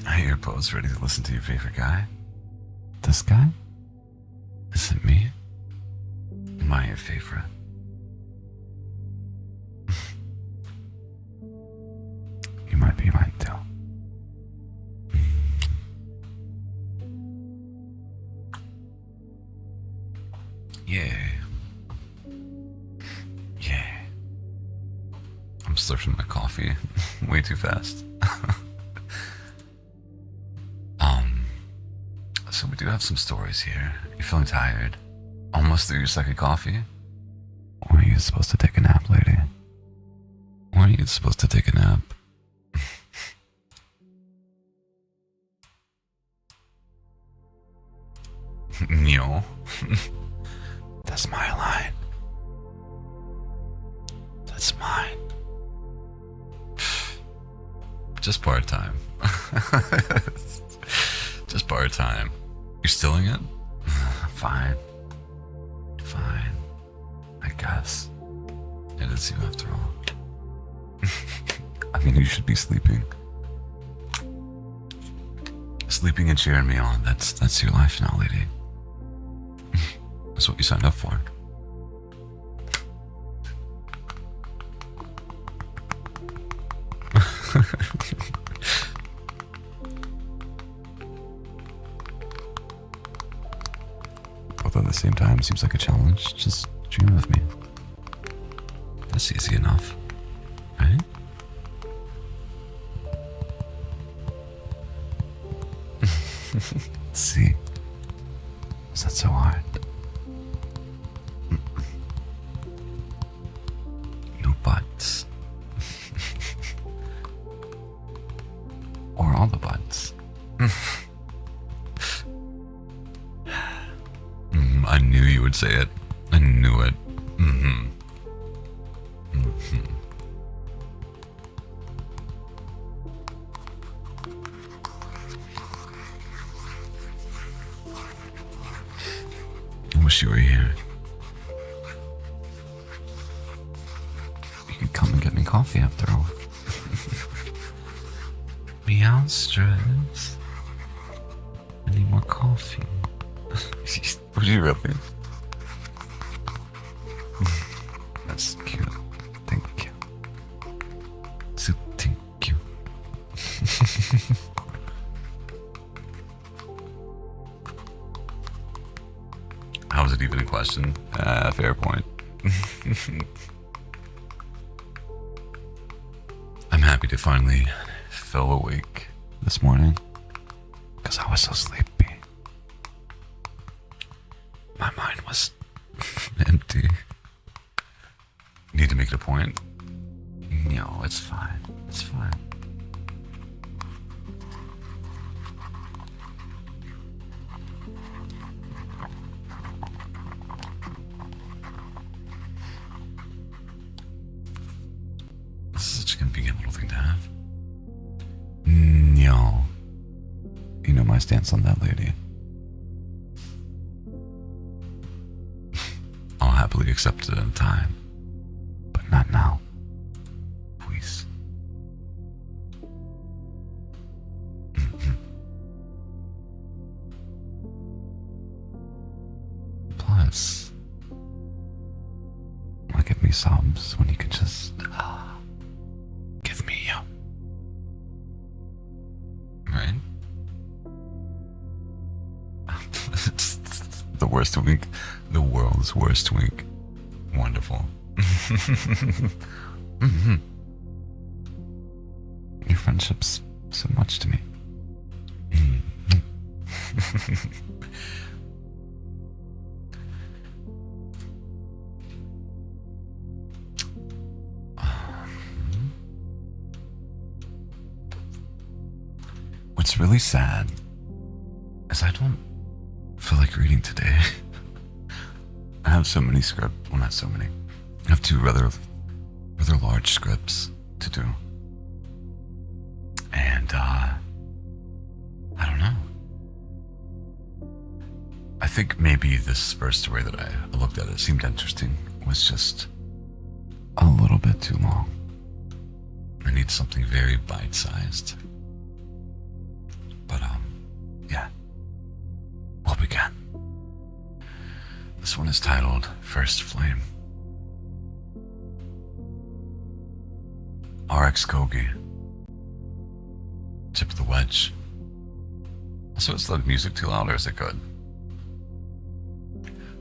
I hear Poe's ready to listen to your favorite guy. This guy? Is it me? Am I your favorite? You might be mine too. Yeah. Yeah. I'm slurping my coffee way too fast. So we do have some stories here. You're feeling tired? Almost through your second coffee? Or are you supposed to take a nap, lady? Or are you supposed to take a nap? No. That's my line. That's mine. Just part-time. Just part-time. You're stealing it? Fine. Fine. I guess. It is you after all. I mean, you should be sleeping. Sleeping and cheering me on. That's your life now, lady. That's what you signed up for. Both at the same time seems like a challenge. Just dream of me. That's easy enough, right? See? Is that so hard? No buts. Or all the buts. I knew you would say it. I knew it. I wish you were here. You could come and get me coffee after all. Meow stress. I need more coffee. Would you really? That's cute. Thank you. So thank you. How was it even a question? Fair point. I'm happy to finally feel awake this morning because I was so sleepy. My mind was empty. Need to make it a point? No, it's fine. It's fine. This is such a convenient little thing to have. No. You know my stance on that, lady. I'll happily accept it in time. But not now. Please. Plus, why give me sobs when you can just give me up? Right? It's the worst wink. The world's worst wink. Wonderful. Your friendship's so much to me. What's really sad is I don't feel like reading today. I have so many scripts. Well, not so many. I have two rather large scripts to do. And, I don't know. I think maybe this first story that I looked at, it seemed interesting, was just a little bit too long. I need something very bite-sized. But, yeah, we'll begin. This one is titled First Flame. RX Kogi. Tip of the wedge. Also, is the music too loud or is it good?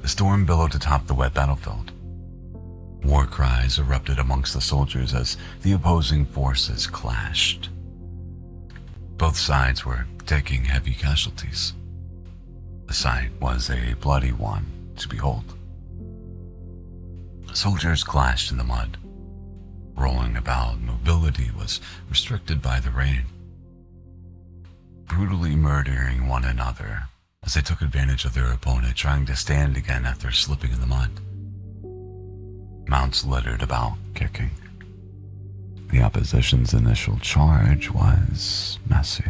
The storm billowed atop the wet battlefield. War cries erupted amongst the soldiers as the opposing forces clashed. Both sides were taking heavy casualties. The sight was a bloody one to behold. Soldiers clashed in the mud. Rolling about, mobility was restricted by the rain. Brutally murdering one another as they took advantage of their opponent trying to stand again after slipping in the mud. Mounts littered about, kicking. The opposition's initial charge was messy.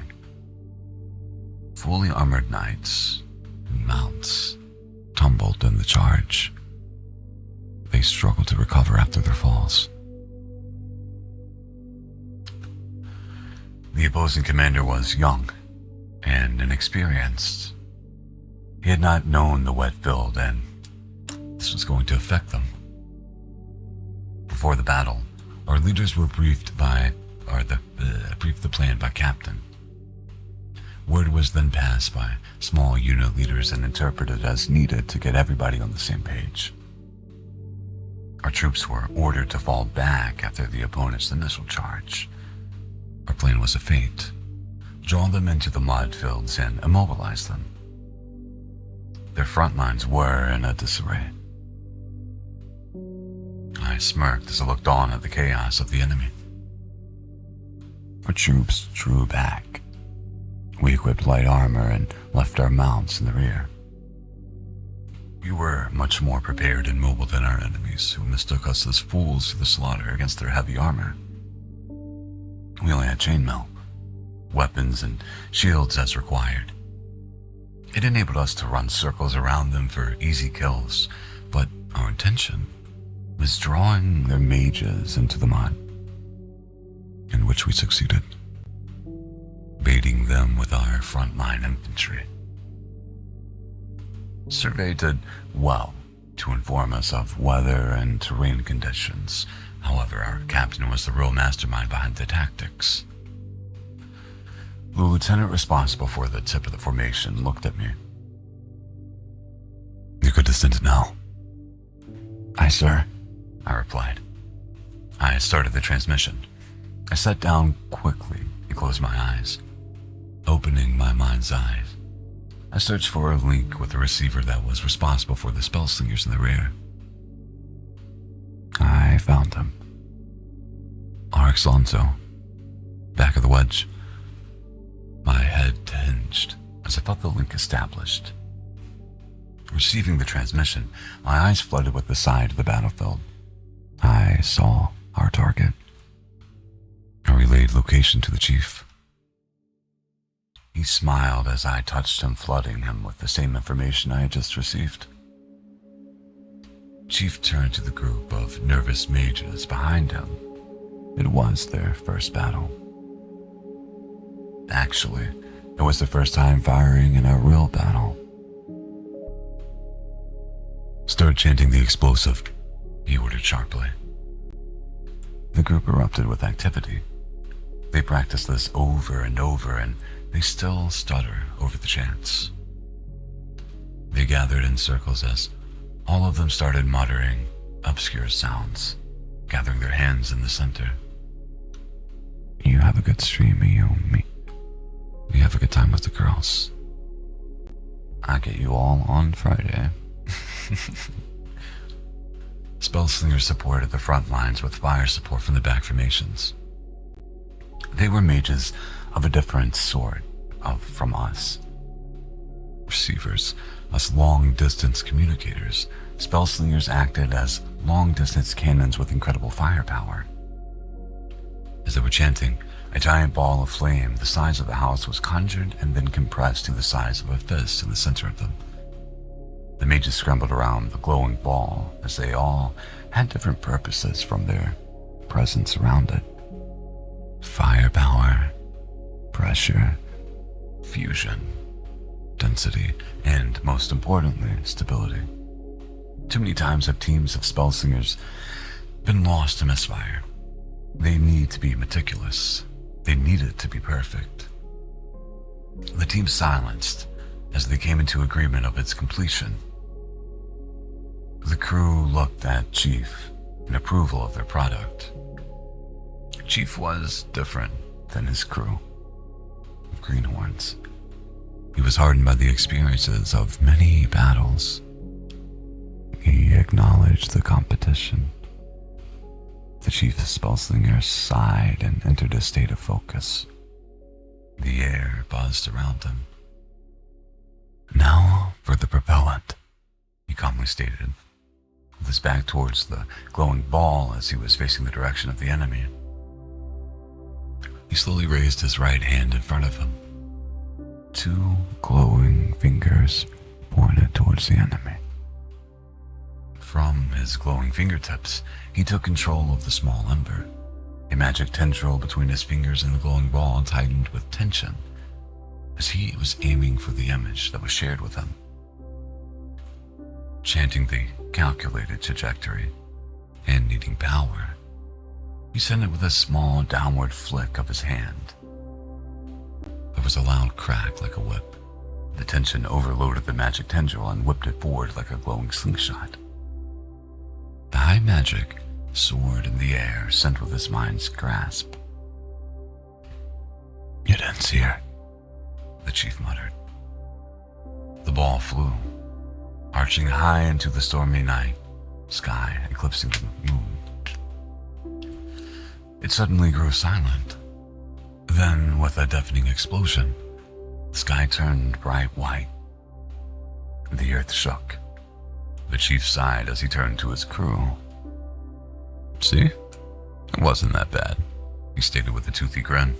Fully armored knights and mounts tumbled in the charge. They struggled to recover after their falls. The opposing commander was young and inexperienced. He had not known the wet field, and this was going to affect them. Before the battle, our leaders were briefed the plan by Captain. Word was then passed by small unit leaders and interpreted as needed to get everybody on the same page. Our troops were ordered to fall back after the opponent's initial charge. Our plan was a feint: draw them into the mud fields and immobilize them. Their front lines were in a disarray. I smirked as I looked on at the chaos of the enemy. Our troops drew back. We equipped light armor and left our mounts in the rear. We were much more prepared and mobile than our enemies, who mistook us as fools for the slaughter against their heavy armor. We only had chainmail, weapons, and shields as required. It enabled us to run circles around them for easy kills, but our intention was drawing their mages into the mud, in which we succeeded, baiting them with our frontline infantry. Survey did well to inform us of weather and terrain conditions. However, our captain was the real mastermind behind the tactics. The lieutenant responsible for the tip of the formation looked at me. "You could descend now." "Aye, sir," I replied. I started the transmission. I sat down quickly and closed my eyes. Opening my mind's eye, I searched for a link with the receiver that was responsible for the spell slingers in the rear. I found him. RX Lonzo, back of the wedge. My head hinged as I felt the link established. Receiving the transmission, my eyes flooded with the side of the battlefield. I saw our target. I relayed location to the chief. He smiled as I touched him, flooding him with the same information I had just received. Chief turned to the group of nervous mages behind him. It was their first battle. Actually, it was the first time firing in a real battle. "Start chanting the explosive," he ordered sharply. The group erupted with activity. They practiced this over and over, and they still stutter over the chants. They gathered in circles as all of them started muttering obscure sounds, gathering their hands in the center. "You have a good stream, me. We have a good time with the girls. I get you all on Friday." Spellslingers supported the front lines with fire support from the back formations. They were mages of a different sort from us. Receivers, us long-distance communicators, spellslingers acted as long-distance cannons with incredible firepower. As they were chanting, a giant ball of flame the size of the house was conjured and then compressed to the size of a fist in the center of them. The mages scrambled around the glowing ball as they all had different purposes from their presence around it. Firepower, pressure, fusion, density, and most importantly, stability. Too many times have teams of spellslingers been lost to misfire. They need to be meticulous. They need it to be perfect. The team silenced as they came into agreement of its completion. The crew looked at Chief in approval of their product. Chief was different than his crew of greenhorns. He was hardened by the experiences of many battles. He acknowledged the competition. The chief spellslinger sighed and entered a state of focus. The air buzzed around him. "Now for the propellant," he calmly stated, with his back towards the glowing ball as he was facing the direction of the enemy. He slowly raised his right hand in front of him. 2 glowing fingers pointed towards the enemy. From his glowing fingertips, he took control of the small ember. A magic tendril between his fingers and the glowing ball tightened with tension as he was aiming for the image that was shared with him. Chanting the calculated trajectory and needing power, he sent it with a small downward flick of his hand. There was a loud crack like a whip. The tension overloaded the magic tendril and whipped it forward like a glowing slingshot. The high magic soared in the air, sent with his mind's grasp. "You didn't see her," the chief muttered. The ball flew, arching high into the stormy night sky, eclipsing the moon. It suddenly grew silent. Then, with a deafening explosion, the sky turned bright white. The earth shook. The chief sighed as he turned to his crew. "See? It wasn't that bad," he stated with a toothy grin.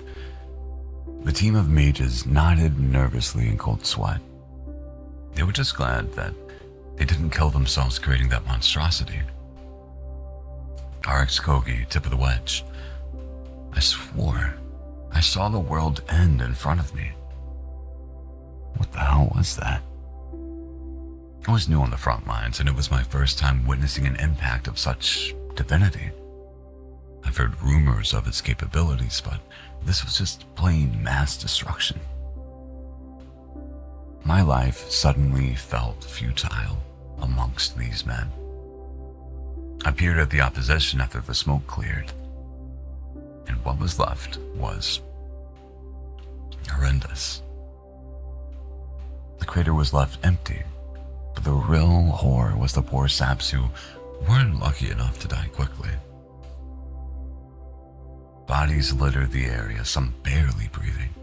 The team of mages nodded nervously in cold sweat. They were just glad that they didn't kill themselves creating that monstrosity. RX Kogi, tip of the wedge. "I swore I saw the world end in front of me." "What the hell was that?" I was new on the front lines, and it was my first time witnessing an impact of such divinity. I've heard rumors of its capabilities, but this was just plain mass destruction. My life suddenly felt futile amongst these men. I peered at the opposition after the smoke cleared, and what was left was horrendous. The crater was left empty, but the real horror was the poor saps who weren't lucky enough to die quickly. Bodies littered the area, some barely breathing.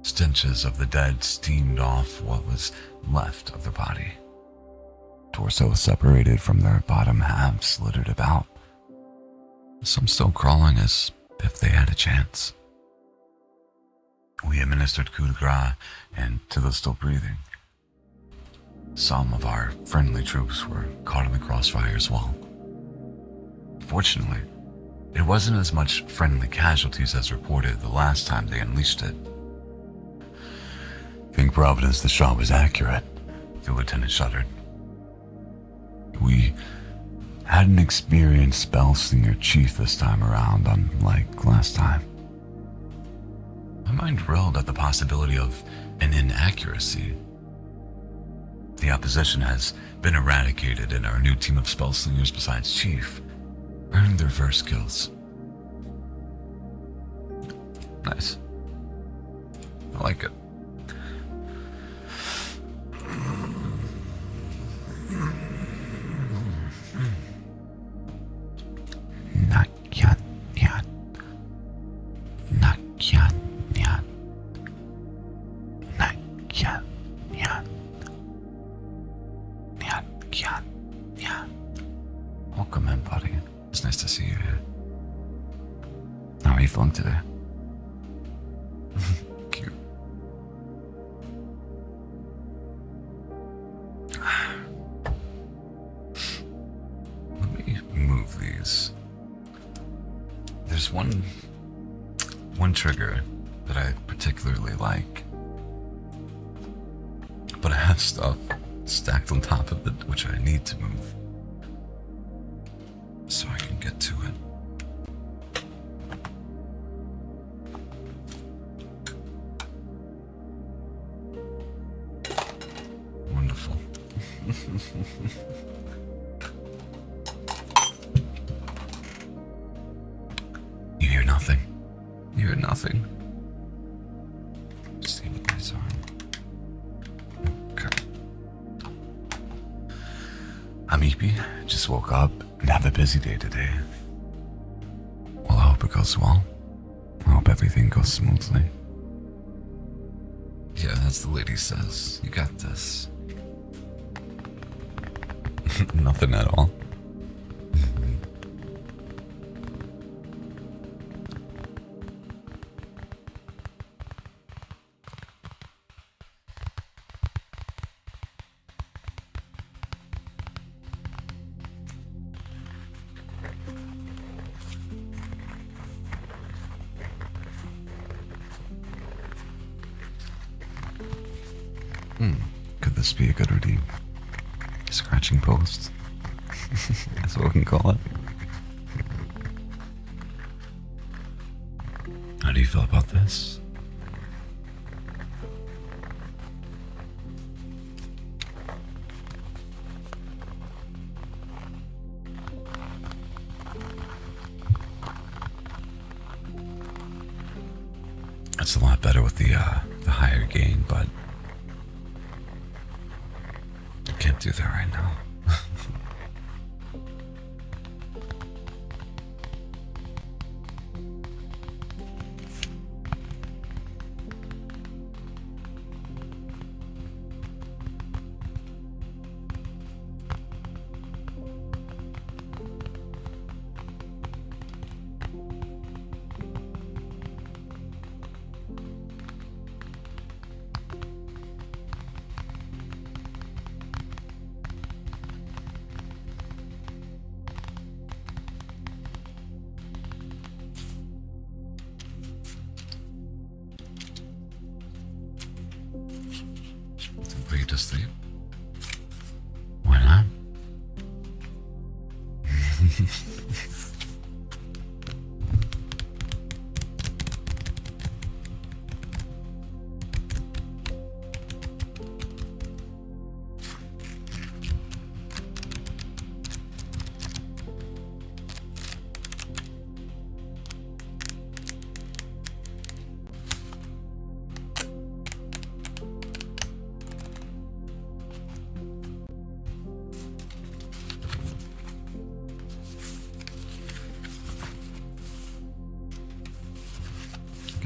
Stenches of the dead steamed off what was left of their body. Torsos separated from their bottom halves littered about, some still crawling as if they had a chance. We administered coup de grace, and to those still breathing, some of our friendly troops were caught in the crossfire as well. Fortunately, it wasn't as much friendly casualties as reported the last time they unleashed it. "Thank Providence the shot was accurate," the lieutenant shuddered. "We had an experienced spellslinger chief this time around, unlike last time." My mind reeled at the possibility of an inaccuracy. The opposition has been eradicated, and our new team of spellslingers besides Chief earned their first kills. Nice. I like it. Not yet, yet. Not yet, yet. Not yet, yet. Yet, yet, yet. Welcome in, buddy. It's nice to see you here. How are you feeling today? Cute. Let me move these. There's one trigger that I particularly like. but I have stuff stacked on top of it which I need to move so I can get to it. Wonderful. You hear nothing. You hear nothing. Let's see what these are. Okay. I'm Epi. Just woke up and have a busy day today. Well, I hope it goes well. I hope everything goes smoothly. Yeah, as the lady says, you got this. Nothing at all. Could this be a good routine? Scratching posts? That's what we can call it. How do you feel about this? It's a lot better with the higher gain, but I can't do that right now. Put you to sleep? Why not?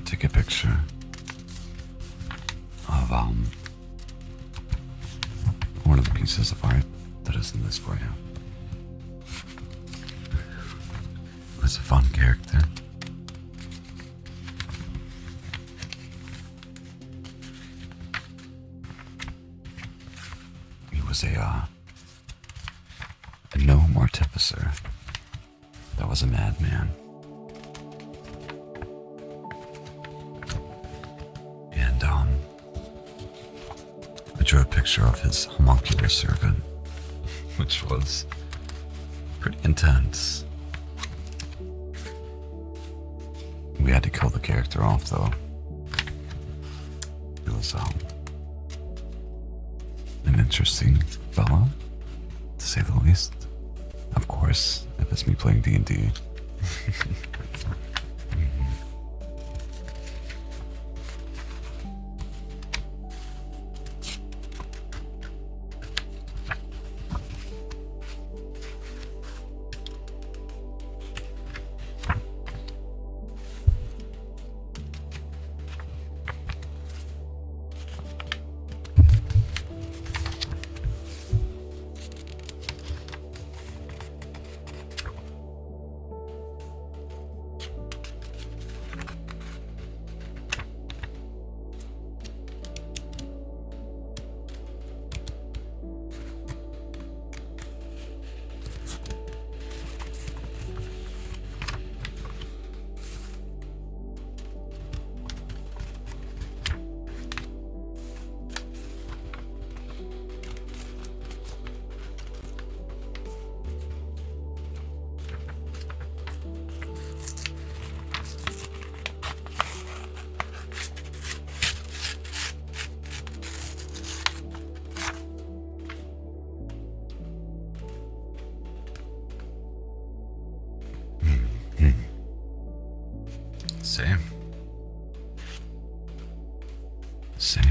Take a picture of one of the pieces of art that is in this for you. It's a fun character. He was a gnome artificer that was a madman. I drew a picture of his homuncular servant, which was pretty intense. We had to kill the character off, though. It was an interesting fella, to say the least. Of course, if it's me playing D&D. Same. Same.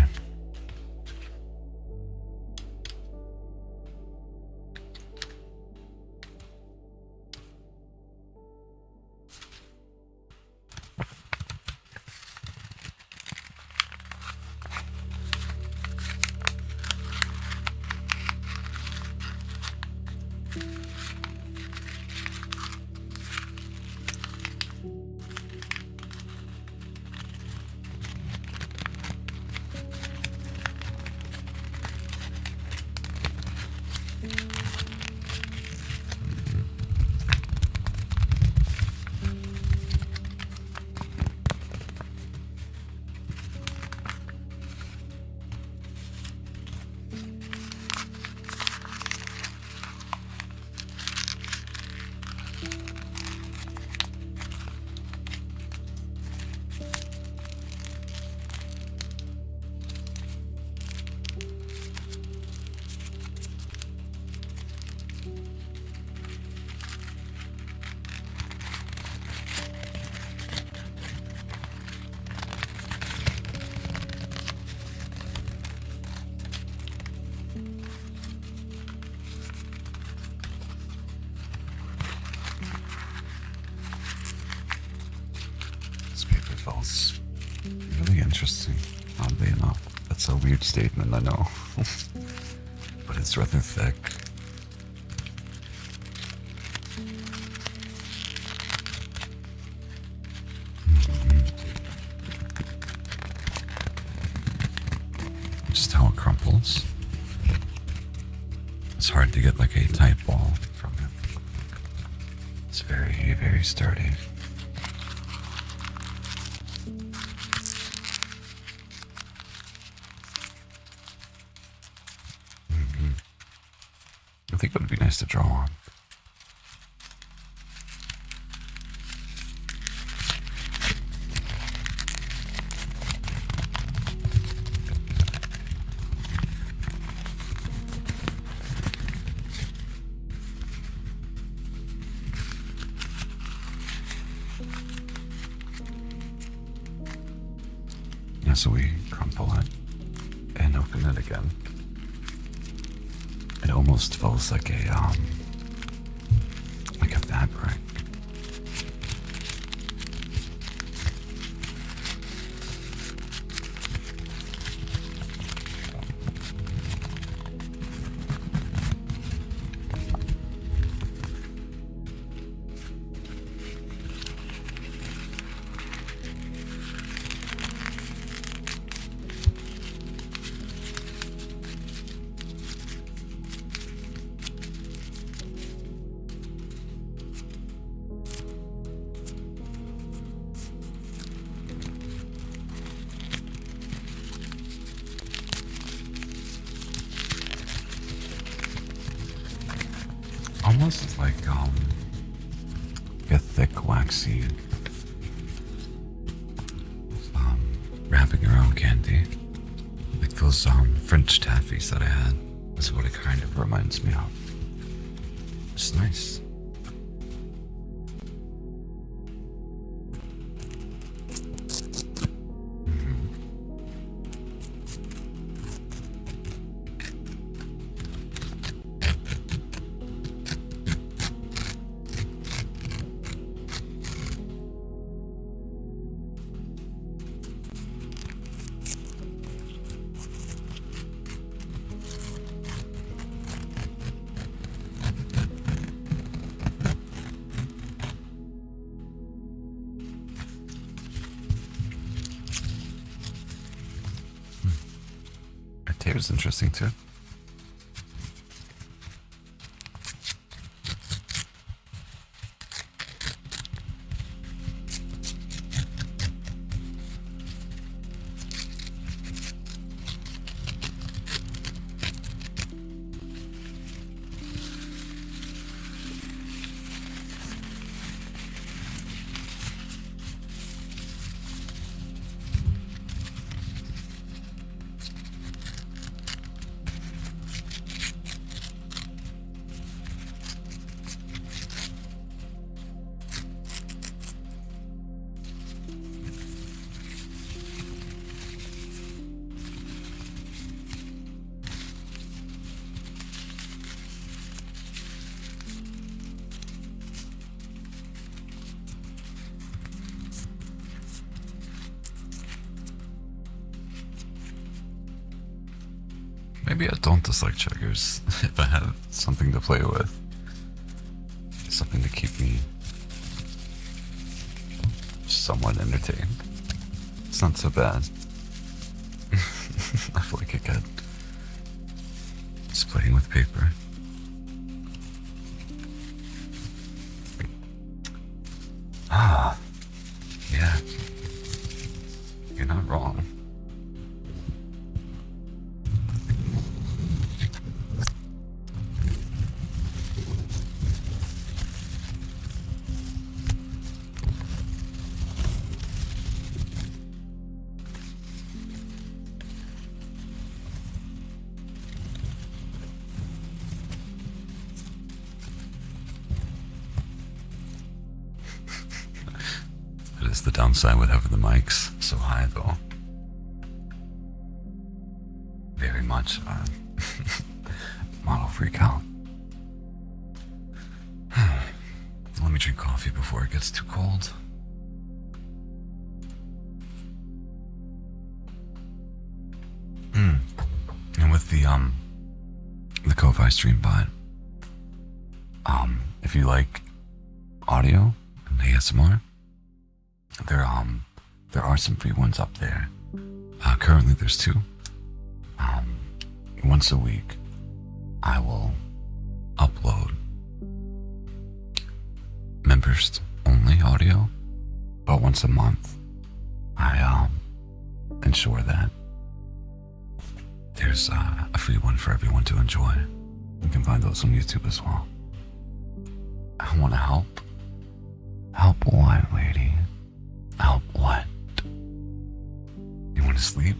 This paper feels really interesting, oddly enough. That's a weird statement, I know. But it's rather thick. Just how it crumples. It's hard to get like a tight ball from it. It's very, very sturdy. I think it would be nice to draw on. Yeah, so we crumple it and open it again. It almost feels like a fabric. Almost like a thick waxy wrapping around candy, like those French taffies that I had. That's what it kind of reminds me of. It's nice. It was interesting too. maybe I don't dislike triggers if I have something to play with. Something to keep me somewhat entertained. It's not so bad. I feel like a kid. Just playing with paper. Ah, yeah. You're not wrong. That is the downside with having the mics so high, though. Very much model freak out. Let me drink coffee before it gets too cold. And with the Ko-Fi stream bot, if you like audio and ASMR, there are some free ones up there. Currently, there's 2. Once a week, I will upload members only audio, but once a month, I ensure that there's a free one for everyone to enjoy. You can find those on YouTube as well. I want to help. Help what, lady? Help what? You want to sleep?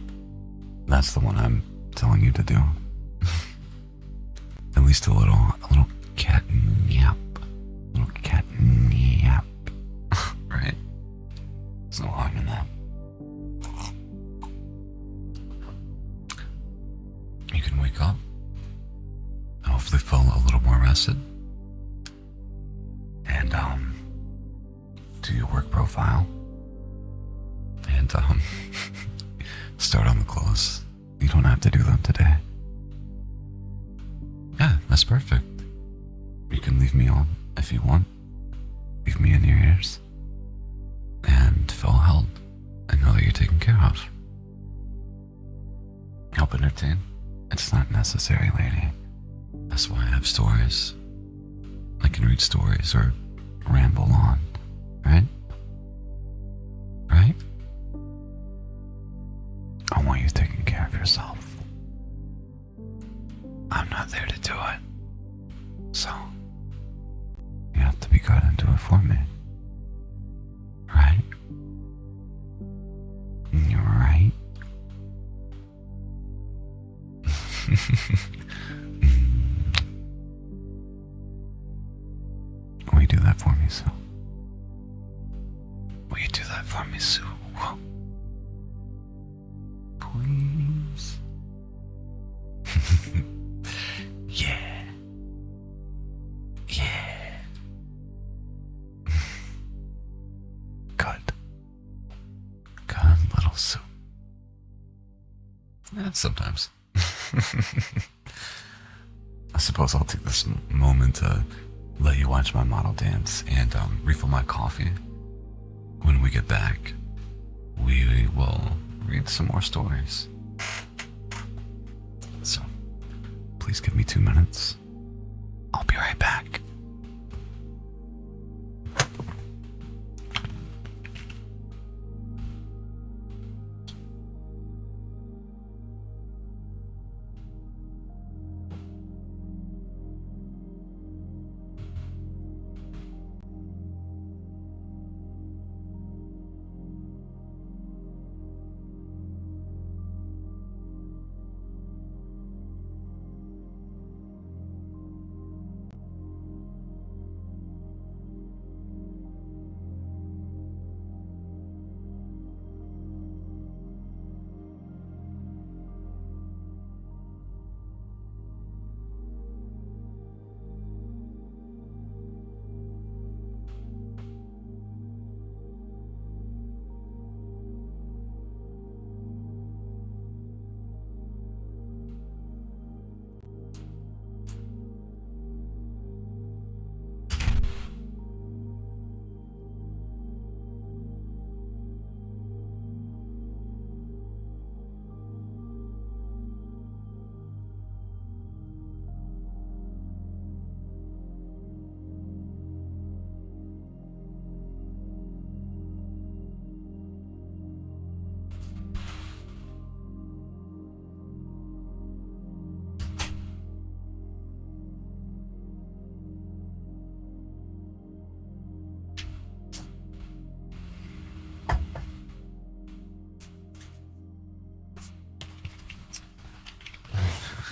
That's the one I'm telling you to do. At least a little cat nap. Little cat nap. Right? There's no harm in that. You can wake up and hopefully feel a little more rested. And do your work profile. And start on the clothes. You don't have to do them today. Yeah, that's perfect. You can leave me on if you want. Leave me in your ears. And feel held and know that you're taken care of. Help entertain. It's not necessary, lady. That's why I have stories. I can read stories or ramble on, right? Right? I want you taking care of yourself. I'm not there to do it. So, you have to be good and do it for me. Right? You're right. Will you do that for me, Sue? Will you do that for me, Sue? Whoa. Please? Yeah. Yeah. Good. Good little Sue. Sometimes. I suppose I'll take this moment to let you watch my model dance and refill my coffee. When we get back, we will read some more stories. So, please give me 2 minutes. I'll be right back.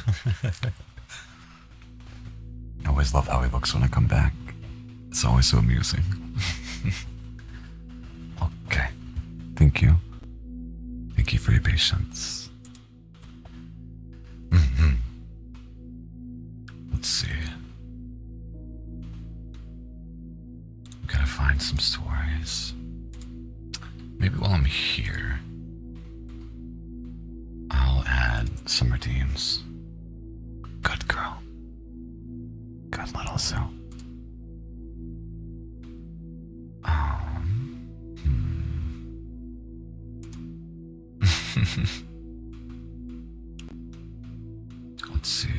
I always love how he looks when I come back. It's always so amusing. Okay. Thank you. Thank you for your patience. Let's see. Gotta find some stories. Maybe while I'm here, I'll add some redeems. Good girl. Good little Sue. Let's see.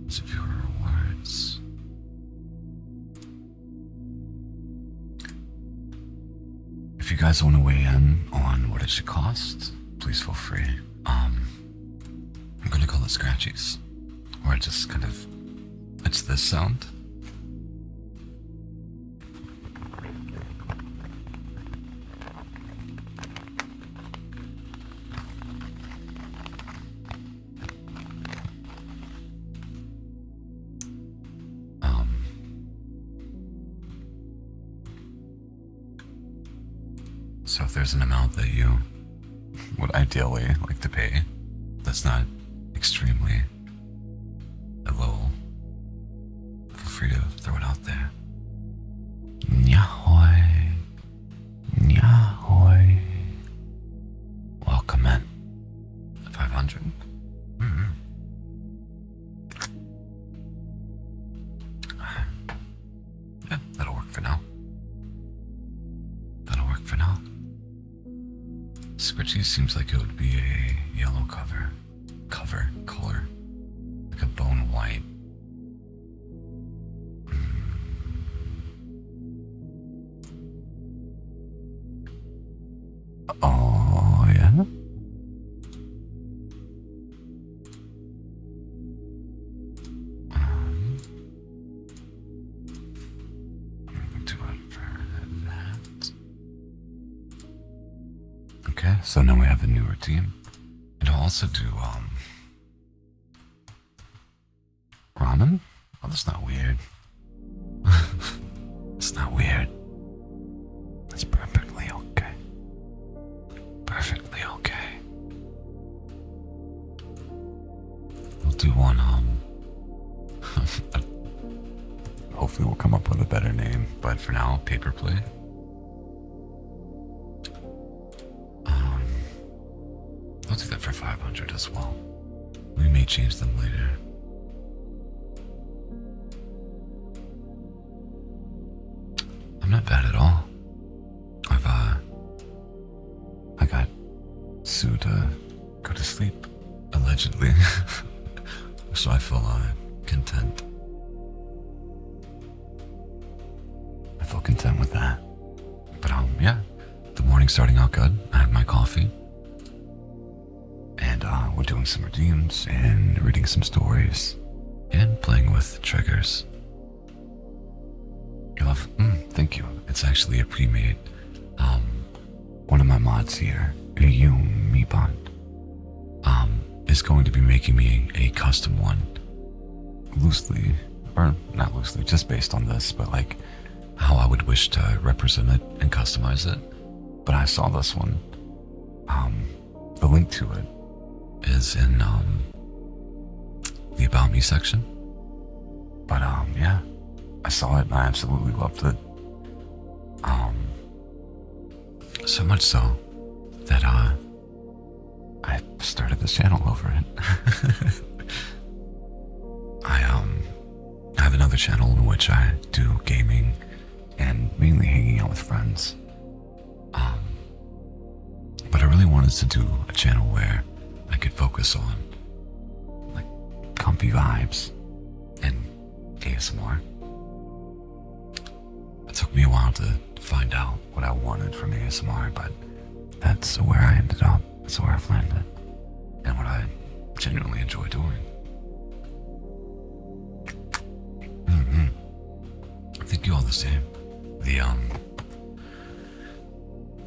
There's a few rewards. If you guys want to weigh in on what it should cost, please feel free. I'm gonna call it Scratchies. Or just kind of, it's this sound. So if there's an amount that you would ideally like to pay that's not extremely low, feel free to throw it out there. Nyahoy. Nyahoy. Welcome in. 500. Yeah, that'll work for now. Scritchy seems like it would be a yellow color, like a bone white. Oh yeah. Do it for that. Okay, so now we have a new routine. And I'll also do, ramen? Oh, that's not weird. It's not weird. It's perfectly okay. Perfectly okay. We'll do one, hopefully we'll come up with a better name, but for now, paper plate. I'll do that for 500 as well. We may change them later. I'm not bad at all. I got Sue to go to sleep, allegedly. So I feel content. I feel content with that. But yeah, the morning's starting out good. I have my coffee. And we're doing some redeems and reading some stories and playing with triggers. You love? Thank you. It's actually a pre-made. One of my mods here, Meebond, is going to be making me a custom one. Loosely, or not loosely, just based on this, but like how I would wish to represent it and customize it. But I saw this one. The link to it is in the About Me section. But yeah, I saw it and I absolutely loved it. So much so that I started this channel over it. I have another channel in which I do gaming and mainly hanging out with friends. But I really wanted to do a channel where I could focus on like comfy vibes and ASMR. It took me a while to find out what I wanted from ASMR, but that's where I ended up. That's where I've landed. And what I genuinely enjoy doing. I think you all the same.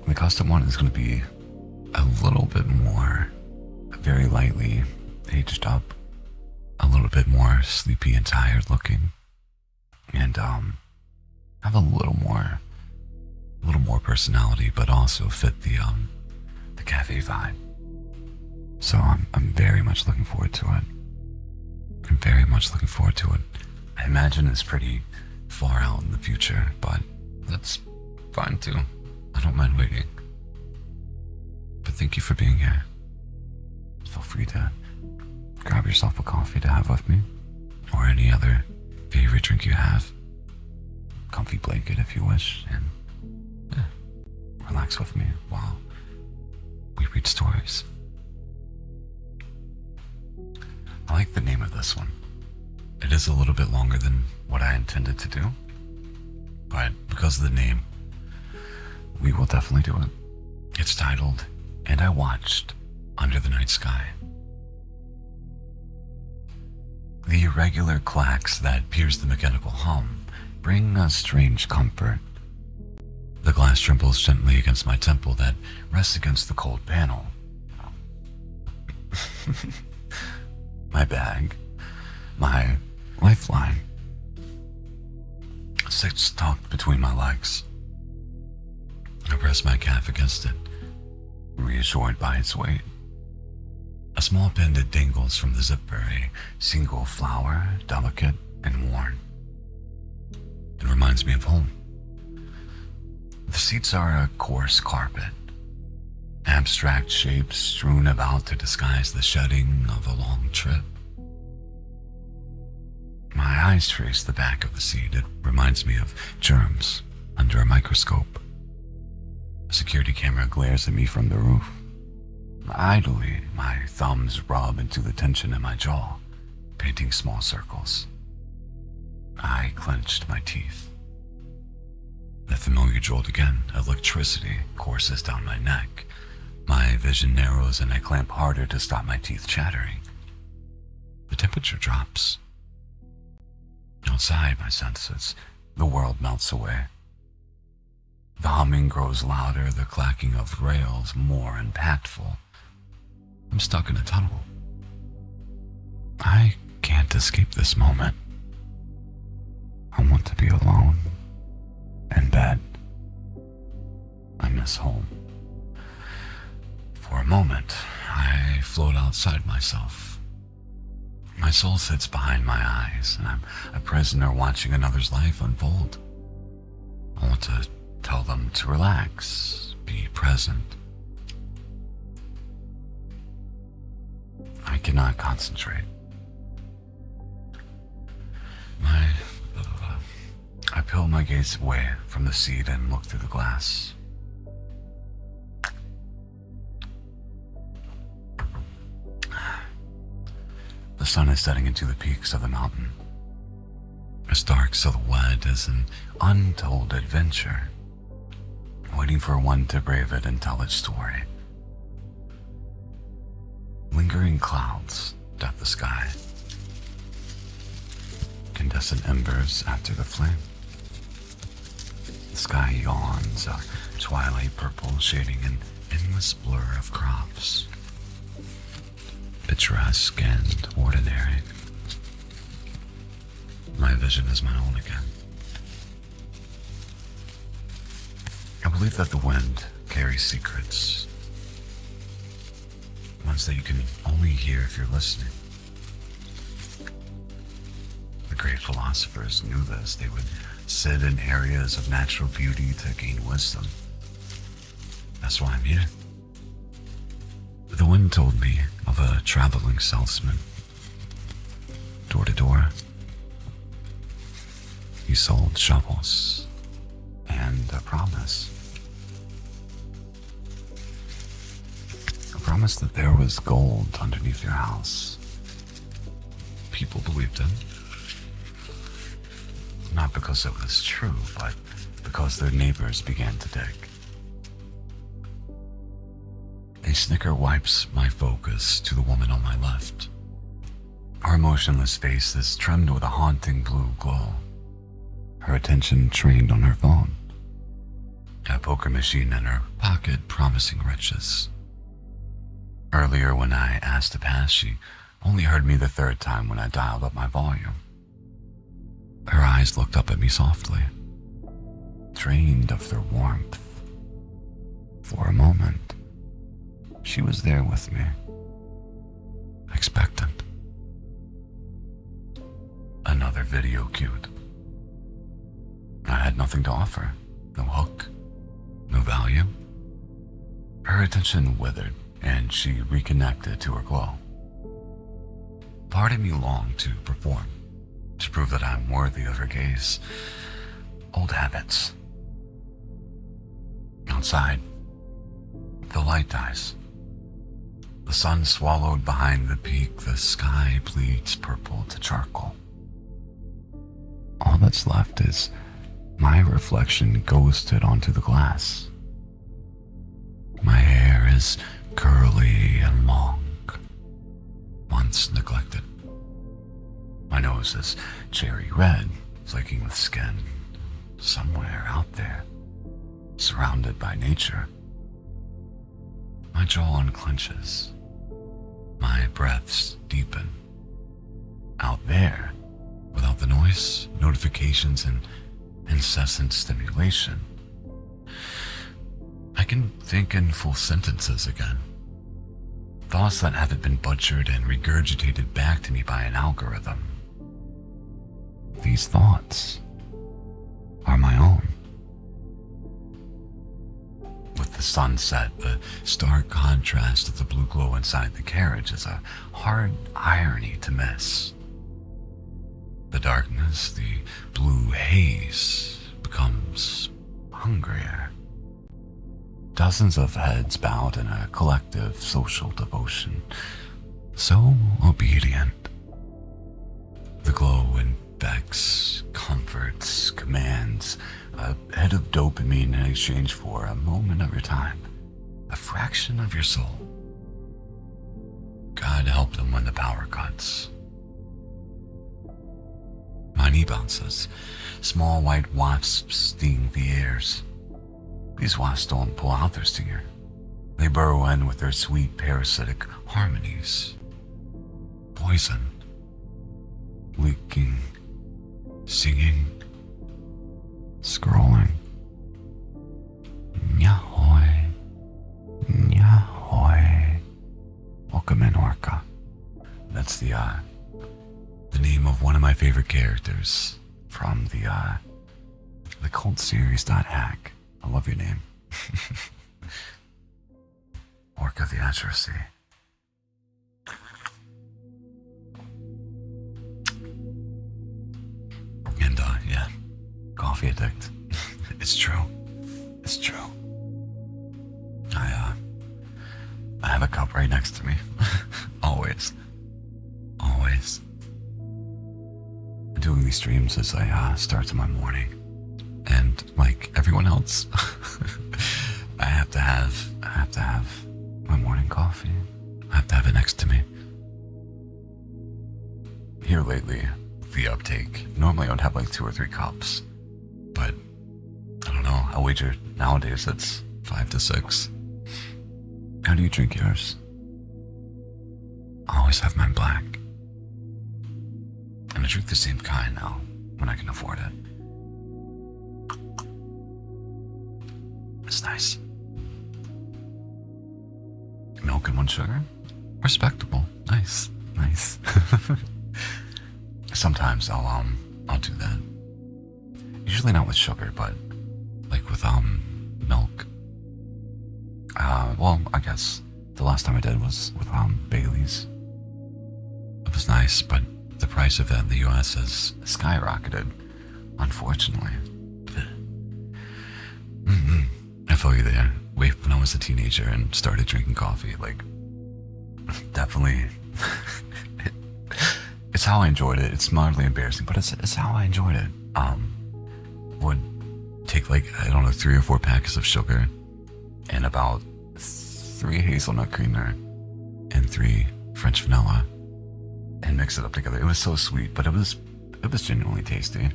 The custom one is going to be a a little bit more, very lightly aged up, a little bit more sleepy and tired looking, and have a little more personality, but also fit the cafe vibe. So I'm very much looking forward to it. I'm very much looking forward to it. I imagine it's pretty far out in the future, but that's fine too. I don't mind waiting. But thank you for being here. Feel free to grab yourself a coffee to have with me, or any other favorite drink you have. Comfy blanket if you wish, and relax with me while we read stories. I like the name of this one. It is a little bit longer than what I intended to do, but because of the name, we will definitely do it. It's titled, "And I Watched Under the Night Sky." The irregular clacks that pierce the mechanical hum bring a strange comfort. The glass trembles gently against my temple that rests against the cold panel. My bag, my lifeline, sits tucked between my legs. I press my calf against it, reassured by its weight. A small pendant dangles from the zipper, a single flower, delicate and worn. It reminds me of home. The seats are a coarse carpet, abstract shapes strewn about to disguise the shedding of a long trip. My eyes trace the back of the seat. It reminds me of germs under a microscope. A security camera glares at me from the roof. Idly, my thumbs rub into the tension in my jaw, painting small circles. I clenched my teeth. The familiar jolt again. Electricity courses down my neck. My vision narrows and I clamp harder to stop my teeth chattering. The temperature drops. Outside my senses, the world melts away. The humming grows louder, the clacking of rails more impactful. I'm stuck in a tunnel. I can't escape this moment. I want to be alone, in bed. I miss home. For a moment, I float outside myself. My soul sits behind my eyes, and I'm a prisoner watching another's life unfold. I want to tell them to relax, be present. I cannot concentrate. I peel my gaze away from the seat and look through the glass. The sun is setting into the peaks of the mountain. Its dark silhouette is an untold adventure, waiting for one to brave it and tell its story. Lingering clouds dot the sky, incandescent embers after the flame. The sky yawns, a twilight purple shading an endless blur of crops. Picturesque and ordinary. My vision is my own again. I believe that the wind carries secrets, ones that you can only hear if you're listening. The great philosophers knew this. They would sit in areas of natural beauty to gain wisdom. That's why I'm here. The wind told me of a traveling salesman. Door to door, he sold shovels and a promise. A promise that there was gold underneath your house. People believed him. Not because it was true, but because their neighbors began to dig. A snicker wipes my focus to the woman on my left. Her emotionless face is trimmed with a haunting blue glow. Her attention trained on her phone. A poker machine in her pocket promising riches. Earlier, when I asked to pass, she only heard me the third time when I dialed up my volume. Her eyes looked up at me softly, drained of their warmth. For a moment, she was there with me, expectant. Another video queued. I had nothing to offer, no hook, no value. Her attention withered, and she reconnected to her glow. Part of me longed to perform, to prove that I'm worthy of her gaze. Old habits. Outside, the light dies. The sun swallowed behind the peak, the sky bleeds purple to charcoal. All that's left is my reflection ghosted onto the glass. My hair is curly and long, once neglected. My nose is cherry red, flaking with skin, somewhere out there, surrounded by nature. My jaw unclenches. My breaths deepen. Out there, without the noise, notifications, and incessant stimulation, I can think in full sentences again. Thoughts that haven't been butchered and regurgitated back to me by an algorithm. These thoughts are my own. With the sunset, the stark contrast of the blue glow inside the carriage is a hard irony to miss. The darkness, the blue haze, becomes hungrier. Dozens of heads bowed in a collective social devotion, so obedient. The glow infects, comforts, commands, a hit of dopamine in exchange for a moment of your time, a fraction of your soul. God help them when the power cuts. My knee bounces. Small white wasps sting the airs. These wasps don't pull out their stinger. They burrow in with their sweet parasitic harmonies. Poison. Leaking. Singing. Scrolling. Nyahoy. Nyahoy. Welcome in, Orca. That's the name of one of my favorite characters from the cult series .hack. I love your name. Orca the Azure Sea. And yeah, coffee addict. It's true. It's true. I have a cup right next to me. Always. Always. Doing these streams as I start to my morning. And like everyone else, I have to have my morning coffee. I have to have it next to me. Here lately, the uptake, normally I would have like 2 or 3 cups, but I don't know, I'll wager nowadays it's 5 to 6. How do you drink yours? I always have mine black. And I drink the same kind now, when I can afford it. It's nice. Milk and 1 sugar? Respectable. Nice. Nice. Sometimes I'll do that. Usually not with sugar, but like with milk. Well, I guess the last time I did was with Bailey's. It was nice, but the price of that in the US has skyrocketed, unfortunately. I feel you there. Wait, when I was a teenager and started drinking coffee, like, definitely, it's how I enjoyed it. It's mildly embarrassing, but it's how I enjoyed it. Would take like, I don't know, 3 or 4 packets of sugar and about 3 hazelnut creamer and 3 French vanilla and mix it up together. It was so sweet, but it was genuinely tasty.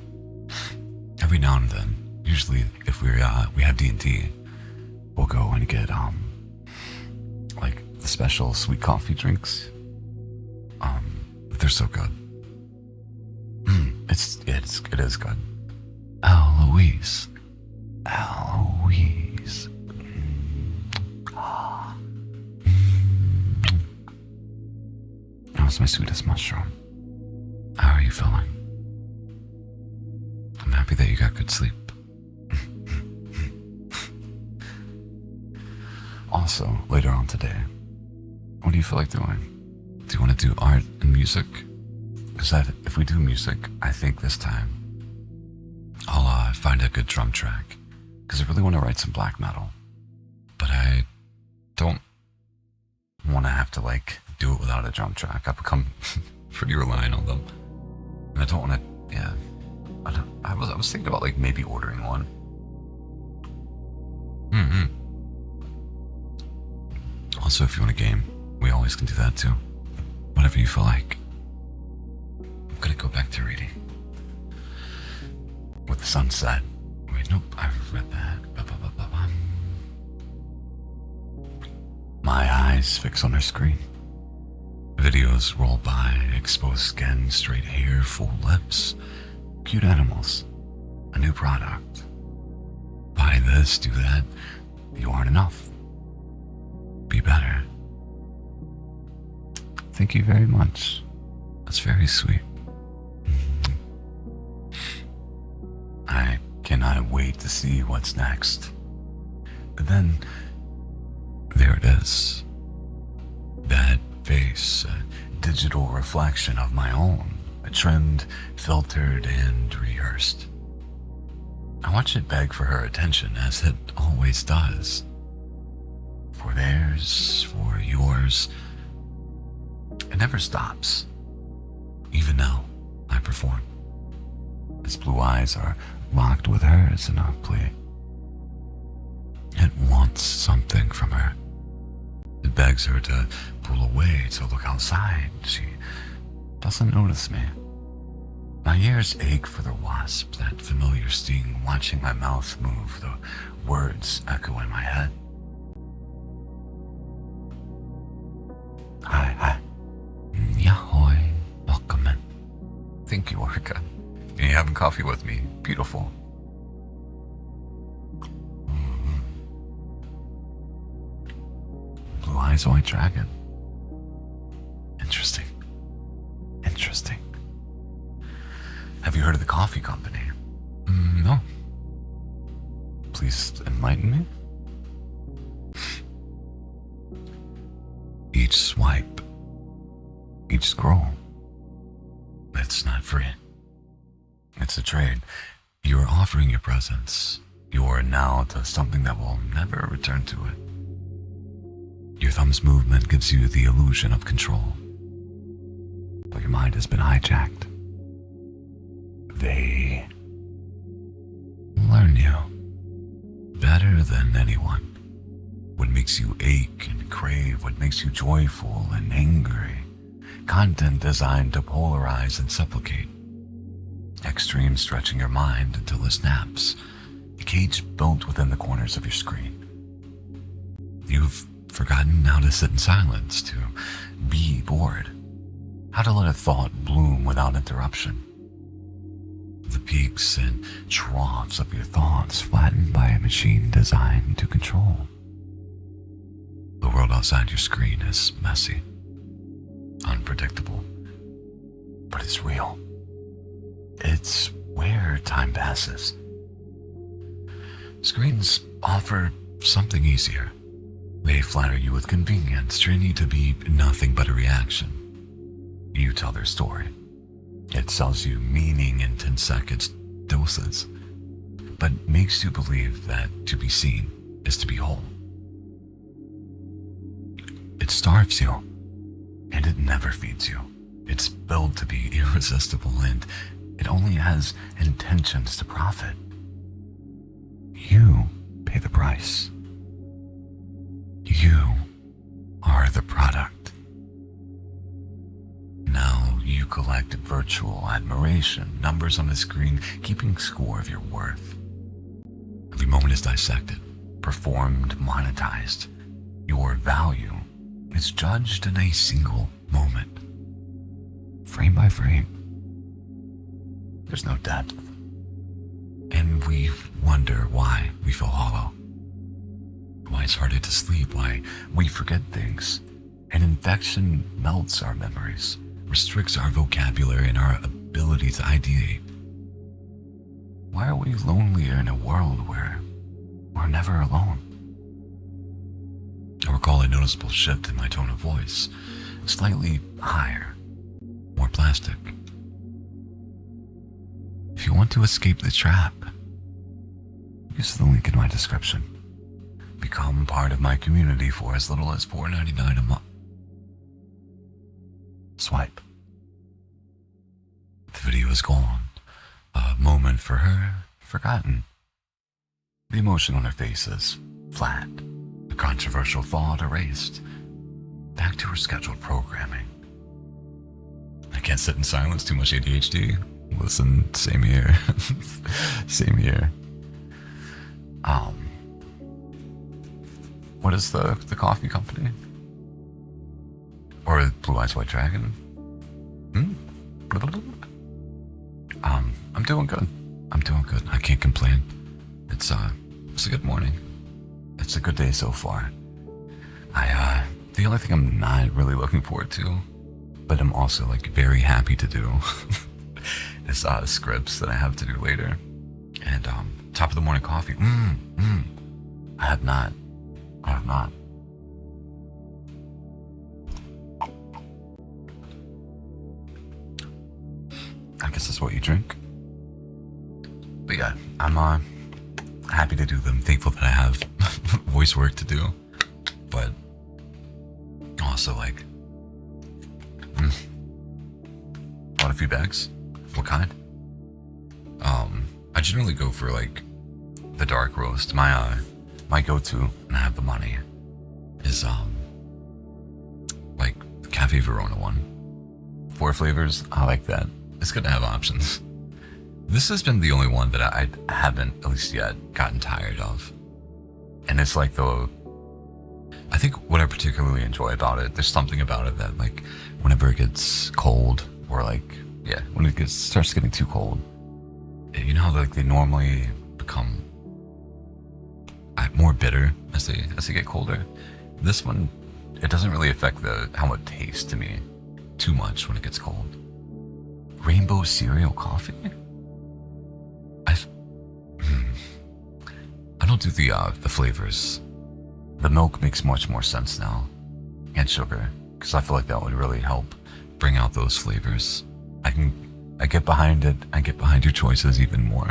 Every now and then, usually if we have D&D, we'll go and get like the special sweet coffee drinks. They're so good. It is good. Eloise. Eloise. That was my sweetest mushroom. How are you feeling? I'm happy that you got good sleep. Also, later on today, what do you feel like doing? Do you want to do art and music? Because if we do music, I think this time I'll find a good drum track. Because I really want to write some black metal. But I don't want to have to do it without a drum track. I've become pretty reliant on them. And I don't want to, yeah. I was thinking about maybe ordering one. Also, if you want a game, we always can do that too. Whatever you feel like. I'm gonna go back to reading. With the sunset. Wait, nope, I've read that. My eyes fix on her screen. Videos roll by, exposed skin, straight hair, full lips, cute animals, a new product. Buy this, do that. You aren't enough. Be better. Thank you very much. That's very sweet. I cannot wait to see what's next. But then, there it is. That face, a digital reflection of my own, a trend filtered and rehearsed. I watch it beg for her attention, as it always does. For theirs, for yours. It never stops. Even now, I perform. Its blue eyes are locked with hers in a plea. It wants something from her. It begs her to pull away, to look outside. She doesn't notice me. My ears ache for the wasp, that familiar sting, watching my mouth move, the words echo in my head. Hi. Yahoy, welcome in. Thank you, Orca. And you having coffee with me? Beautiful. Blue eyes, white dragon. Interesting. Have you heard of the coffee company? No. Please enlighten me. Each swipe, each scroll, it's not free. It's a trade. You're offering your presence, your now, to something that will never return to it. Your thumb's movement gives you the illusion of control, but your mind has been hijacked. They learn you better than anyone. What makes you ache and crave, what makes you joyful and angry. Content designed to polarize and supplicate. Extreme stretching your mind until it snaps. A cage built within the corners of your screen. You've forgotten how to sit in silence, to be bored. How to let a thought bloom without interruption. The peaks and troughs of your thoughts flattened by a machine designed to control. The world outside your screen is messy, unpredictable, but it's real. It's where time passes. Screens offer something easier. They flatter you with convenience, train you to be nothing but a reaction. You tell their story. It sells you meaning in 10 seconds doses, but makes you believe that to be seen is to be whole. It starves you, and it never feeds you. It's built to be irresistible, and it only has intentions to profit. You pay the price. You are the product. Now you collect virtual admiration, numbers on the screen, keeping score of your worth. Every moment is dissected, performed, monetized. Your value is judged in a single moment, frame by frame. There's no depth. And we wonder why we feel hollow, why it's harder to sleep, why we forget things. An infection melts our memories, restricts our vocabulary and our ability to ideate. Why are we lonelier in a world where we're never alone? I recall a noticeable shift in my tone of voice, slightly higher, more plastic. If you want to escape the trap, use the link in my description. Become part of my community for as little as $4.99 a month. Swipe. The video is gone. A moment for her, forgotten. The emotion on her face is flat. The controversial thought erased. Back to her scheduled programming. I can't sit in silence, too much ADHD. Listen, same here. Same here. What is the coffee company? Or Blue Eyes White Dragon? I'm doing good. I'm doing good. I can't complain. It's a good morning. It's a good day so far. The only thing I'm not really looking forward to, but I'm also like very happy to do, is scripts that I have to do later. And top of the morning coffee. I have not. I guess that's what you drink. But yeah, I'm happy to do them. Thankful that I have voice work to do. But also like, bought a few bags. What kind? I generally go for like the dark roast. My go-to, and I have the money, is like the Cafe Verona one. 4 flavors. I like that. It's good to have options. This has been the only one that I haven't, at least yet, gotten tired of. And it's like I think what I particularly enjoy about it, there's something about it that like whenever it gets cold, or like, yeah, when it starts getting too cold, you know how like they normally become more bitter as they get colder. This one, it doesn't really affect how it tastes to me too much when it gets cold. Rainbow cereal coffee? I don't do the flavors. The milk makes much more sense now, and sugar, because I feel like that would really help bring out those flavors. I get behind it. I get behind your choices even more.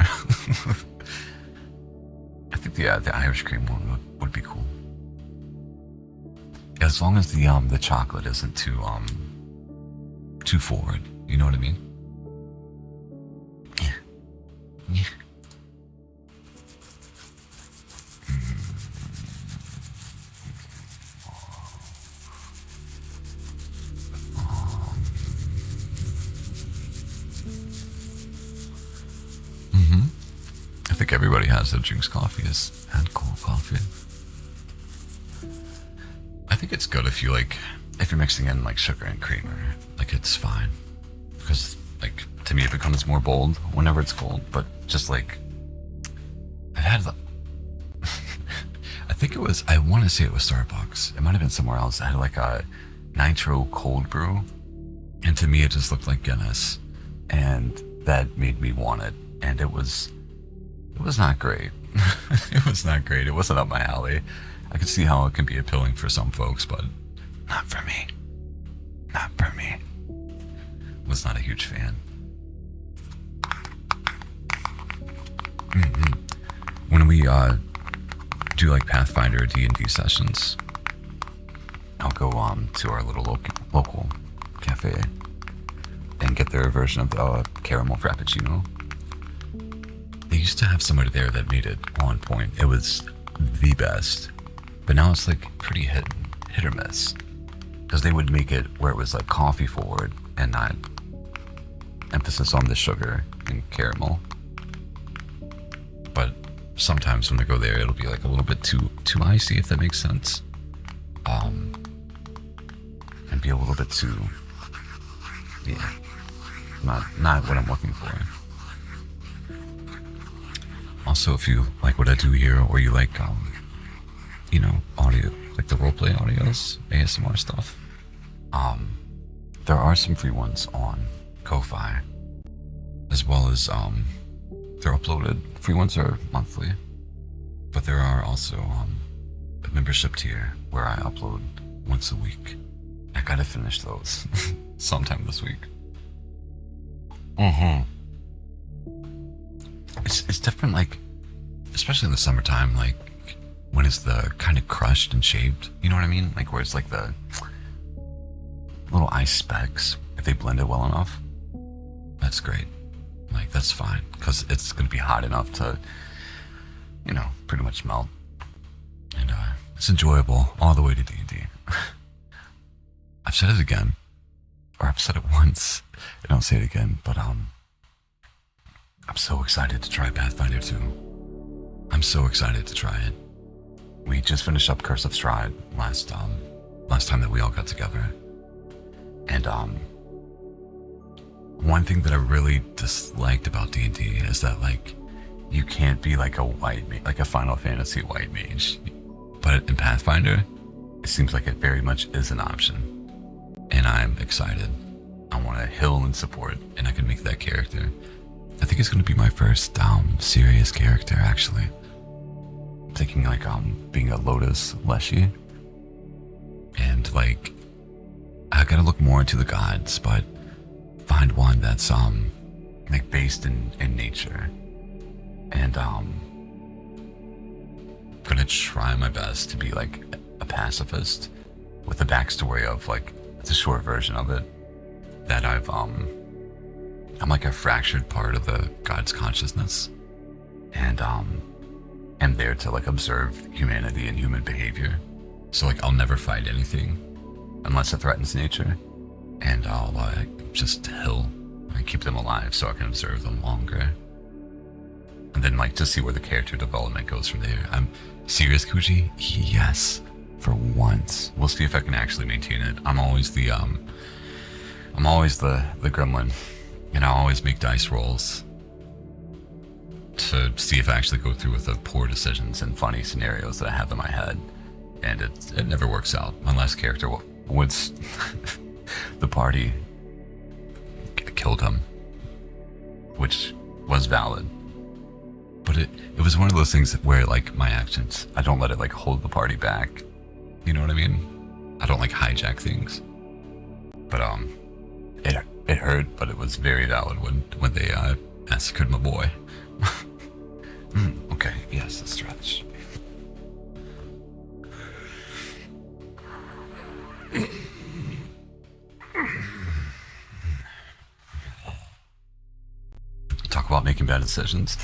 I think the Irish cream one would be cool. As long as the chocolate isn't too forward. You know what I mean? Yeah. I think everybody has that drinks coffee and cold coffee. I think it's good if you're mixing in like sugar and creamer, like it's fine. Because like to me it becomes more bold whenever it's cold, but just like I've had I want to say it was Starbucks. It might have been somewhere else. I had like a nitro cold brew, and to me it just looked like Guinness, and that made me want it, and it was not great. It was not great. It wasn't up my alley. I could see how it can be appealing for some folks, but not for me. Not for me. Was not a huge fan. When we do like Pathfinder D&D sessions, I'll go to our little local cafe and get their version of the caramel frappuccino. They used to have somebody there that made it on point. It was the best. But now it's like pretty hit or miss. Because they would make it where it was like coffee forward and not emphasis on the sugar and caramel. But sometimes when I go there, it'll be like a little bit too icy, if that makes sense. be a little bit too, yeah, not what I'm looking for. Also, if you like what I do here, or you like, audio, like the roleplay audios, ASMR stuff, there are some free ones on Ko-Fi, as well as, they're uploaded. Free ones are monthly, but there are also, a membership tier where I upload once a week. I gotta finish those sometime this week. It's different, like, especially in the summertime, like when it's the kind of crushed and shaved, you know what I mean? Like where it's like the little ice specks, if they blend it well enough, that's great. Like that's fine, because it's gonna be hot enough to, pretty much melt. And it's enjoyable all the way to D&D. I've said it again, or I've said it once, and I'll say it again, but I'm so excited to try Pathfinder 2. I'm so excited to try it. We just finished up Curse of Strahd last time that we all got together. And one thing that I really disliked about D&D is that, like, you can't be like a white mage, like a Final Fantasy white mage. But in Pathfinder, it seems like it very much is an option. And I'm excited. I want to heal and support, and I can make that character. I think it's going to be my first serious character, actually. I'm thinking like being a Lotus Leshy. And like, I gotta look more into the gods, but find one that's like based in nature. And gonna try my best to be like a pacifist with a backstory of, like, it's a short version of it, that I'm like a fractured part of the god's consciousness, and am there to like observe humanity and human behavior. So like I'll never fight anything unless it threatens nature, and I'll just heal and keep them alive so I can observe them longer. And then like to see where the character development goes from there. I'm serious, Kuji? Yes, for once. We'll see if I can actually maintain it. I'm always the gremlin, and I always make dice rolls to see if I actually go through with the poor decisions and funny scenarios that I have in my head, and it never works out. My last character was the party killed him, which was valid. But it was one of those things where, like, my actions, I don't let it like hold the party back. You know what I mean? I don't like hijack things. But it hurt, but it was very valid when they massacred my boy. Okay, yes, a stretch. Talk about making bad decisions.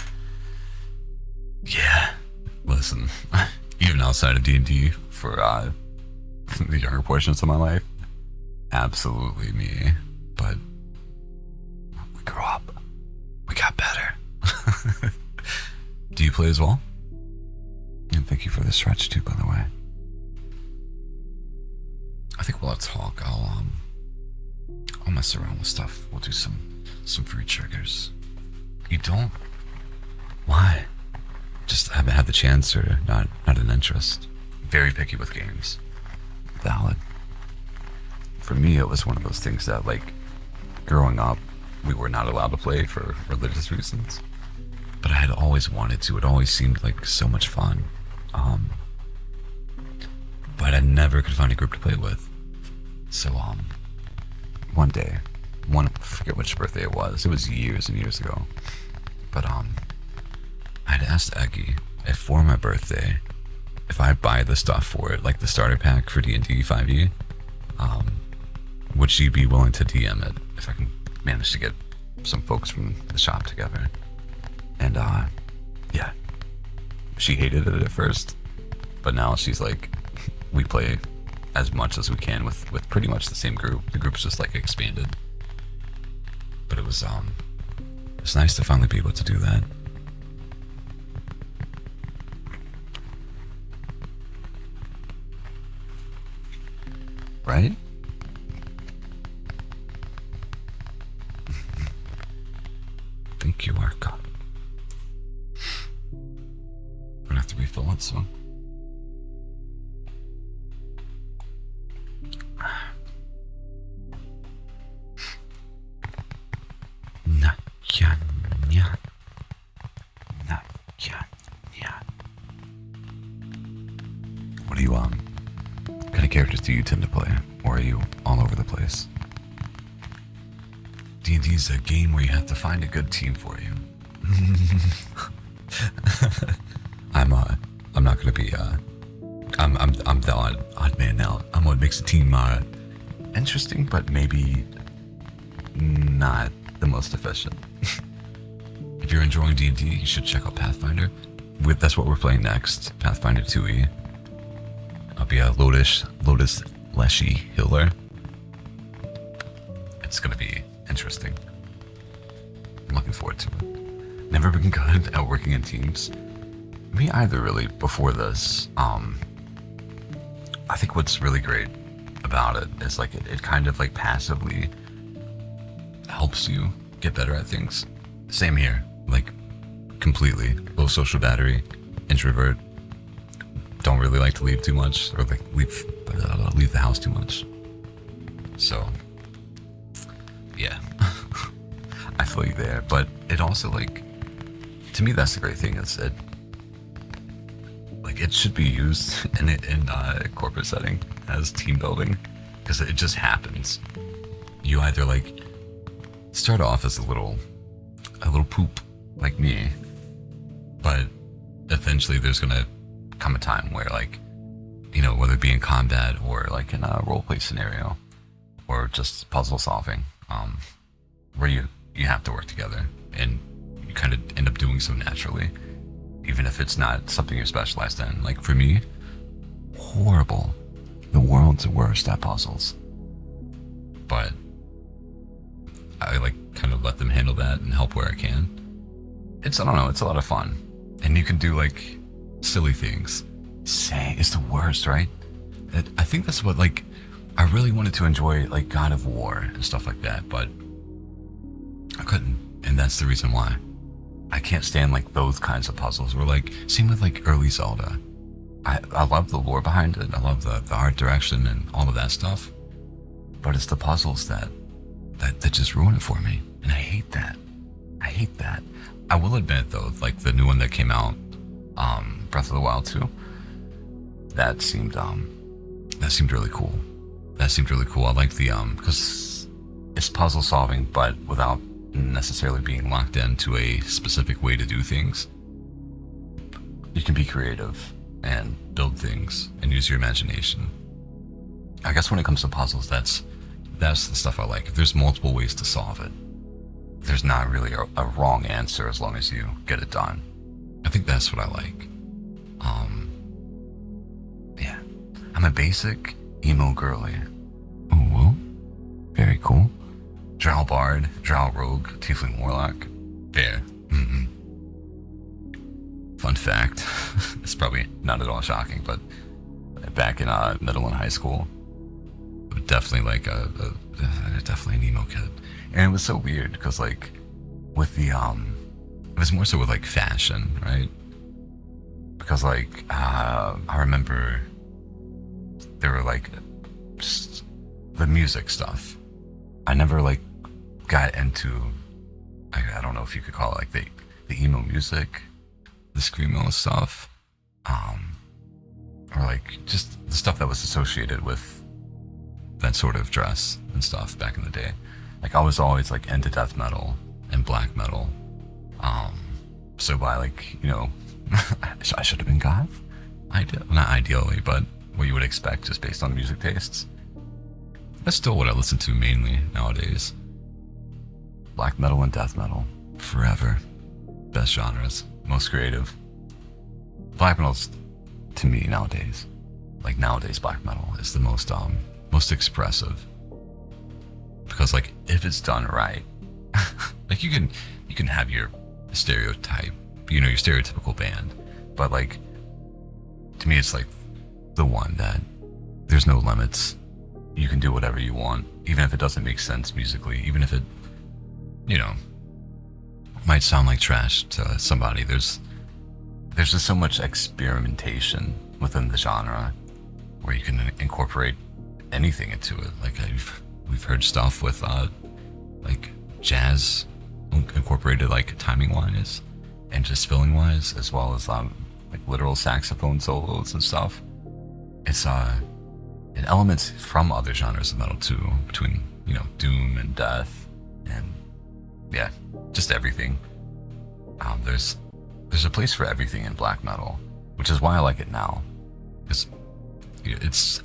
Yeah, listen, even outside of D&D, for the younger portions of my life, absolutely me. But we grew up. We got better. Do you play as well? And thank you for the stretch too, by the way. I think while I talk, I'll mess around with stuff. We'll do some free triggers. You don't? Why? Just haven't had the chance, or not an interest. Very picky with games. Valid. For me, it was one of those things that, like, growing up, we were not allowed to play for religious reasons. But I had always wanted to. It always seemed like so much fun. But I never could find a group to play with. So, one day, I forget which birthday it was years and years ago. But, I had asked Eggy if for my birthday, if I buy the stuff for it, like the starter pack for D&D 5e, would she be willing to DM it if I can manage to get some folks from the shop together? And yeah, she hated it at first, but now she's like, we play as much as we can with pretty much the same group. The group's just like expanded. But it was it's nice to finally be able to do that. Right? What do you kind of characters do you tend to play, or are you all over the place? D&D is a game where you have to find a good team for you. I'm not gonna be I'm the odd man out. I'm what makes the team interesting, but maybe not the most efficient. If you're enjoying D&D, you should check out Pathfinder. That's what we're playing next, Pathfinder 2e. I'll be a Lotus Leshy healer. It's gonna be interesting. I'm looking forward to it. Never been good at working in teams. Me either, really, before this. I think what's really great about it is like it kind of like passively helps you get better at things. Same here, like completely low social battery, introvert, don't really like to leave too much, or like leave the house too much. So yeah, I feel you there. But it also, like, to me, that's the great thing, is it should be used in a corporate setting as team building, because it just happens. You either like start off as a little poop like me, but eventually there's gonna come a time where, like, you know, whether it be in combat or like in a roleplay scenario or just puzzle solving, where you have to work together, and you kind of end up doing so naturally, even if it's not something you're specialized in. Like for me, horrible, the world's worst at puzzles, but I like kind of let them handle that and help where I can. I don't know, it's a lot of fun, and you can do like silly things. Saying it's the worst, right? I think that's what, like, I really wanted to enjoy, like, God of War and stuff like that, but I couldn't, and that's the reason why. I can't stand like those kinds of puzzles. Where, like, same with like early Zelda. I love the lore behind it. I love the art direction and all of that stuff, but it's the puzzles that just ruin it for me, and I hate that. I will admit though, like the new one that came out, Breath of the Wild 2. That seemed really cool. I like the because it's puzzle solving, but without necessarily being locked into a specific way to do things. You can be creative and build things and use your imagination. I guess when it comes to puzzles, that's the stuff I like. If there's multiple ways to solve it, there's not really a wrong answer as long as you get it done. I think that's what I like. Yeah, I'm a basic emo girly. Ooh, very cool. Drow bard, drow rogue, tiefling warlock, bear. Fun fact, it's probably not at all shocking, but back in middle and high school, definitely like definitely an emo kid. And it was so weird because, like, with the it was more so with like fashion, right? Because like I remember there were like just the music stuff. I never like got into, I don't know if you could call it like the emo music, the screamo stuff, or like just the stuff that was associated with that sort of dress and stuff back in the day. Like I was always like into death metal and black metal. So by like, you know, I should have been goth. Not ideally, but what you would expect just based on music tastes. That's still what I listen to mainly nowadays. Black metal and death metal, forever. Best genres, most creative. Black metal's, to me nowadays, like nowadays black metal is the most expressive. Because like if it's done right, like you can have your stereotype, you know, your stereotypical band, but like to me it's like the one that there's no limits. You can do whatever you want, even if it doesn't make sense musically, even if it, you know, might sound like trash to somebody. There's just so much experimentation within the genre where you can incorporate anything into it. Like we've heard stuff with like jazz incorporated like timing wise and just filling wise, as well as like literal saxophone solos and stuff. it's it elements from other genres of metal too, between doom and death, and yeah, just everything. There's a place for everything in black metal, which is why I like it now.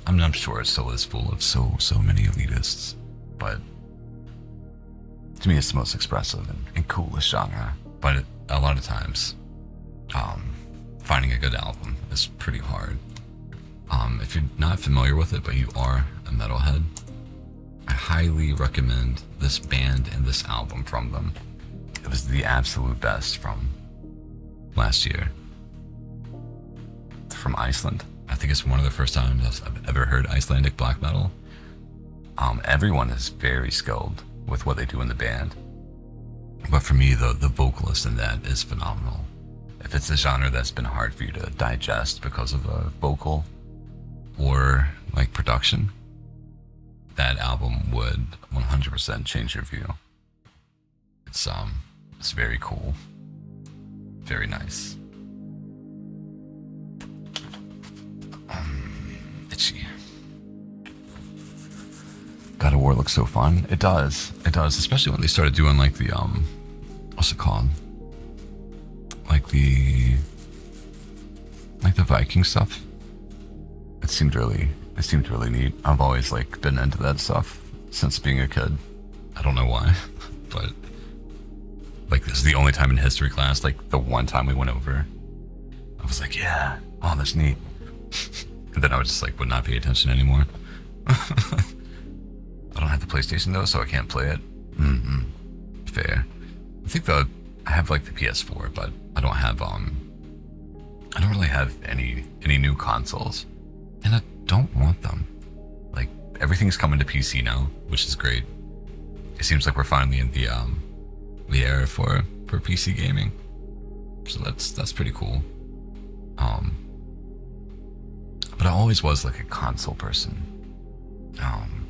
I'm sure it still is full of so many elitists, but to me it's the most expressive and coolest genre. But a lot of times, finding a good album is pretty hard. If you're not familiar with it, but you are a metalhead, I highly recommend this band and this album from them. It was the absolute best from last year. From Iceland. I think it's one of the first times I've ever heard Icelandic black metal. Everyone is very skilled with what they do in the band. But for me, the vocalist in that is phenomenal. If it's a genre that's been hard for you to digest because of a vocal or like production, that album would 100% change your view. It's very cool, very nice. Itchy. God of War looks so fun. It does, especially when they started doing like the what's it called? Like the Viking stuff. It seemed really neat. I've always like been into that stuff since being a kid. I don't know why, but like this is the only time in history class, like the one time we went over, I was like, yeah, oh, that's neat. And then I was just like, would not pay attention anymore. I don't have the PlayStation though, so I can't play it. Fair. I think I have like the PS4, but I don't have I don't really have any new consoles, and I don't want them. Like everything's coming to PC now, which is great. It seems like we're finally in the era for PC gaming, so that's pretty cool. But I always was like a console person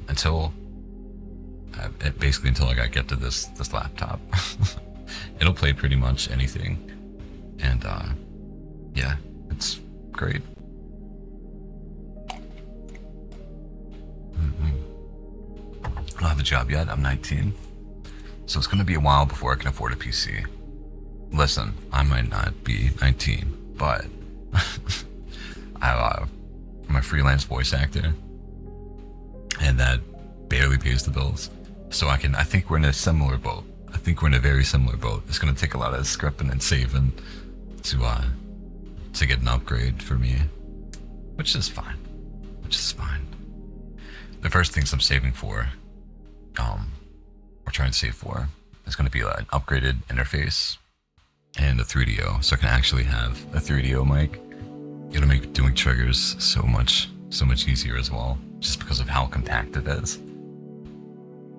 until I got to this laptop. It'll play pretty much anything, and yeah, it's great. I don't have a job yet. I'm 19, so it's gonna be a while before I can afford a PC. Listen, I might not be 19, but I'm a freelance voice actor, and that barely pays the bills. So I think we're in a similar boat. I think we're in a very similar boat. It's gonna take a lot of scripting and saving to get an upgrade for me, which is fine. The first things I'm saving for, or trying to save for, is gonna be an upgraded interface and a 3DO, so I can actually have a 3DO mic. It'll make doing triggers so much easier as well, just because of how compact it is.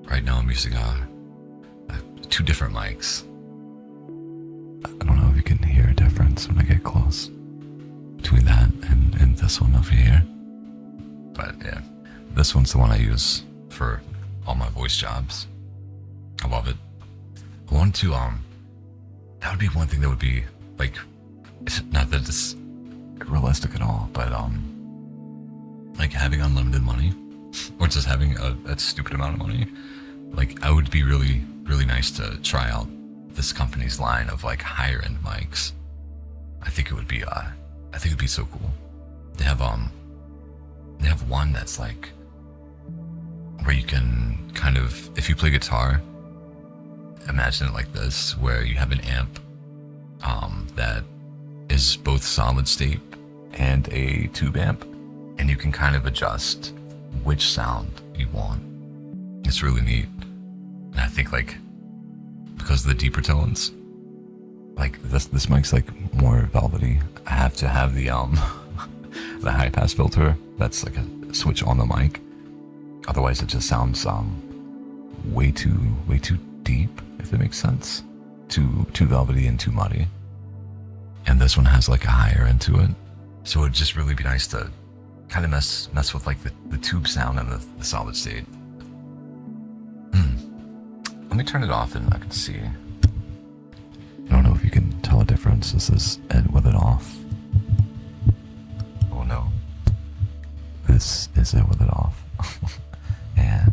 Right now I'm using 2 different mics. I don't know if you can hear a difference when I get close between that and this one over here. But yeah, this one's the one I use for all my voice jobs. I love it. I want to that would be one thing that would be like, not that it's realistic at all, but like having unlimited money, or just having a stupid amount of money. Like, I would be really nice to try out this company's line of like higher end mics. I think it would be so cool. They have one that's like where you can kind of, if you play guitar, imagine it like this, where you have an amp that is both solid state and a tube amp, and you can kind of adjust which sound you want. It's really neat. And I think like because of the deeper tones, like this mic's like more velvety. I have to have the the high pass filter that's like a switch on the mic. Otherwise it just sounds way too deep, if it makes sense. Too velvety and too muddy. And this one has like a higher end to it. So it'd just really be nice to kind of mess with like the tube sound and the solid state. Let me turn it off and I can see. I don't know if you can tell a difference. This is Ed with it off. Oh no. this is it with it off. And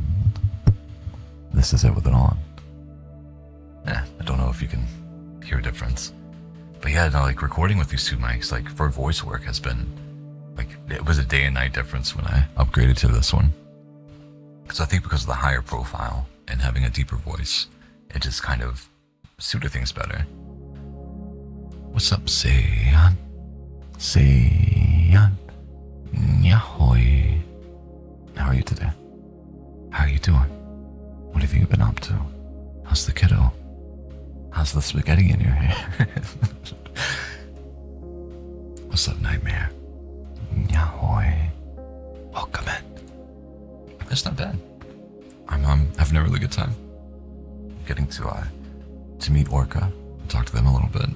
this is it with it on. Yeah, I don't know if you can hear a difference. But yeah, no, like recording with these two mics, like for voice work has been, like, it was a day and night difference when I upgraded to this one. So I think because of the higher profile and having a deeper voice, it just kind of suited things better. What's up, Seyan? Seyan. Nyahoy. How are you today? How are you doing? What have you been up to? How's the kiddo? How's the spaghetti in your hair? What's up, Nightmare? Nyahoy. Welcome in. It's not bad. I'm having a really good time. Getting to meet Orca, talk to them a little bit.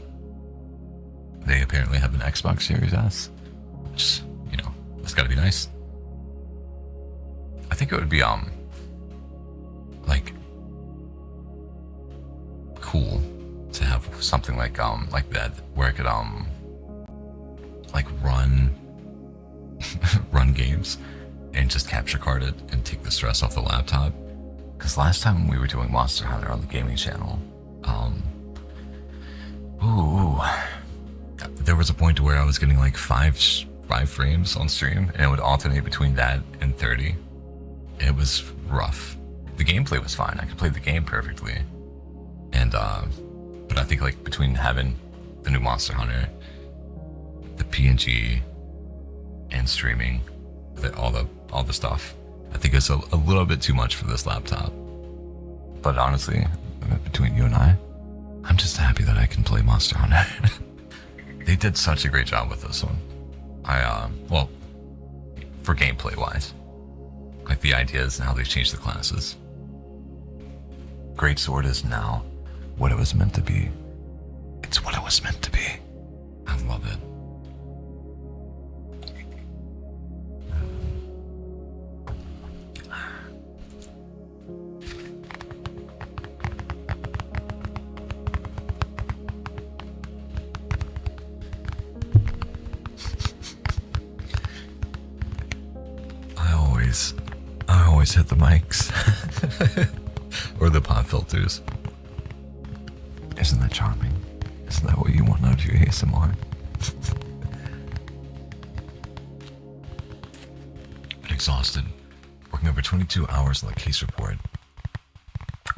They apparently have an Xbox Series S, which, you know, that's gotta be nice. I think it would be like cool to have something like that where I could like run games and just capture card it and take the stress off the laptop. Because last time we were doing Monster Hunter on the gaming channel, there was a point where I was getting like five frames on stream, and it would alternate between that and 30. It was rough. The gameplay was fine. I could play the game perfectly, and but I think like between having the new Monster Hunter, the PNG, and streaming, all the stuff, I think it's a little bit too much for this laptop. But honestly, between you and I'm just happy that I can play Monster Hunter. They did such a great job with this one. Well, for gameplay wise, like the ideas and how they've changed the classes. Great Sword is now what it was meant to be. It's what it was meant to be. I love it. I always hit the mics or the pop filters. Isn't that charming? Isn't that what you want out of your ASMR? Exhausted, working over 22 hours on the case report.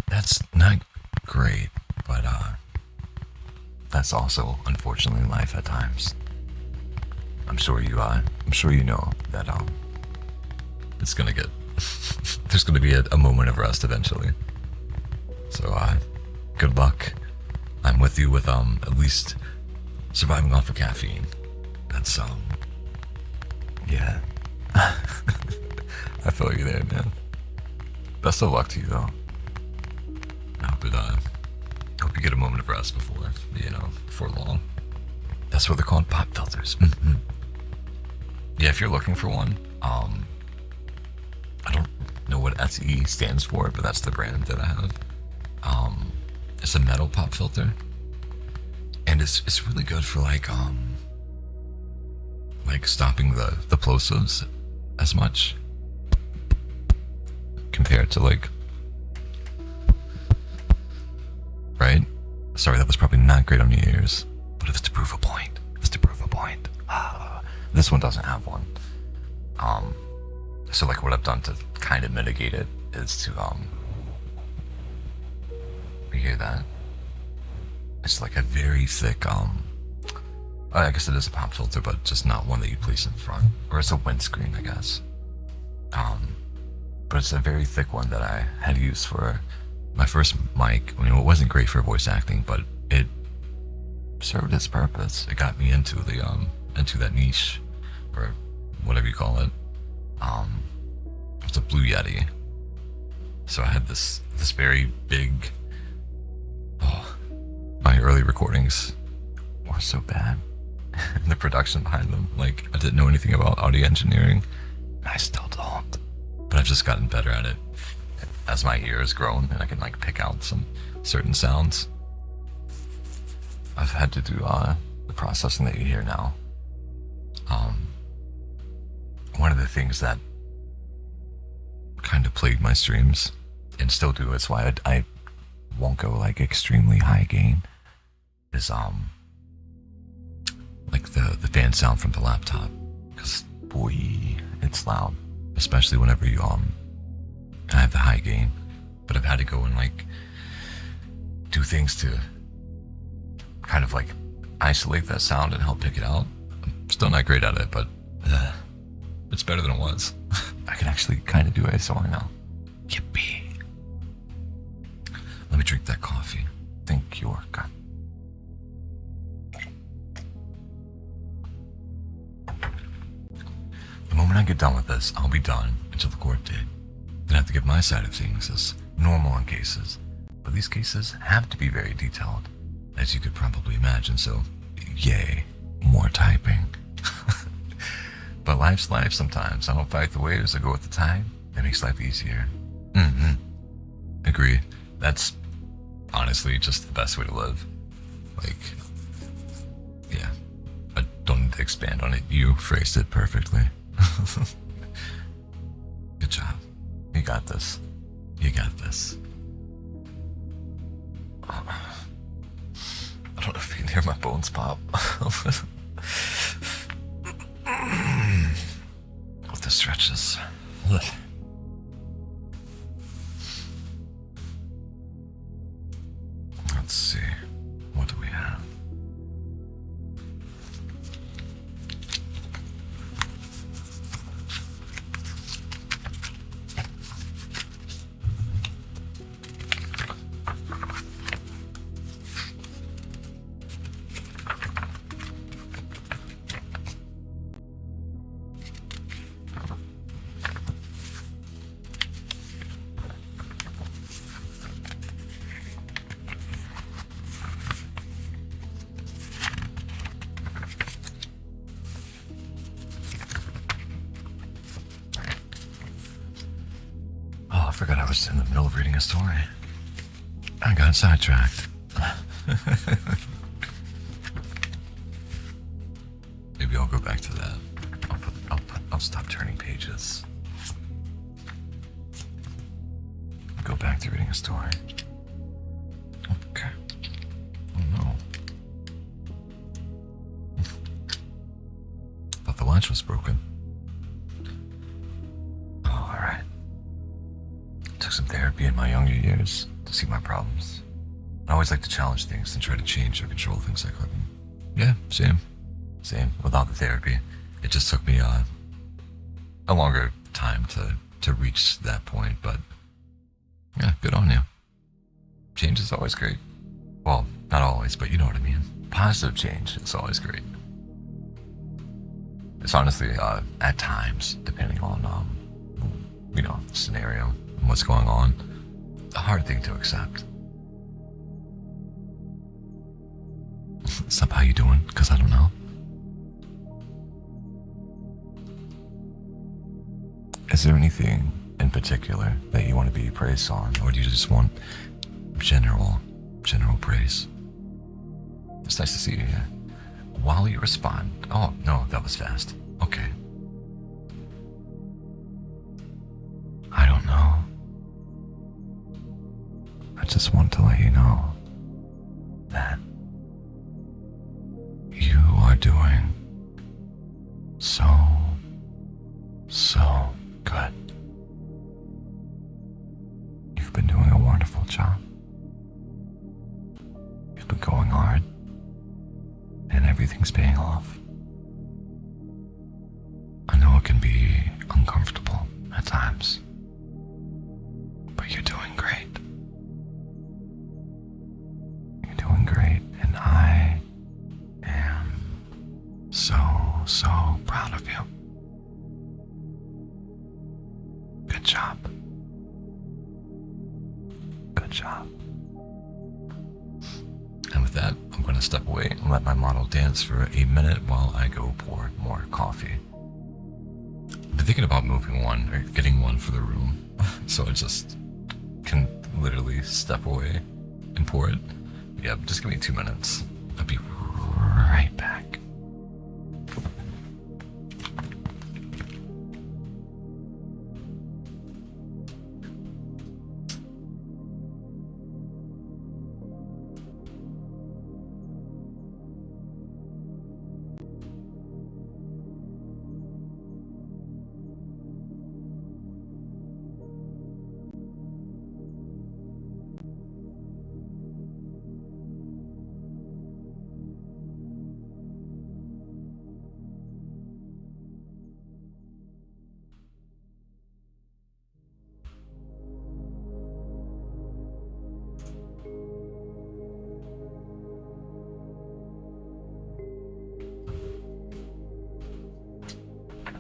That's not great, but that's also unfortunately life at times. I'm sure you know that it's gonna get there's gonna be a moment of rest eventually. So good luck. I'm with you with at least surviving off of caffeine. That's yeah. I feel you there, man. Best of luck to you though. I hope you get a moment of rest before long. That's what they're called, pop filters. Mm-hmm. Yeah, if you're looking for one, I don't know what SE stands for, but that's the brand that I have. It's a metal pop filter, and it's really good for like stopping the plosives as much compared to like, right? Sorry, that was probably not great on your ears, but if it's to prove a point, this one doesn't have one. So like what I've done to kind of mitigate it is to you hear that? It's like a very thick I guess it is a pop filter, but just not one that you place in front, or it's a windscreen, I guess. But it's a very thick one that I had used for my first mic. I mean, it wasn't great for voice acting, but it served its purpose. It got me into into that niche, or whatever you call it. It's a Blue Yeti. So I had this very big. My early recordings were so bad. And the production behind them, like, I didn't know anything about audio engineering. I still don't. But I've just gotten better at it as my ear has grown, and I can like pick out some certain sounds. I've had to do the processing that you hear now. one of the things that kind of plagued my streams, and still do, it's why I won't go like extremely high gain, is like the fan sound from the laptop, because boy, it's loud, especially whenever you I have the high gain. But I've had to go and like do things to kind of like isolate that sound and help pick it out. I'm still not great at it, but it's better than it was. I can actually kind of do ASMR now. Yippee. Let me drink that coffee. Thank you, God. The moment I get done with this, I'll be done until the court date. Then I have to give my side of things as normal in cases. But these cases have to be very detailed, as you could probably imagine, so yay, more typing. But life's life sometimes. I don't fight the waves, I go with the tide. That makes life easier. Agreed. That's honestly just the best way to live. Like, yeah, I don't need to expand on it. You phrased it perfectly. Good job. You got this. You got this. I don't know if you can hear my bones pop. With the stretches. Let's see. What do we have? Oh, I forgot I was in the middle of reading a story. I got sidetracked. Maybe I'll go back to that. I'll stop turning pages. Go back to reading a story. Okay. Oh no. Thought the latch was broken. Oh, alright. Took some therapy in my younger years to see my problems. I always like to challenge things and try to change or control things I couldn't. Yeah, same. Same. Without the therapy, it just took me a longer time to reach that point, but yeah, good on you. Change is always great. Well, not always, but you know what I mean. Positive change is always great. It's honestly, at times, depending on, the scenario and what's going on, a hard thing to accept. Sup, how you doing? Because I don't know. Is there anything in particular that you want to be praised on, or do you just want general praise? It's nice to see you here. While you respond, oh no, that was fast. Okay. I don't know. I just want to let you know that you are doing so good. You've been doing a wonderful job. You've been going hard, and everything's paying off. I know it can be uncomfortable at times, but you're doing great. You're doing great, and I am so proud of you. Good job. Good job. And with that, I'm going to step away and let my model dance for a minute while I go pour more coffee. I've been thinking about moving one or getting one for the room, so I just can literally step away and pour it. Yeah, just give me 2 minutes. I'll be right back.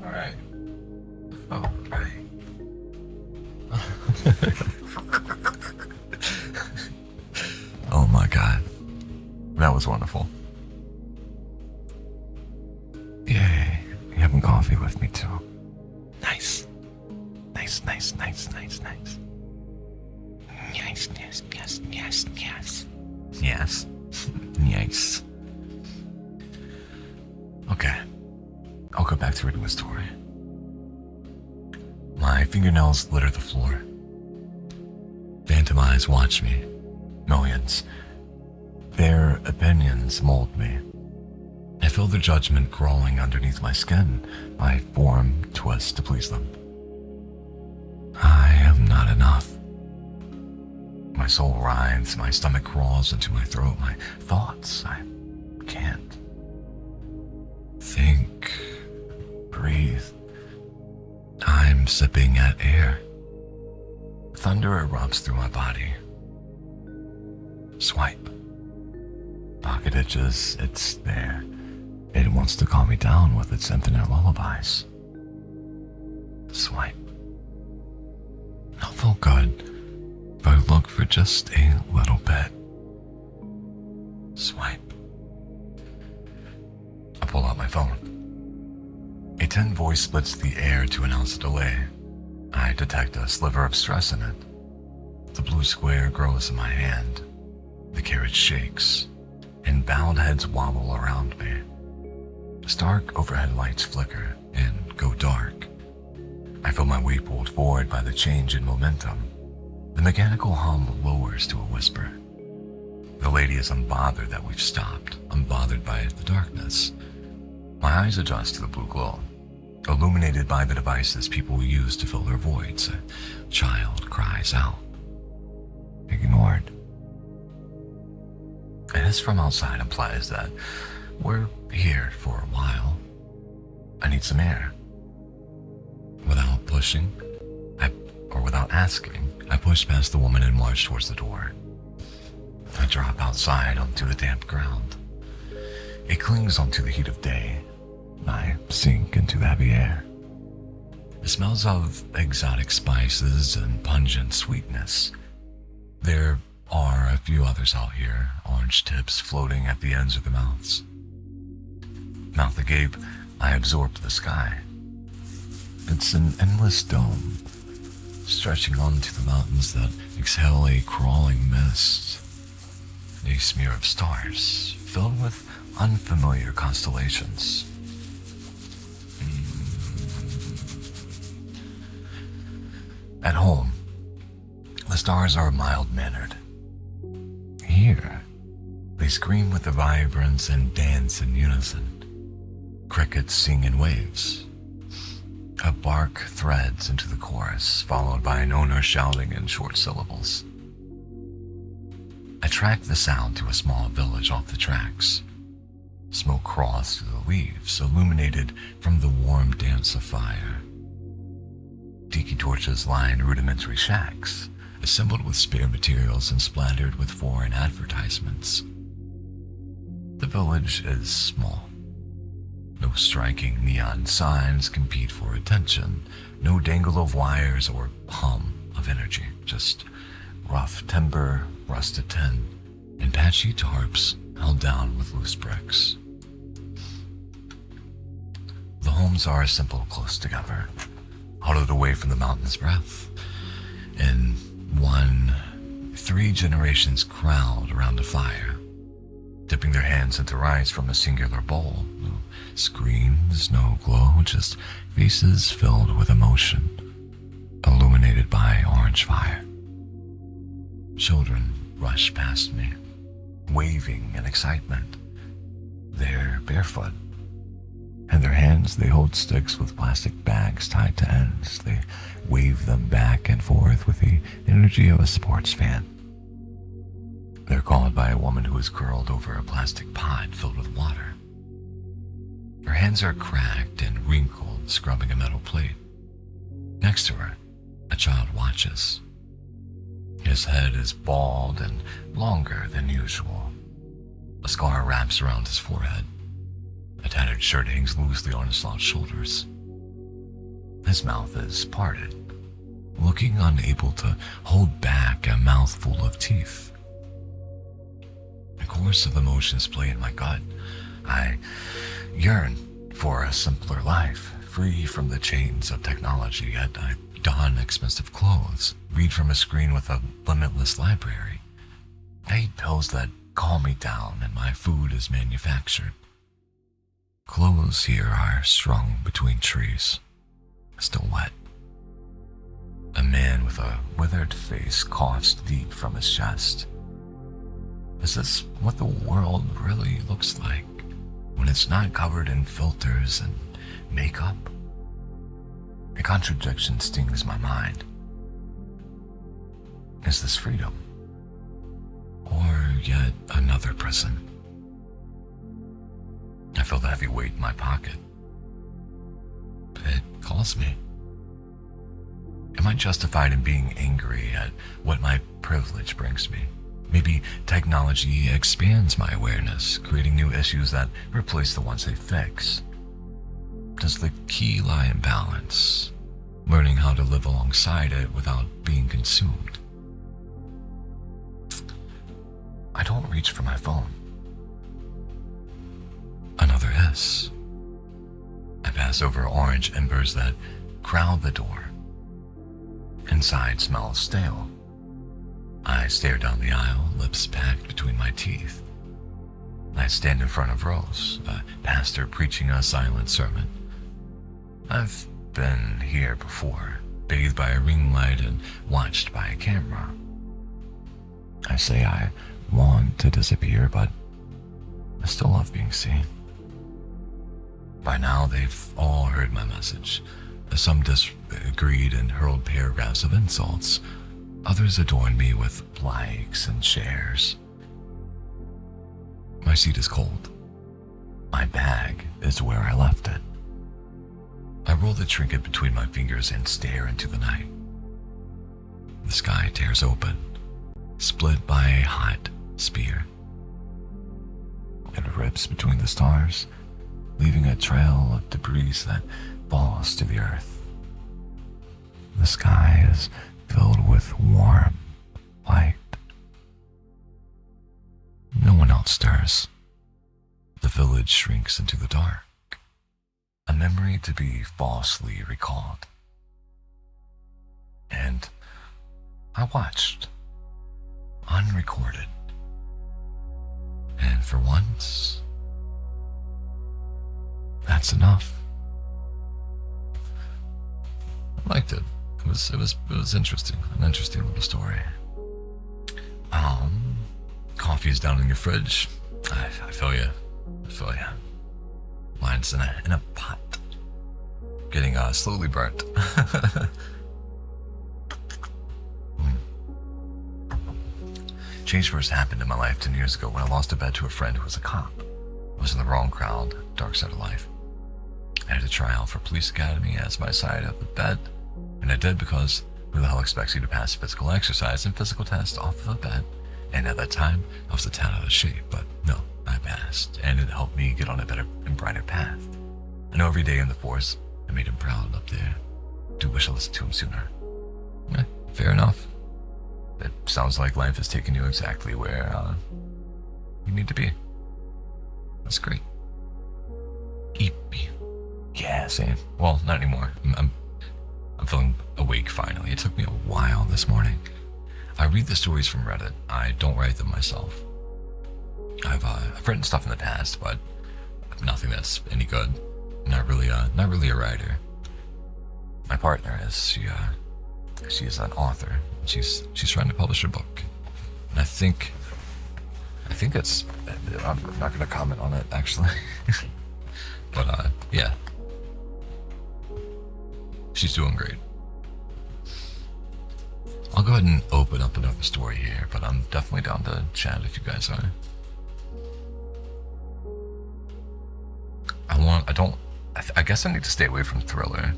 Alright. Oh, right. Oh my god. That was wonderful. Yay. You having coffee with me too. Nice. Nice. Yes. Yes. Okay. I'll go back to reading the story. My fingernails litter the floor. Phantom eyes watch me. Millions. Their opinions mold me. I feel their judgment crawling underneath my skin. I form, twist to please them. I am not enough. My soul writhes, my stomach crawls into my throat, my thoughts, I can't. Think, breathe. I'm sipping at air. Thunder erupts through my body. Swipe. Pocket itches, it's there. It wants to calm me down with its infinite lullabies. Swipe. I'll feel good if I look for just a little bit. Swipe. I pull out my phone. A 10 voice splits the air to announce a delay. I detect a sliver of stress in it. The blue square grows in my hand. The carriage shakes, and bowed heads wobble around me. Stark overhead lights flicker and go dark. I feel my weight pulled forward by the change in momentum. The mechanical hum lowers to a whisper. The lady is unbothered that we've stopped, unbothered by the darkness. My eyes adjust to the blue glow, illuminated by the devices people use to fill their voids. A child cries out. Ignored. A hiss from outside implies that we're here for a while. I need some air. Without pushing, without asking, I push past the woman and march towards the door. I drop outside onto the damp ground. It clings onto the heat of day. I sink into the heavy air. It smells of exotic spices and pungent sweetness. There are a few others out here, orange tips floating at the ends of their mouths. Mouth agape, I absorb the sky. It's an endless dome, stretching onto the mountains that exhale a crawling mist. A smear of stars, filled with unfamiliar constellations. At home, the stars are mild-mannered. Here, they scream with the vibrance and dance in unison. Crickets sing in waves. A bark threads into the chorus, followed by an owner shouting in short syllables. I track the sound to a small village off the tracks. Smoke crawls through the leaves, illuminated from the warm dance of fire. Tiki torches line rudimentary shacks, assembled with spare materials and splattered with foreign advertisements. The village is small. No striking neon signs compete for attention, no dangle of wires or hum of energy, just rough timber, rusted tin, and patchy tarps held down with loose bricks. The homes are simple, close together, huddled away from the mountain's breath. In one, 3 generations crowd around a fire, dipping their hands into rice from a singular bowl. No screens, no glow, just faces filled with emotion, illuminated by orange fire. Children rush past me, waving in excitement. They're barefoot. In their hands, they hold sticks with plastic bags tied to ends. They wave them back and forth with the energy of a sports fan. They're called by a woman who is curled over a plastic pot filled with water. Her hands are cracked and wrinkled, scrubbing a metal plate. Next to her, a child watches. His head is bald and longer than usual. A scar wraps around his forehead. A tattered shirt hangs loosely on his slouched shoulders. His mouth is parted, looking unable to hold back a mouthful of teeth. A chorus of emotions play in my gut. I yearn for a simpler life, free from the chains of technology, yet I don expensive clothes, read from a screen with a limitless library. I eat pills that calm me down, and my food is manufactured. Clothes here are strung between trees, still wet. A man with a withered face coughs deep from his chest. Is this what the world really looks like when it's not covered in filters and makeup? A contradiction stings my mind. Is this freedom? Or yet another prison? I feel the heavy weight in my pocket. It calls me. Am I justified in being angry at what my privilege brings me? Maybe technology expands my awareness, creating new issues that replace the ones they fix. Does the key lie in balance? Learning how to live alongside it without being consumed. I don't reach for my phone. Another hiss. I pass over orange embers that crowd the door. Inside smells stale. I stare down the aisle, lips packed between my teeth. I stand in front of Rose, a pastor preaching a silent sermon. I've been here before, bathed by a ring light and watched by a camera. I say I want to disappear, but I still love being seen. By now, they've all heard my message. Some disagreed and hurled paragraphs of insults. Others adorned me with likes and shares. My seat is cold. My bag is where I left it. I roll the trinket between my fingers and stare into the night. The sky tears open, split by a hot spear. It rips between the stars, leaving a trail of debris that falls to the earth. The sky is filled with warm light. No one else stirs. The village shrinks into the dark, a memory to be falsely recalled. And I watched, unrecorded. And for once, that's enough. I liked it. It was interesting. An interesting little story. Coffee is down in your fridge. I feel you. I feel you. Mine's in a pot, getting slowly burnt. Change first happened in my life 10 years ago when I lost a bet to a friend who was a cop. I was in the wrong crowd, dark side of life. I had to try out for police academy as my side of the bet, and I did because who the hell expects you to pass physical exercise and physical tests off of a bet? And at that time, I was a tad out of shape, but no, I passed, and it helped me get on a better and brighter path. I know every day in the force, I made him proud up there. Do wish I listened to him sooner. Fair enough. It sounds like life has taken you exactly where you need to be. That's great. Ep. Yeah, same. Well, not anymore. I'm feeling awake finally. It took me a while this morning. I read the stories from Reddit. I don't write them myself. I've written stuff in the past, but nothing that's any good. Not really a writer. My partner is. She is an author. She's trying to publish a book, and I think it's. I'm not going to comment on it actually, but yeah, she's doing great. I'll go ahead and open up another story here, but I'm definitely down to chat if you guys are. I guess I need to stay away from thriller,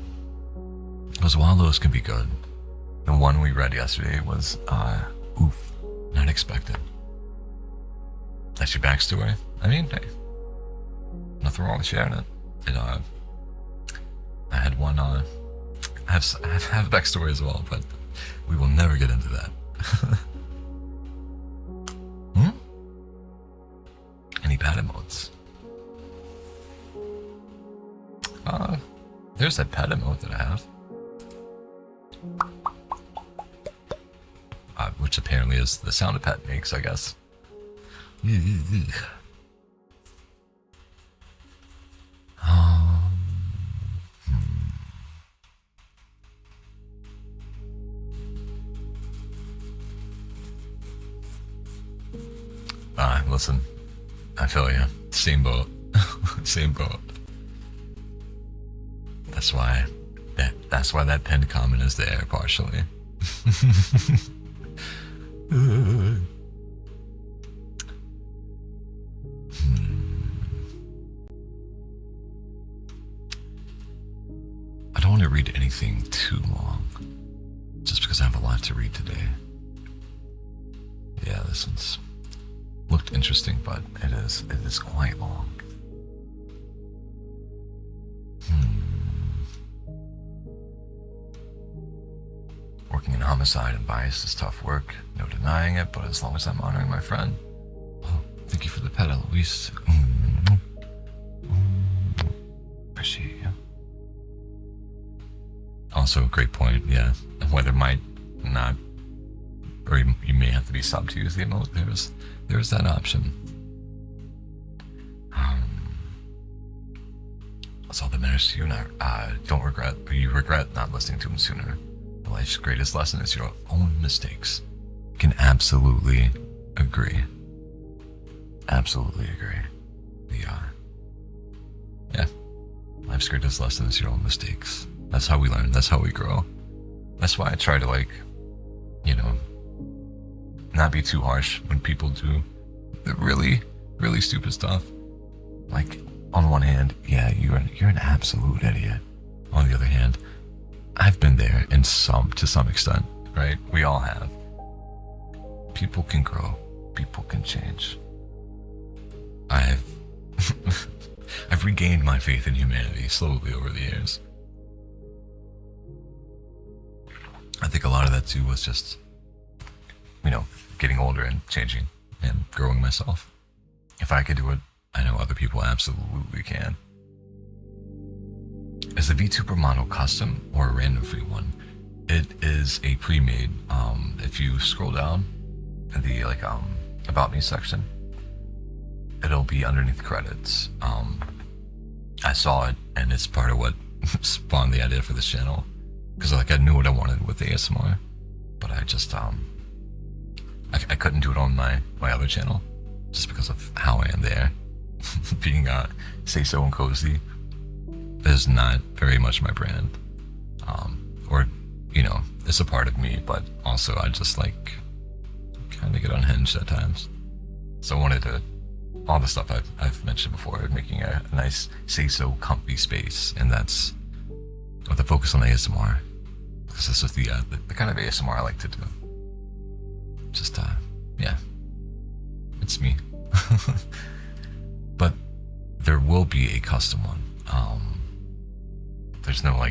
because while those can be good, the one we read yesterday was, not expected. That's your backstory? I mean, hey, nothing wrong with sharing it. I had one I have backstory as well, but we will never get into that. Hmm? Any pet emotes? There's that pet emote that I have. Which apparently is the sound a pet makes, I guess. Listen, I feel you. Same boat. Same boat. That's why that pinned comment is there, partially. I don't want to read anything too long, just because I have a lot to read today. Yeah, this one's looked interesting, but it is quite long. Working in homicide and bias is tough work, no denying it, but as long as I'm honoring my friend. Oh, thank you for the pet, Eloise. Appreciate you. Also, great point, yeah. Weather might not, or you may have to be subbed to use the emote. There's that option. That's all that matters to you, and don't regret, or you regret not listening to him sooner. Life's greatest lesson is your own mistakes. Can absolutely agree. Absolutely agree. Yeah. Life's greatest lesson is your own mistakes. That's how we learn. That's how we grow. That's why I try to, not be too harsh when people do the really, really stupid stuff. Like, on one hand, yeah, you're an absolute idiot. On the other hand, I've been there to some extent, right? We all have. People can grow. People can change. I've regained my faith in humanity slowly over the years. I think a lot of that too was just, getting older and changing and growing myself. If I could do it, I know other people absolutely can. Is the VTuber model custom or a random free one? It is a pre-made. If you scroll down in the about me section, it'll be underneath credits. I saw it, and it's part of what spawned the idea for this channel, because I knew what I wanted with ASMR, but I just I couldn't do it on my other channel just because of how I am there. Being say so and cozy is not very much my brand, or it's a part of me, but also I just kind of get unhinged at times. So I wanted to, all the stuff I've mentioned before, making a nice say so comfy space, and that's with a focus on ASMR, because this is the kind of ASMR I like to do. Just yeah, it's me. But there will be a custom one. There's no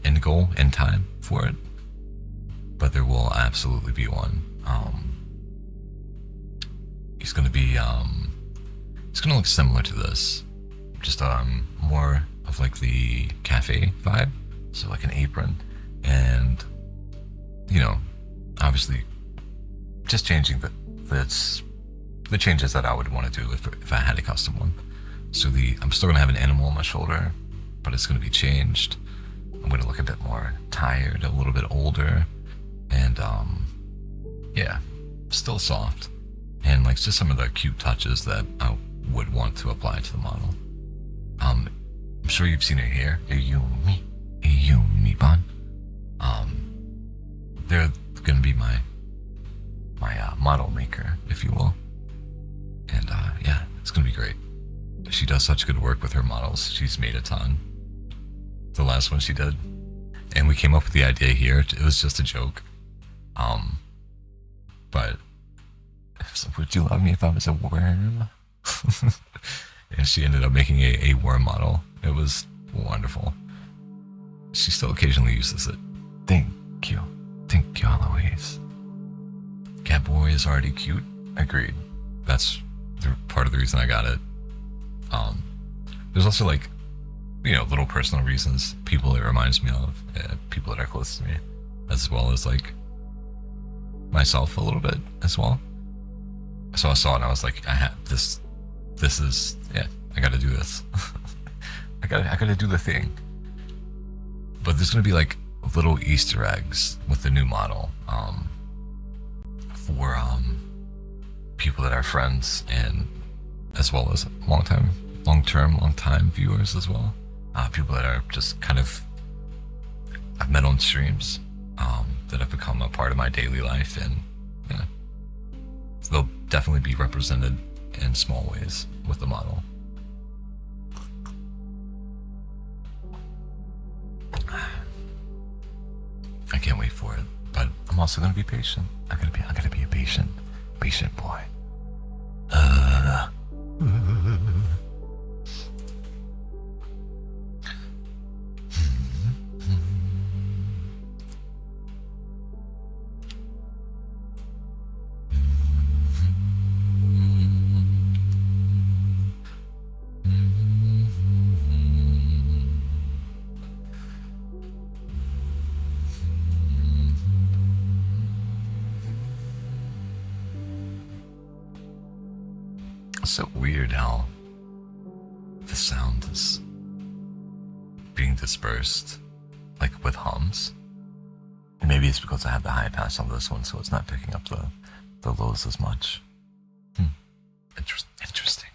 end goal, end time for it, but there will absolutely be one. It's gonna be it's gonna look similar to this, just more of the cafe vibe. So an apron, and obviously just changing the changes that I would want to do if I had a custom one. So I'm still gonna have an animal on my shoulder, but it's gonna be changed. I'm gonna look a bit more tired, a little bit older, and yeah, still soft, and just some of the cute touches that I would want to apply to the model. I'm sure you've seen her hair, a Yumi bun. They're gonna be my model maker, if you will, and yeah, it's gonna be great. She does such good work with her models. She's made a ton. The last one she did, and we came up with the idea here. It was just a joke, but would you love me if I was a worm? And she ended up making a worm model. It was wonderful. she still occasionally uses it. Thank you. Thank you, Eloise. Catboy is already cute. Agreed. That's part of the reason I got it. There's also like, little personal reasons, people it reminds me of, people that are close to me, as well as like myself a little bit as well. So I saw it and I was like, I have this. This is I gotta do this. I gotta do the thing. But there's gonna be like little Easter eggs with the new model, for people that are friends and as well as long-time viewers as well. People that are just kind of I've met on streams, that have become a part of my daily life, and they'll definitely be represented in small ways with the model. I can't wait for it, but I'm also gonna be patient. I gotta be a patient boy. It's so weird how the sound is being dispersed, like with hums. And maybe it's because I have the high pass on this one, so it's not picking up the lows as much. Interesting.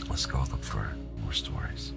Let's go look for more stories.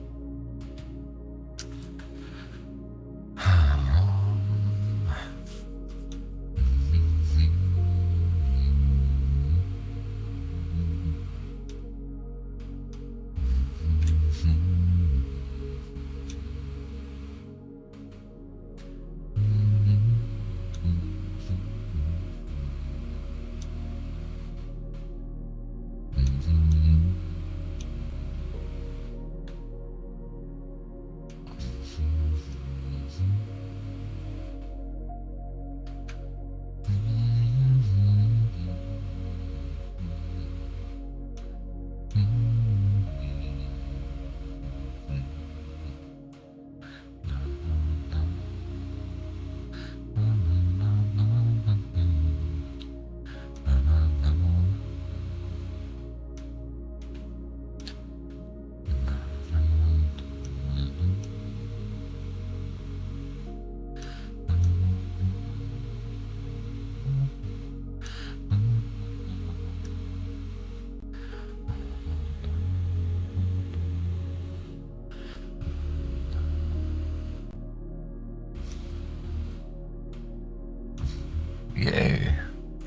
Yay.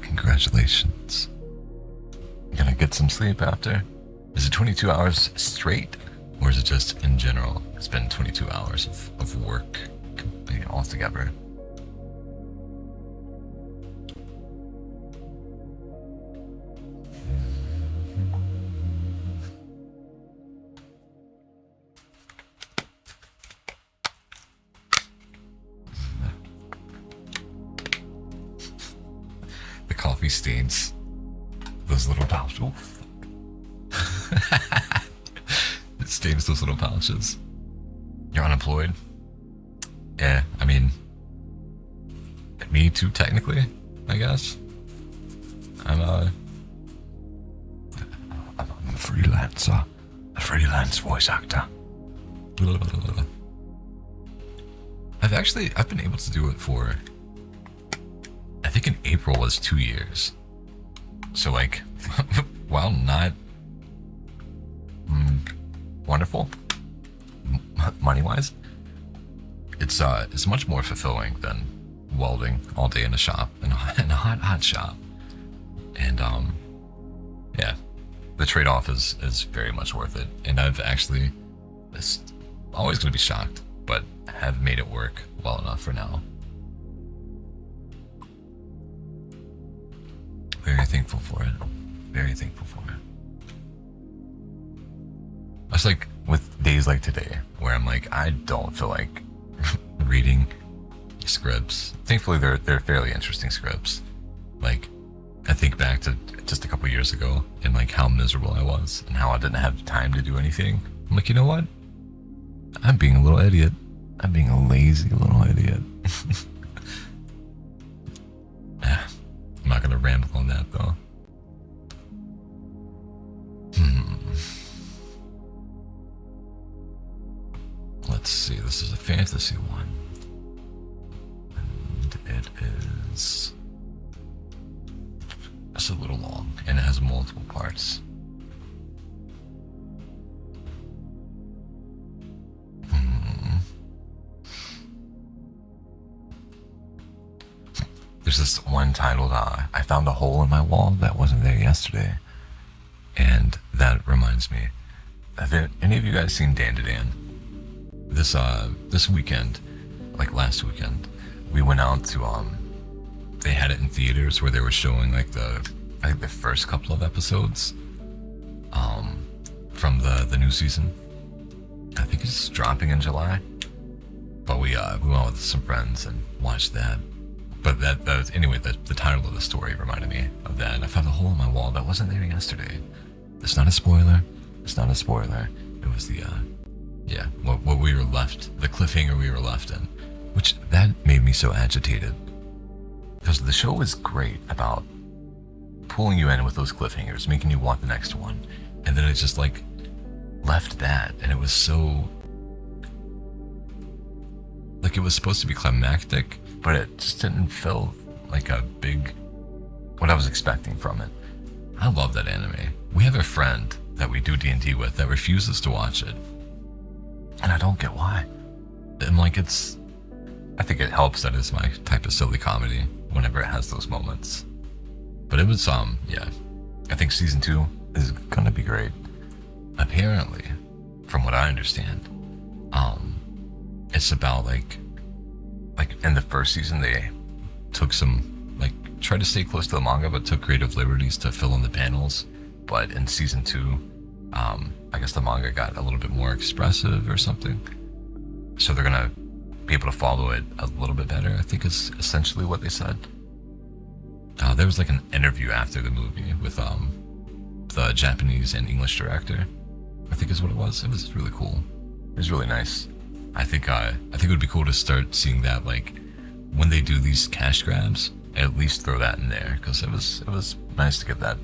Congratulations. You gonna get some sleep after? Is it 22 hours straight? Or is it just in general? It's been 22 hours of work altogether. The coffee stains those little pouches. Oh, fuck. It stains those little pouches. You're unemployed? Yeah, I mean, me too, technically, I guess. I'm a freelancer. A freelance voice actor. I've been able to do it for, I think in April was 2 years. So like, while not wonderful money-wise, it's much more fulfilling than welding all day in a shop, in a hot shop. And yeah, the trade-off is very much worth it. And I've actually, it's always going to be shocked, but have made it work well enough for now. Very thankful for it. Very thankful for it. It's like with days like today, where I'm like, I don't feel like reading scripts. Thankfully, they're fairly interesting scripts. Like, I think back to just a couple years ago and like how miserable I was and how I didn't have time to do anything. I'm like, you know what? I'm being a little idiot. I'm being a lazy little idiot. I'm not gonna ramble on that though. Let's see, this is a fantasy one. And it is... It's a little long, and it has multiple parts. There's this one titled, I found a hole in my wall that wasn't there yesterday. And that reminds me, have any of you guys seen Dan to Dan? This weekend, like last weekend, we went out to, they had it in theaters where they were showing like I think the first couple of episodes, from the new season. I think it's dropping in July. But we went with some friends and watched that. But anyway, the title of the story reminded me of that. I found a hole in my wall that wasn't there yesterday. It's not a spoiler. It's not a spoiler. It was what we were left, the cliffhanger we were left in, which that made me so agitated. Because the show was great about pulling you in with those cliffhangers, making you want the next one. And then it just like left that, and it was so, like, it was supposed to be climactic, but it just didn't feel like a big, what I was expecting from it. I love that anime. We have a friend that we do D&D with that refuses to watch it. And I don't get why. And like, I think it helps that it's my type of silly comedy whenever it has those moments. But it was, I think season 2 is gonna be great. Apparently, from what I understand, it's about like in the first season they took some, like, tried to stay close to the manga but took creative liberties to fill in the panels. But in season 2, I guess the manga got a little bit more expressive or something. So they're gonna be able to follow it a little bit better, I think is essentially what they said. There was like an interview after the movie with the Japanese and English director, I think is what it was. It was really cool. It was really nice. I think it would be cool to start seeing that, like, when they do these cash grabs, at least throw that in there, because it was nice to get that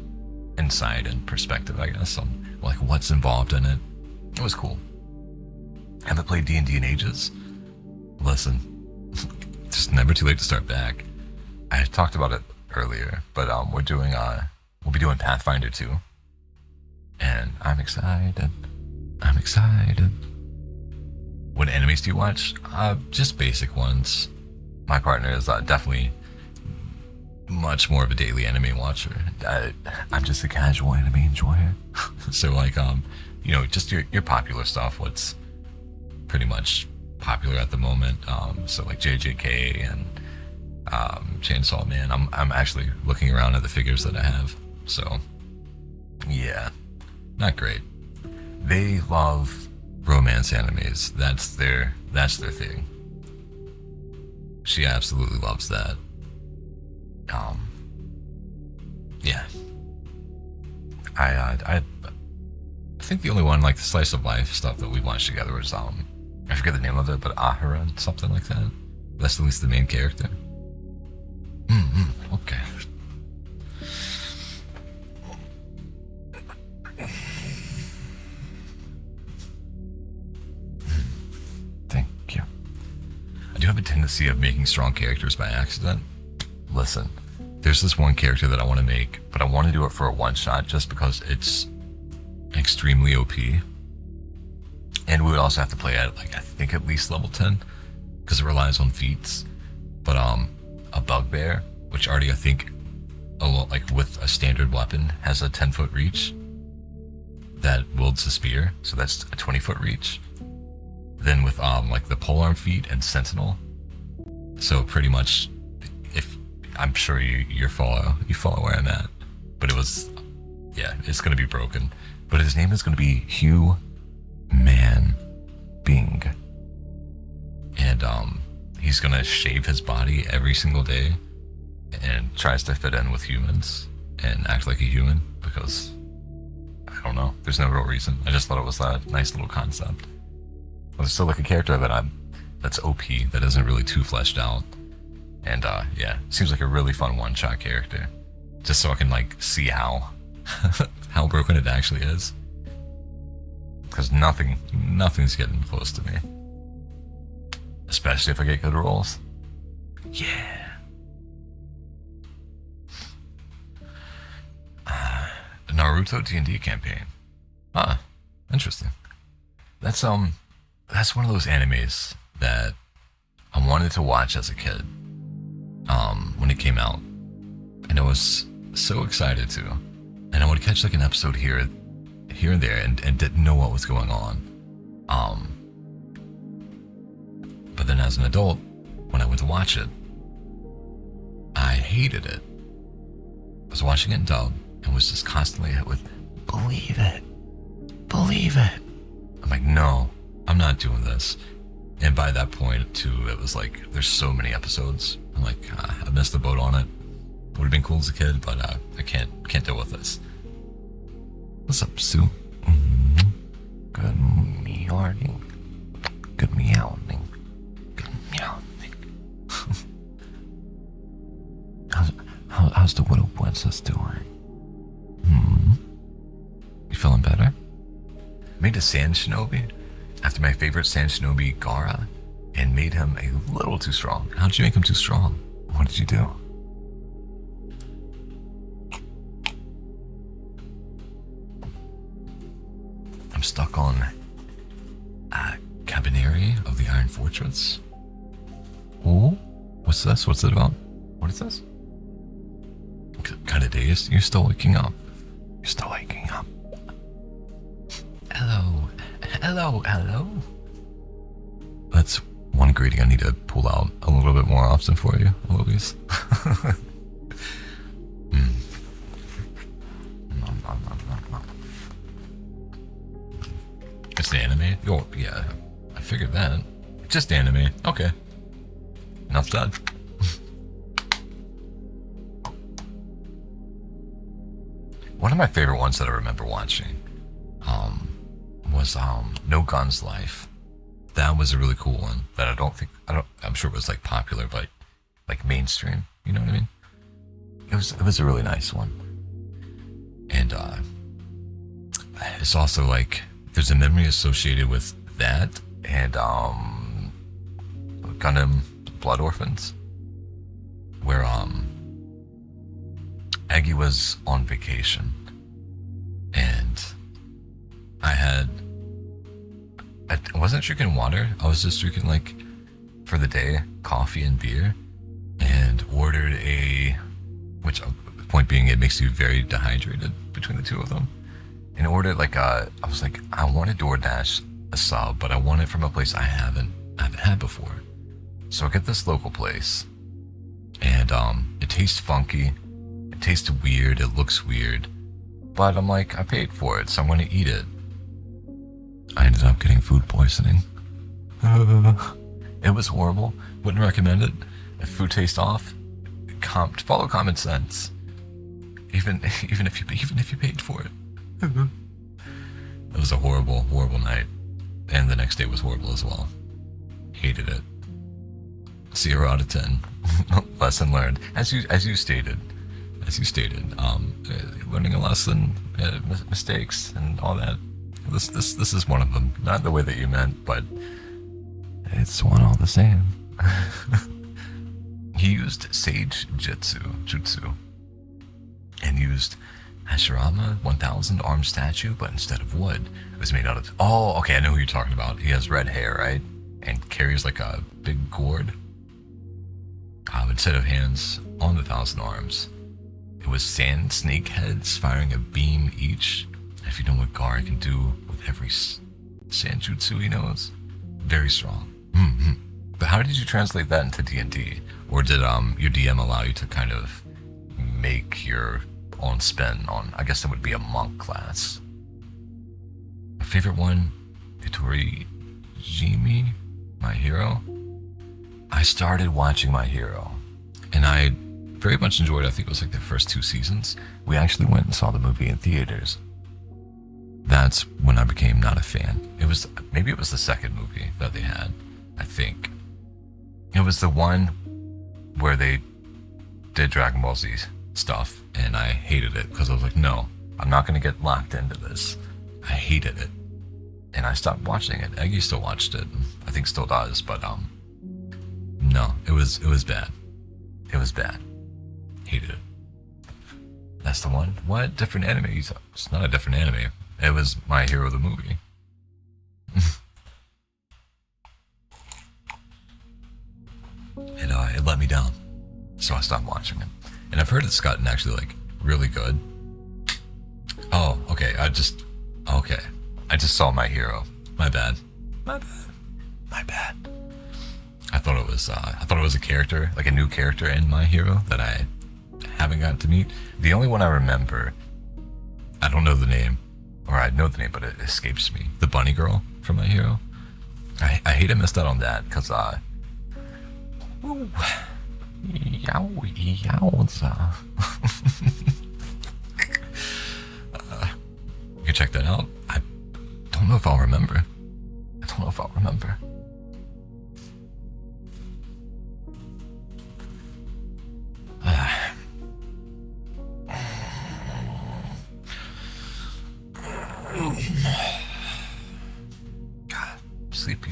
insight and perspective, I guess, on like what's involved in it. It was cool. Haven't played D&D in ages. Listen, it's never too late to start back. I talked about it earlier, but we'll be doing Pathfinder 2, and I'm excited. What animes do you watch? Just basic ones. My partner is definitely much more of a daily anime watcher. I'm just a casual anime enjoyer. So like, just your popular stuff, what's pretty much popular at the moment. So like JJK and Chainsaw Man. I'm actually looking around at the figures that I have. So yeah, not great. They love romance animes. That's their thing. She absolutely loves that. Yeah. I think the only one, like, the slice of life stuff that we watched together was I forget the name of it, but Ahara, something like that. That's at least the main character. Okay. Thank you. I do have a tendency of making strong characters by accident. Listen, there's this one character that I want to make, but I want to do it for a one-shot just because it's extremely OP. And we would also have to play at, like, I think at least level 10, because it relies on feats. But a bugbear, which already I think, like with a standard weapon, has a 10-foot reach that wields a spear, so that's a 20-foot reach. Then with like the polearm feat and sentinel, so pretty much, if I'm sure you follow where I'm at, but it was, yeah, it's gonna be broken. But his name is gonna be Hugh he's gonna shave his body every single day and tries to fit in with humans and act like a human because I don't know. There's no real reason. I just thought it was a nice little concept. But it's still like a character that's OP, that isn't really too fleshed out. And yeah, seems like a really fun one-shot character. Just so I can like see how how broken it actually is. Because nothing's getting close to me. Especially if I get good rolls. Yeah. Naruto D&D campaign. Ah, interesting. That's one of those animes that I wanted to watch as a kid. When it came out, and I was so excited to, and I would catch like an episode here and there, and didn't know what was going on. But then as an adult, when I went to watch it, I hated it. I was watching it in dub and was just constantly hit with, believe it. I'm like, no, I'm not doing this. And by that point, too, it was like, there's so many episodes. I'm like, I missed the boat on it. Would have been cool as a kid, but I can't deal with this. What's up, Sue? Mm-hmm. Good morning. Good meowing. Good meowing. How's the Widow Princess doing? You feeling better? Made a Sand Shinobi after my favorite Sand Shinobi, Gaara, and made him a little too strong. How'd you make him too strong? What did you do? I'm stuck on Cabaneri of the Iron Fortress. Ooh, what's this? What's it about? What is this? Kind of dazed. You're still waking up. Hello. That's one greeting I need to pull out a little bit more often for you, Louise. It's an anime? Oh, yeah. I figured that. Just anime. Okay. Enough said. One of my favorite ones that I remember watching was No Gun's Life. That was a really cool one that I'm sure it was like popular, but like mainstream, you know what I mean? It was a really nice one. And it's also like there's a memory associated with that and Gundam Blood Orphans, where Aggie was on vacation and I wasn't drinking water. I was just drinking, like, for the day, coffee and beer, and ordered which point being, it makes you very dehydrated between the two of them. And ordered I was like, I wanted DoorDash a sub, but I want it from a place I haven't had before. So I get this local place, and it tastes funky, it tastes weird, it looks weird, but I'm like, I paid for it, so I'm gonna eat it. I ended up getting food poisoning. It was horrible. Wouldn't recommend it. If food tastes off, follow common sense. Even if you paid for it. It was a horrible night, and the next day was horrible as well. Hated it. 0 out of 10. Lesson learned. As you stated. Learning a lesson, mistakes, and all that. This is one of them. Not the way that you meant, but it's one all the same. He used Sage Jutsu, and used Hashirama 1000 armed statue, but instead of wood, it was made out of. Oh, okay, I know who you're talking about. He has red hair, right? And carries like a big gourd. Instead of hands on the 1000 arms, it was sand snake heads firing a beam each. If you know what Gaara can do with every Sanjutsu he knows, very strong. Mm-hmm. But how did you translate that into D&D? Or did your DM allow you to kind of make your own spin on, I guess that would be a monk class? My favorite one, Itori Jimi, my hero. I started watching My Hero, and I very much enjoyed it. I think it was like the first 2 seasons. We actually went and saw the movie in theaters. That's when I became not a fan. Maybe it was the second movie that they had, I think. It was the one where they did Dragon Ball Z stuff, and I hated it because I was like, no, I'm not going to get locked into this. I hated it. And I stopped watching it. Eggy still watched it. I think still does, but no, it was bad. It was bad. Hated it. That's the one. What different anime? It's not a different anime. It was My Hero the movie. It let me down, so I stopped watching it. And I've heard it's gotten actually like really good. Oh, okay. I just saw My Hero. My bad. My bad. I thought it was a character, like a new character in My Hero that I haven't gotten to meet. The only one I remember, I don't know the name, or I know the name, but it escapes me. The bunny girl from My Hero. I hate I missed out on that because yowza. You can check that out. I don't know if I'll remember. God, sleepy.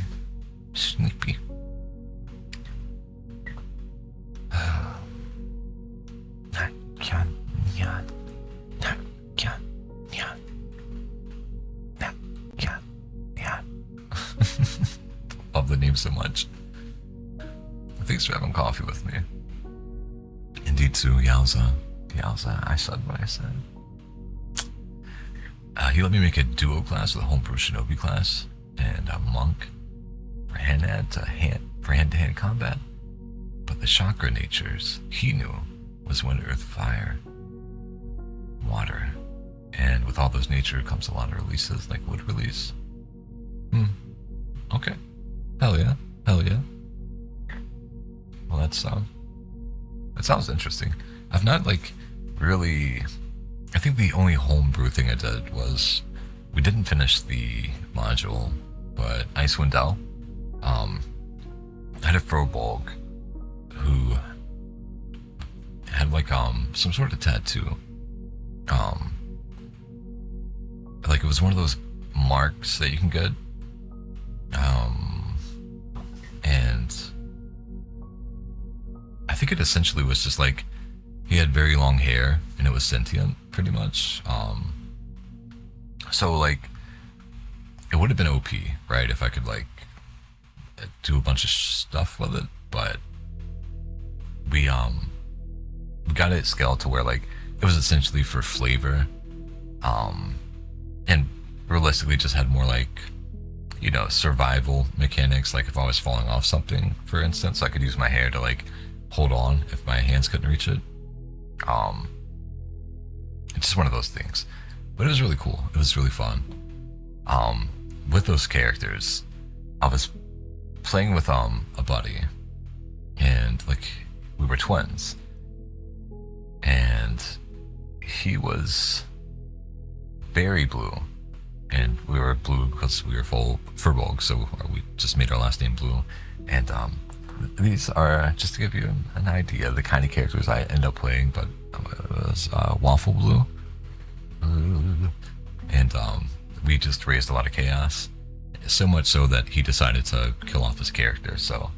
Love the name so much. Thanks for having coffee with me. Indeed, too, Yowza. I said what I said. He let me make a duo class with a homebrew shinobi class and a monk for hand-to-hand combat. But the chakra natures he knew was wind, earth, fire, water. And with all those nature comes a lot of releases, like wood release. Okay. Hell yeah. Well, that sounds interesting. I've not really. I think the only homebrew thing I did was we didn't finish the module, but Icewind Dell had a Frobolg who had some sort of tattoo. It was one of those marks that you can get. And I think it essentially was just he had very long hair and it was sentient pretty much. So it would have been OP, right? If I could do a bunch of stuff with it, but we got it scaled to where it was essentially for flavor. And realistically just had more survival mechanics. If I was falling off something, for instance, I could use my hair to hold on if my hands couldn't reach it. It's just one of those things. But it was really cool. It was really fun. With those characters, I was playing with a buddy, and we were twins, and he was berry blue, and we were blue because we were full Furbolg, so we just made our last name Blue. And these are, just to give you an idea of the kind of characters I end up playing, but it was Waffle Blue. And we just raised a lot of chaos, so much so that he decided to kill off his character. So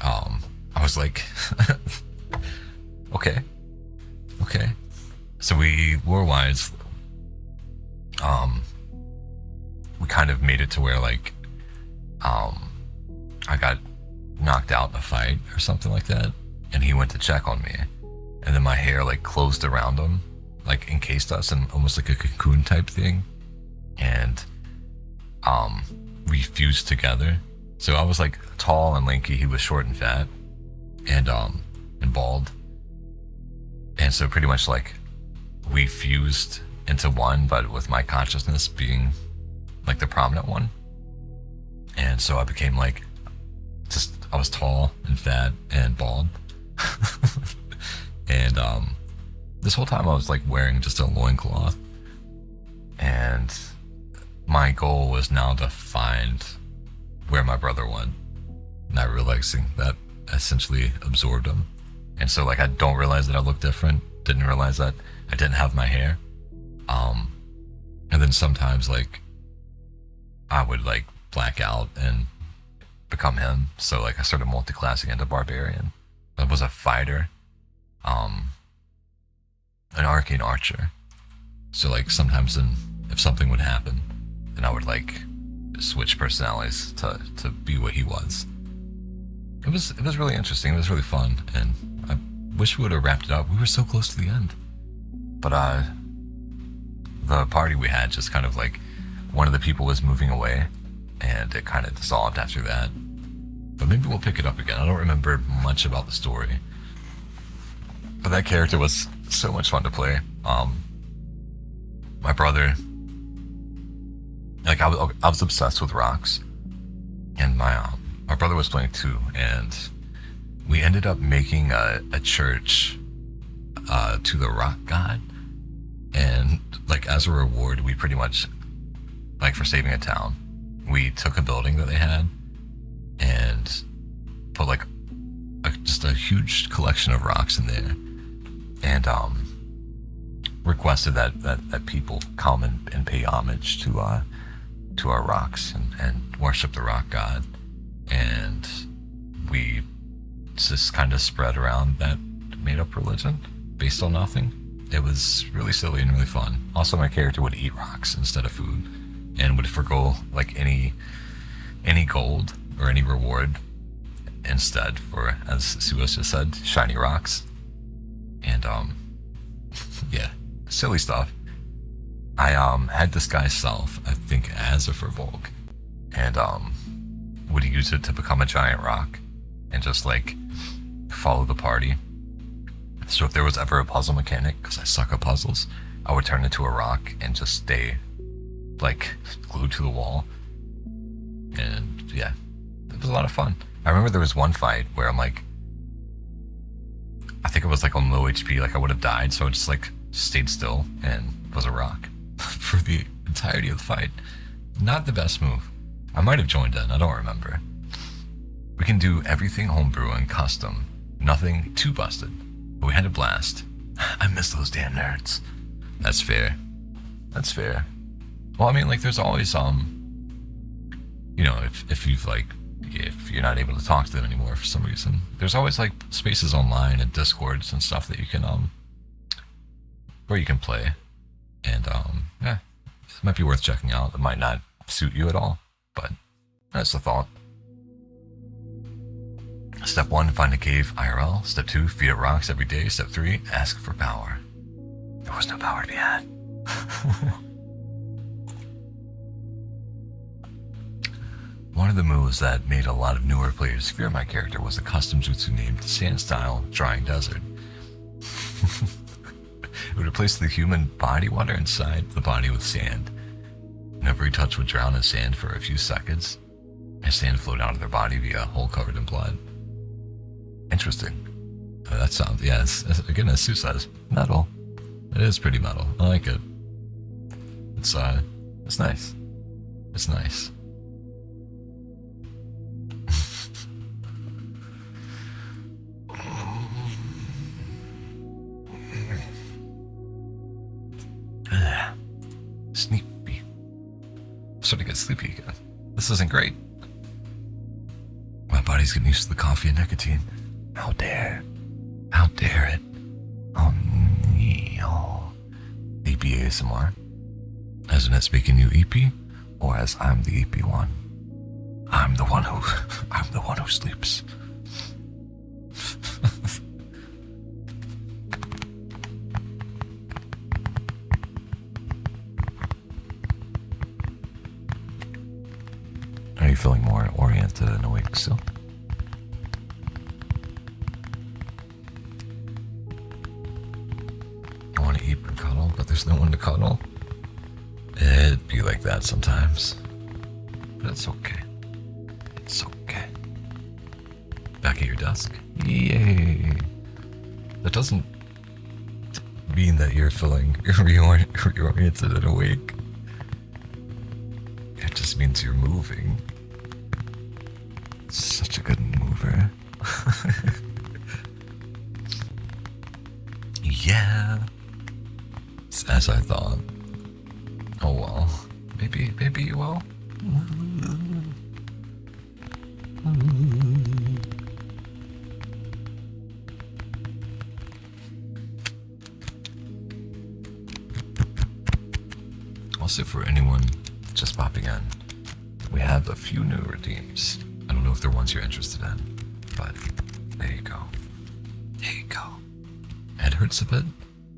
I was like, okay. So we lore-wise, we kind of made it to where I got knocked out in a fight or something like that, and he went to check on me, and then my hair closed around him, encased us in almost like a cocoon type thing, and we fused together. So I was tall and lanky, he was short and fat, and bald, and so pretty much we fused into one, but with my consciousness being the prominent one. And so I became just I was tall and fat and bald. And this whole time I was like wearing just a loincloth. And my goal was now to find where my brother went. Not realizing that I essentially absorbed him. And so like I don't realize that I look different. Didn't realize that I didn't have my hair. And then sometimes like I would like black out and become him. So like I started multi-classing into barbarian. I was a fighter, an arcane archer. So like sometimes then if something would happen, then I would like switch personalities to be what he was. It was really interesting. It was really fun, and I wish we would have wrapped it up. We were so close to the end, but the party we had just kind of like one of the people was moving away, and it kind of dissolved after that. But maybe we'll pick it up again. I don't remember much about the story, but that character was so much fun to play. My brother, like I was obsessed with rocks, and my brother was playing too, and we ended up making a church to the rock god, and like as a reward, we pretty much, like for saving a town, we took a building that they had and put like just a huge collection of rocks in there, and requested that people come and pay homage to our rocks and worship the rock god. And we just kind of spread around that made up religion based on nothing. It was really silly and really fun. Also, my character would eat rocks instead of food and would forgo like any gold or any reward instead for, as Suez just said, shiny rocks. And yeah, silly stuff. I had disguised self, I think, as a Vervolk, and would use it to become a giant rock and just like follow the party. So if there was ever a puzzle mechanic, because I suck at puzzles, I would turn into a rock and just stay like glued to the wall. And yeah, it was a lot of fun. I remember there was one fight where I'm like, I think it was like on low HP, like I would have died, so I just like stayed still and was a rock for the entirety of the fight. Not the best move. I might have joined in, I don't remember. We can do everything homebrew and custom, nothing too busted, but we had a blast. I miss those damn nerds. That's fair. That's fair. Well, I mean, like, there's always, you know, if you've, like, if you're not able to talk to them anymore for some reason, there's always, like, spaces online and Discords and stuff that you can, where you can play. And, yeah, it might be worth checking out. It might not suit you at all, but that's the thought. Step 1, find a cave IRL. Step 2, feed it rocks every day. Step 3, ask for power. There was no power to be had. One of the moves that made a lot of newer players fear my character was a custom jutsu named Sand Style Drying Desert. It would replace the human body water inside the body with sand. Whenever he touched would drown in sand for a few seconds, and sand flowed out of their body via a hole covered in blood. Interesting. That sounds, yeah, again, as Sue says, metal. It is pretty metal. I like it. It's nice. It's nice. Sleepy. I'm starting to get sleepy again. This isn't great. My body's getting used to the coffee and nicotine. How dare? How dare it? Oh, no. EP ASMR. As Annette speaking new EP, or as I'm the EP one. I'm the one who sleeps. Are you feeling more oriented and awake still? I want to eat and cuddle, but there's no one to cuddle. It'd be like that sometimes. But it's okay. It's okay. back at your desk. Yay! That doesn't mean that you're feeling reoriented and awake. It just means you're moving. Such a good mover. Yeah. It's as I thought. Oh well. Maybe you will. Also, for anyone just popping in, we have a few new redeems. I don't know if they're ones you're interested in, but there you go. There you go. It hurts a bit,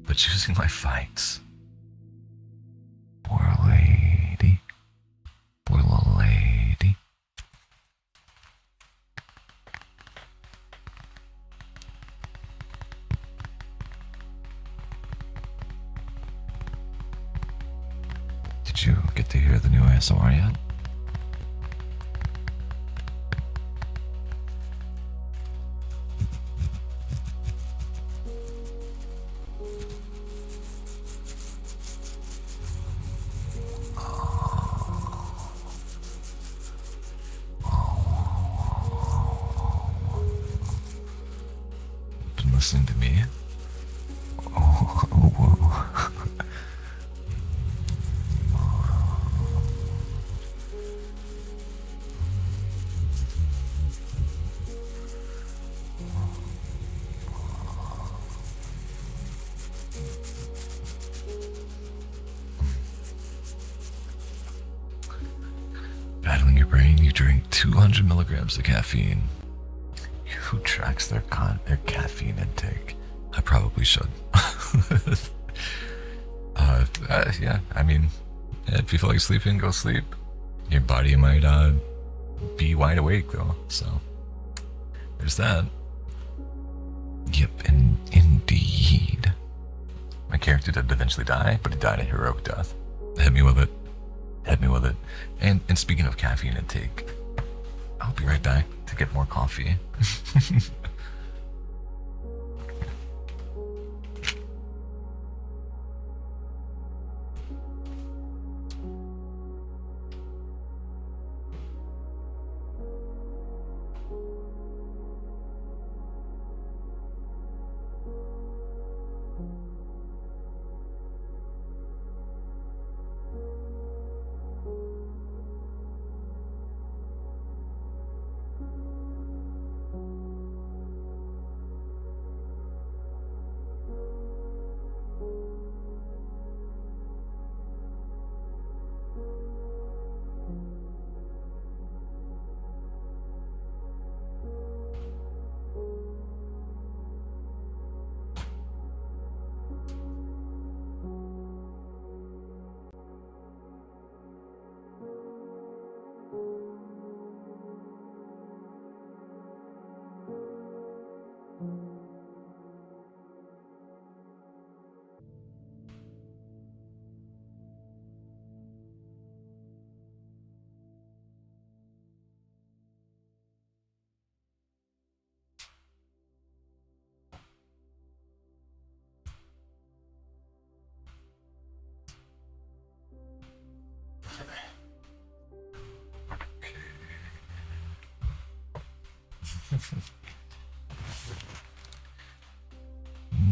but choosing my fights. Poor lady. Poor little lady. Did you get to hear the new ASMR yet? Been listening to me? Oh, whoa. Battling your brain, you drink 200 milligrams of caffeine. Who tracks their caffeine intake? I probably should. Yeah, I mean, if you feel like sleeping, go sleep. Your body might be wide awake though, so there's that. Yep, indeed. My character did eventually die, but he died a heroic death. Hit me with it. Hit me with it. And speaking of caffeine intake, I'll be right back to get more coffee.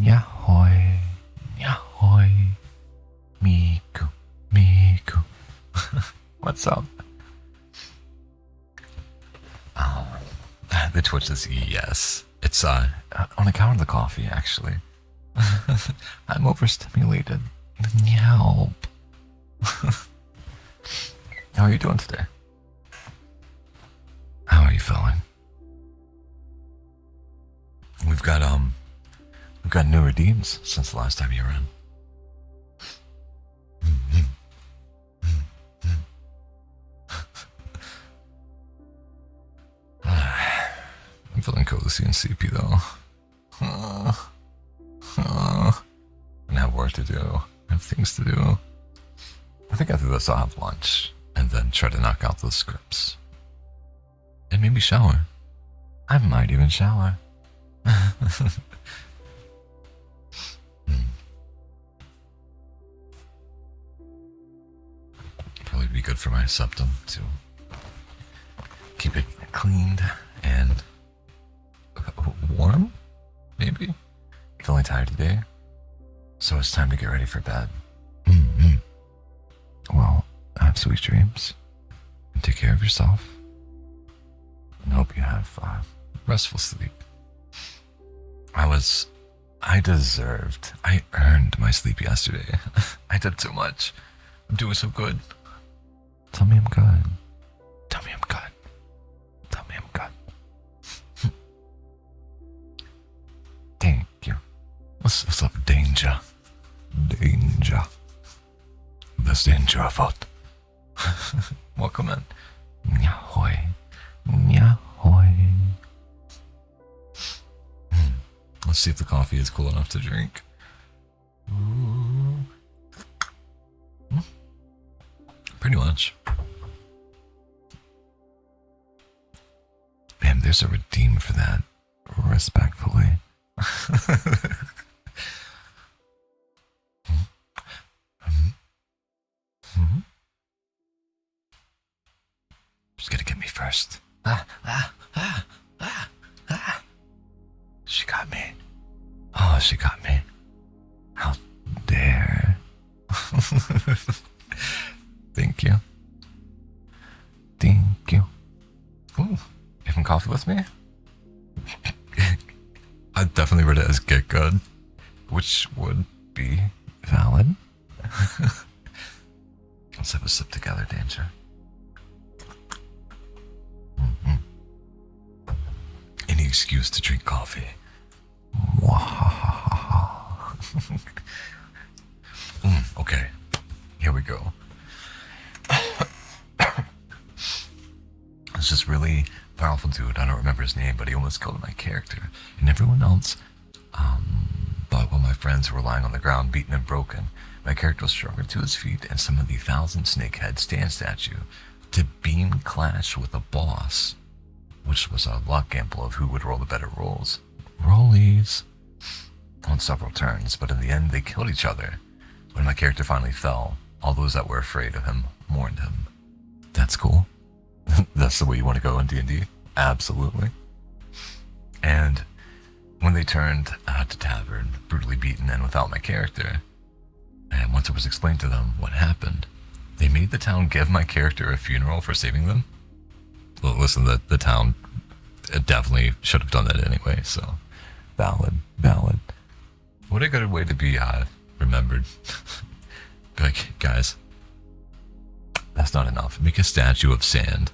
Yahoy, yahoy, Miku, Miku. What's up? The Twitch is yes. It's on account of the coffee, actually. I'm overstimulated. Help. How are you doing today? How are you feeling? We've got new redeems since the last time you were in. I'm feeling cozy and sleepy though. And I have work to do. I have things to do. I think after this I'll have lunch and then try to knock out those scripts. And maybe shower. I might even shower. Probably be good for my septum to keep it cleaned and warm, maybe? Feeling tired today, so it's time to get ready for bed. Well, have sweet dreams, and take care of yourself, and hope you have restful sleep. I earned my sleep yesterday. I did too much. I'm doing so good. Tell me I'm good. Tell me I'm good. Tell me I'm good. Thank you. What's up, danger? Danger. There's danger afoot. Welcome in. Nyahoy. Nyahoy. Let's see if the coffee is cool enough to drink. Ooh. Pretty much. Man, there's a redeem for that. Respectfully. She's gonna get me first. She got me. Oh, she got me. How dare. Thank you. Thank you. Ooh, having coffee with me? I definitely read it as get good, which would be valid. Let's have a sip together, Danger. Any excuse to drink coffee. Okay, here we go. It's this really powerful dude. I don't remember his name, but he almost killed my character and everyone else. But while my friends were lying on the ground, beaten and broken, my character was stronger to his feet, and some of the 1,000 snakehead stand statue to beam clash with a boss, which was a luck gamble of who would roll the better rolls. Rollies. On several turns, but in the end they killed each other. When my character finally fell, all those that were afraid of him mourned him. That's cool. That's the way you want to go in D&D? Absolutely. And when they turned to tavern, brutally beaten and without my character, and once it was explained to them what happened, they made the town give my character a funeral for saving them. Well, listen, the town definitely should have done that anyway, so valid. What a good way to be remembered. Be like, guys, that's not enough. Make a statue of sand,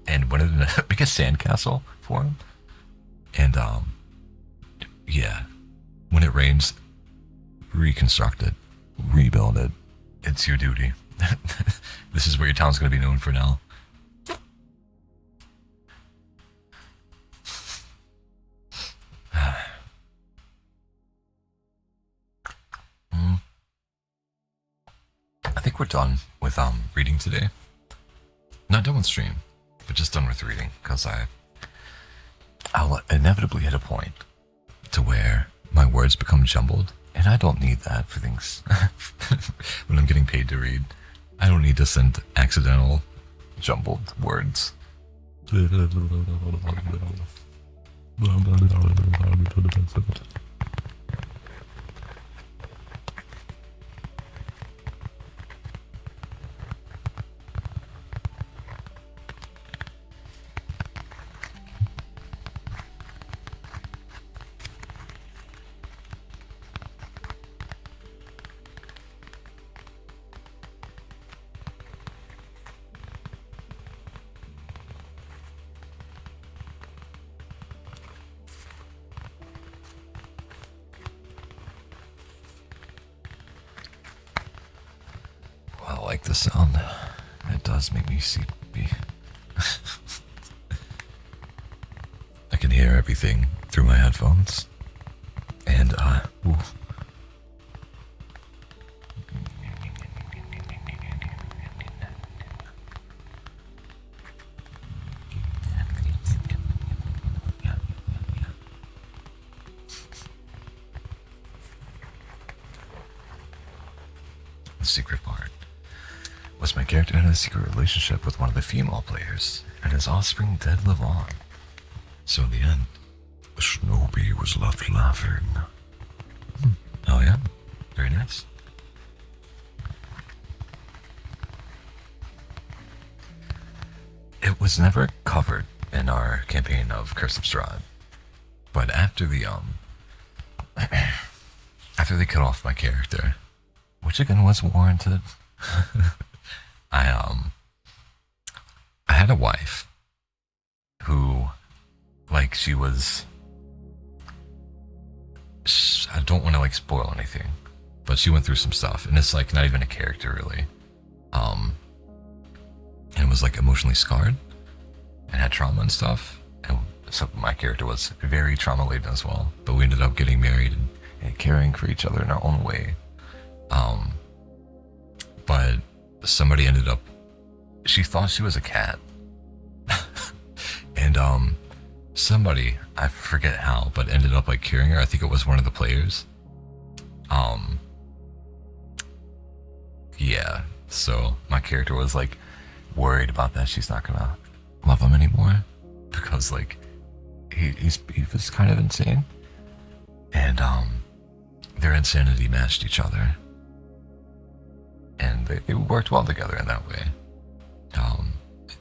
and make a sandcastle for him. And yeah, when it rains, reconstruct it, rebuild it. It's your duty. This is what your town's going to be known for now. I think we're done with reading today. Not done with stream, but just done with reading, because I'll inevitably hit a point to where my words become jumbled, and I don't need that for things. When I'm getting paid to read, I don't need to send accidental jumbled words. I like the sound. It does make me sleepy. I can hear everything through my headphones. And, ooh. the secret part was my character had a secret relationship with one of the female players, and his offspring did live on. So in the end, Snoopy was left laughing. Oh yeah? Very nice. It was never covered in our campaign of Curse of Strahd, but after the after they cut off my character, which again was warranted, I had a wife who, like, she was. I don't want to like spoil anything, but she went through some stuff, and it's like not even a character really. And was like emotionally scarred and had trauma and stuff. And so my character was very trauma laden as well. But we ended up getting married and caring for each other in our own way. But somebody ended up. She thought she was a cat, and somebody, I forget how, but ended up like curing her. I think it was one of the players. Yeah. So my character was like worried about that. She's not gonna love him anymore because like he was kind of insane, and their insanity matched each other, and they worked well together in that way.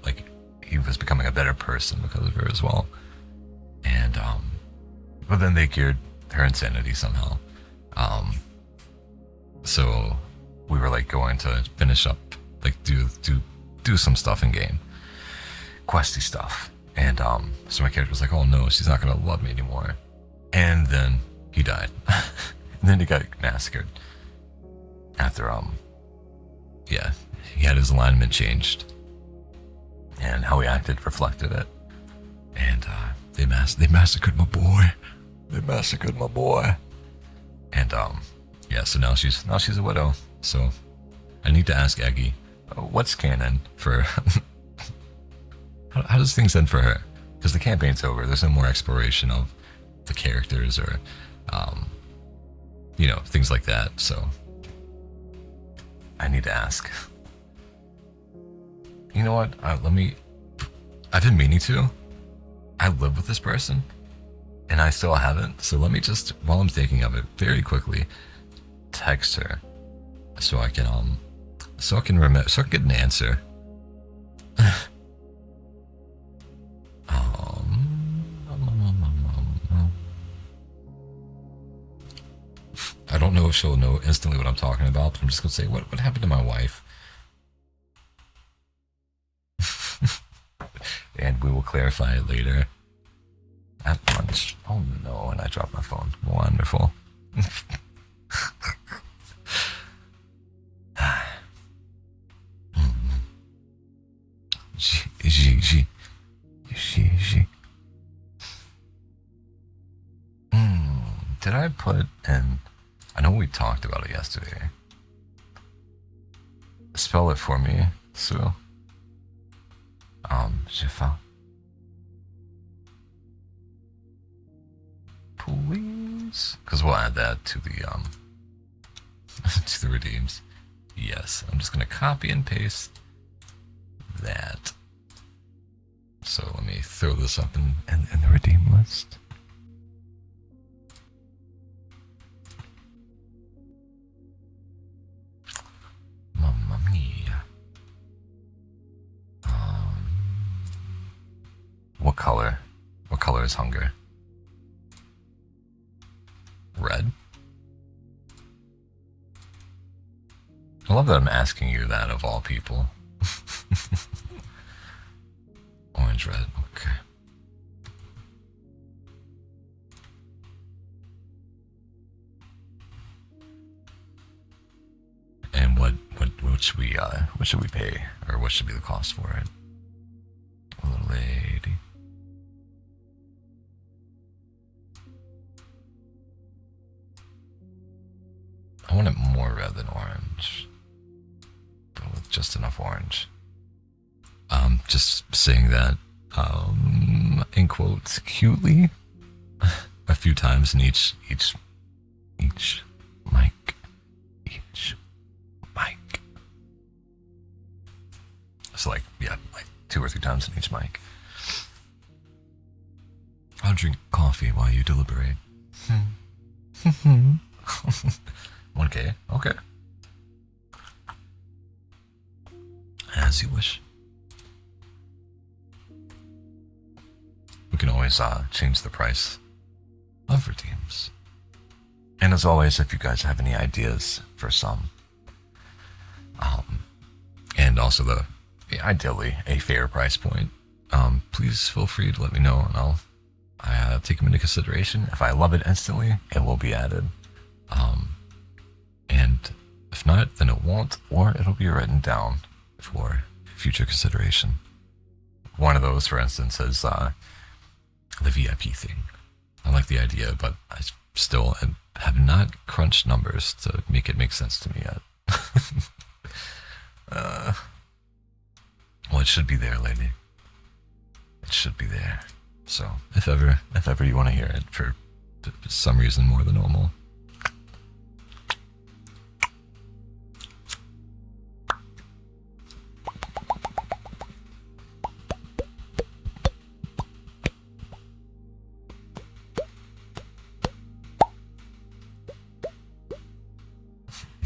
Like he was becoming a better person because of her as well, and but then they cured her insanity somehow. So we were like going to finish up, like do some stuff in game, questy stuff, and so my character was like, oh no, she's not gonna love me anymore, and then he died, and then he got massacred after yeah, he had his alignment changed, and how he acted reflected it, and they massacred my boy, and yeah, so now she's a widow. So I need to ask Eggy, what's canon for how does things end for her? Because the campaign's over. There's no more exploration of the characters or things like that. So I need to ask. You know what? I've been meaning to. I live with this person, and I still haven't. So let me just, while I'm thinking of it, very quickly text her, so I can remember, so I can get an answer. I don't know if she'll know instantly what I'm talking about, but I'm just gonna say, what happened to my wife? And we will clarify it later at lunch. Oh no, and I dropped my phone. Wonderful. She. Did I put in? I know we talked about it yesterday. Spell it for me, Sue. Shifa. Please, because we'll add that to the to the redeems. Yes, I'm just gonna copy and paste that. So let me throw this up in the redeem list. Mamma mia. What color? What color is hunger? Red? I love that I'm asking you that of all people. Orange, red, okay. And what should we pay, or what should be the cost for it? A little lady. I want it more red than orange, but with just enough orange. Just saying that, in quotes, cutely, a few times in each mic. So like, yeah, like 2 or 3 times in each mic. I'll drink coffee while you deliberate. 1K, okay. As you wish. We can always change the price of redeems. And as always, if you guys have any ideas for some, and also ideally a fair price point, please feel free to let me know, and I'll take them into consideration. If I love it instantly, it will be added. And if not, then it won't, or it'll be written down for future consideration. One of those, for instance, is the VIP thing. I like the idea, but I still have not crunched numbers to make it make sense to me yet. Well, it should be there, lady. It should be there. So, if ever you want to hear it for some reason more than normal.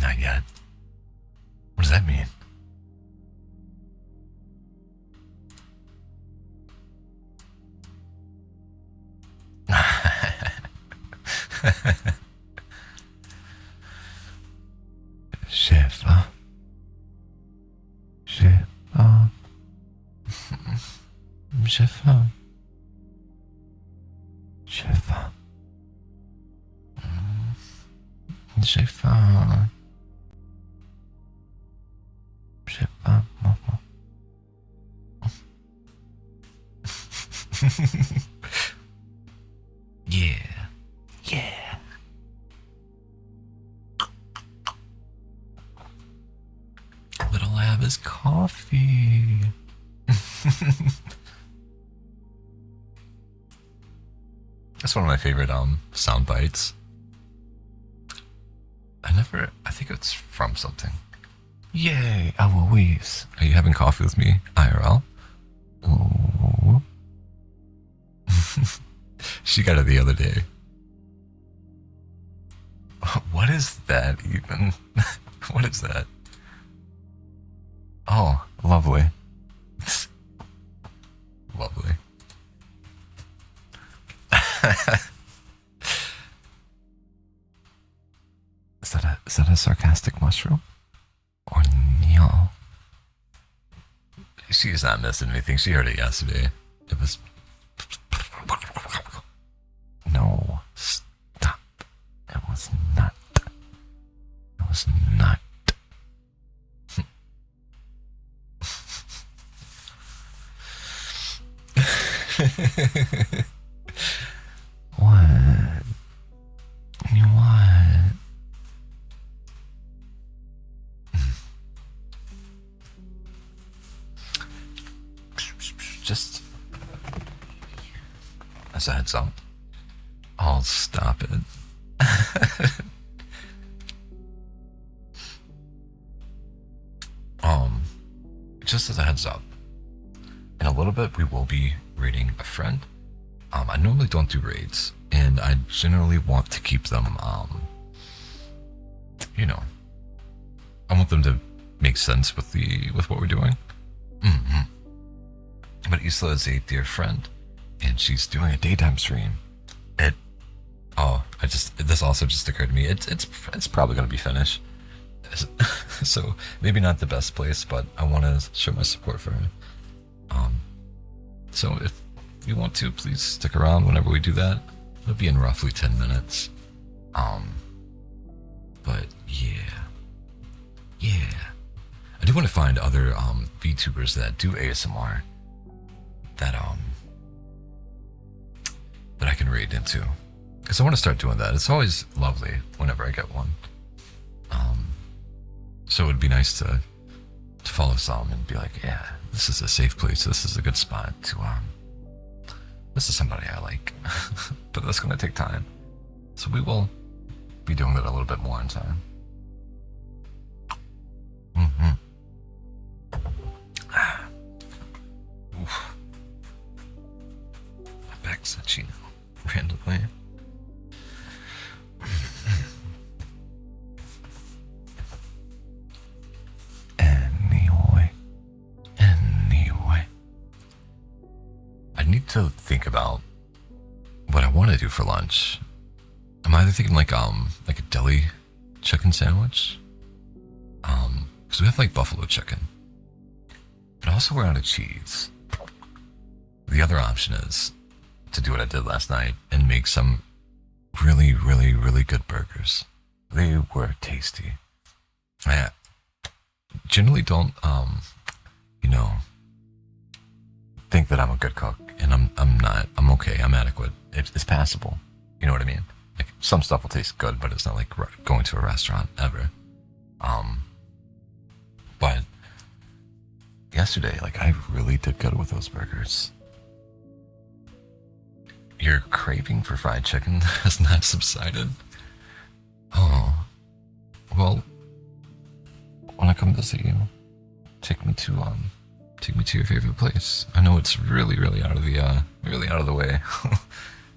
Not yet. What does that mean? Shiva. Shiva. Shiva. Shiva. Shiva. Shiva. Yeah. Yeah. Little lab is coffee. That's one of my favorite sound bites. I think it's from something. Yay, Eloise. Are you having coffee with me, IRL? Ooh. She got it the other day. What is that even? What is that? Oh, lovely. Lovely. Is that a sarcastic mushroom? Or Neil? She's not missing anything. She heard it yesterday. It was... No. Stop. It was not. It was not. What? You what? Just as a heads up, I'll stop it. Just as a heads up, in a little bit we will be raiding a friend. I normally don't do raids, and I generally want to keep them, you know, I want them to make sense with what we're doing. But Isla is a dear friend, and she's doing a daytime stream. This also just occurred to me. It's probably gonna be finished. So maybe not the best place, but I want to show my support for her. So if you want to, please stick around whenever we do that. It'll be in roughly 10 minutes. But yeah. I do want to find other VTubers that do ASMR that I can raid into, because I want to start doing that. It's always lovely whenever I get one. So it'd be nice to follow some and be like, yeah, this is a safe place. This is a good spot to this is somebody I like. But that's going to take time. So we will be doing that a little bit more in time. accent, randomly. Anyway. I need to think about what I want to do for lunch. I'm either thinking like a deli chicken sandwich. Because we have like buffalo chicken. But also we're out of cheese. The other option is to do what I did last night and make some really, really, really good burgers. They were tasty. I generally don't, think that I'm a good cook, and I'm not. I'm okay. I'm adequate. It's passable. You know what I mean? Like some stuff will taste good, but it's not like going to a restaurant ever. But yesterday, like I really did good with those burgers. Your craving for fried chicken has not subsided. Oh, well, when I come visit you, take me to your favorite place. I know it's really, really out of the way,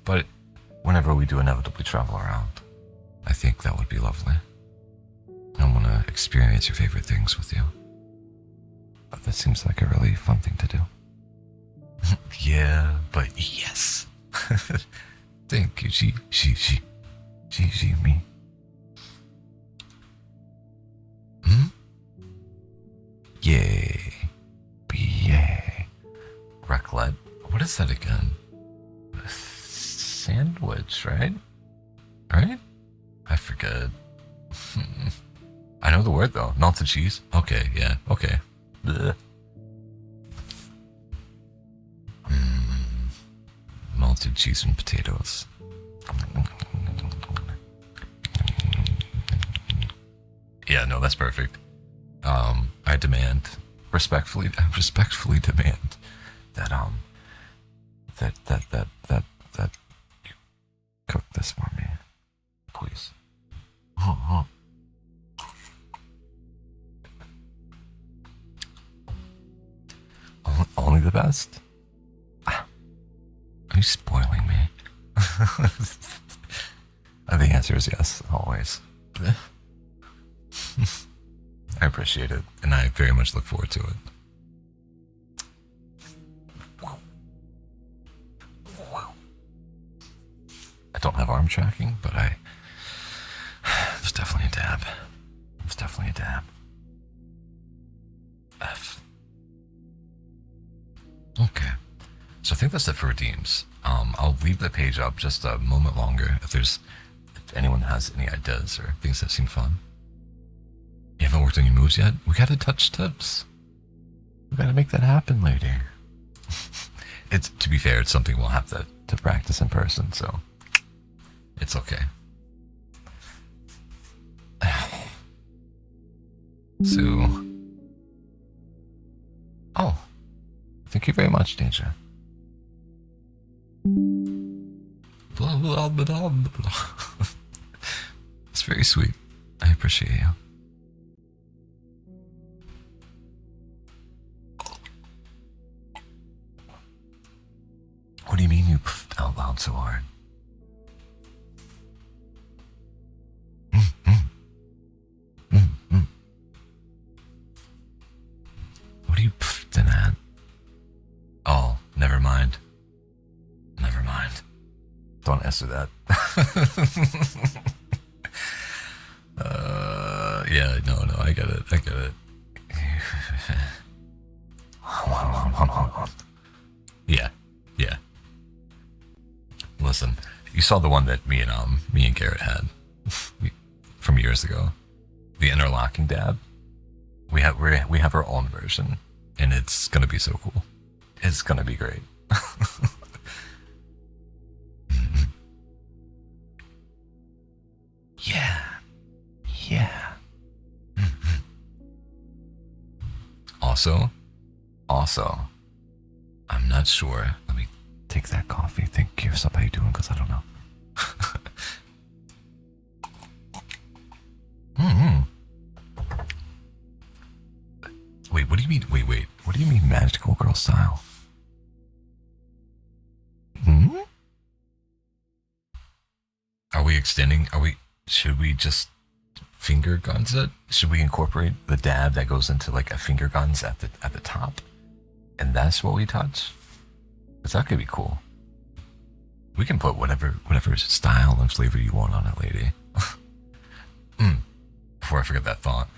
but whenever we do inevitably travel around, I think that would be lovely. I want to experience your favorite things with you. But that seems like a really fun thing to do. Yeah, but yes. Thank you, she, me. Yay. Yay. Raclette. What is that again? A sandwich, right? Right? I forget. I know the word though. Melted cheese. Okay, yeah, okay. Blech. Melted cheese and potatoes. Yeah, no, that's perfect. I respectfully demand that you cook this for me, please. Only the best. Are you spoiling me? The answer is yes, always. I appreciate it, and I very much look forward to it. I don't have arm tracking, but there's definitely a dab. There's definitely a dab. F. Okay. So I think that's it for redeems. I'll leave the page up just a moment longer if anyone has any ideas or things that seem fun. You haven't worked on your moves yet? We gotta touch tips. We gotta make that happen, lady. To be fair, it's something we'll have to practice in person, so it's okay. So, thank you very much, Danger. Blah, blah, blah, blah. It's very sweet. I appreciate you. What do you mean you puffed out loud so hard? What are you puffing at? Oh, never mind. Never mind. Don't answer that. Yeah, no, I get it. Yeah. Listen, you saw the one that me and Garrett had from years ago. The interlocking dab. We have our own version, and it's gonna be so cool. It's gonna be great. Yeah. Also, I'm not sure. Let me take that coffee. Think yourself how you doing, because I don't know. Wait, what do you mean? Wait. What do you mean magical girl style? extending? Should we just finger guns it? Should we incorporate the dab that goes into like a finger guns at the top? And that's what we touch? Because that could be cool. We can put whatever style and flavor you want on it, lady. Before I forget that thought,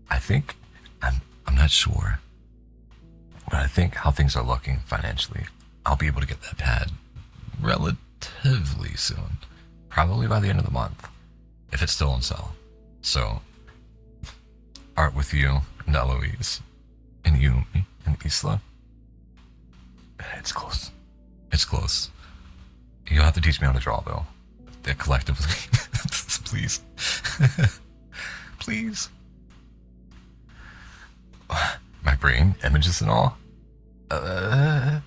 I think I'm not sure, but I think how things are looking financially, I'll be able to get that pad relatively soon, probably by the end of the month, if it's still on sale. So, art with you and Eloise and you and Isla. It's close. It's close. You'll have to teach me how to draw though. Collectively, please. Please. My brain, images and all. I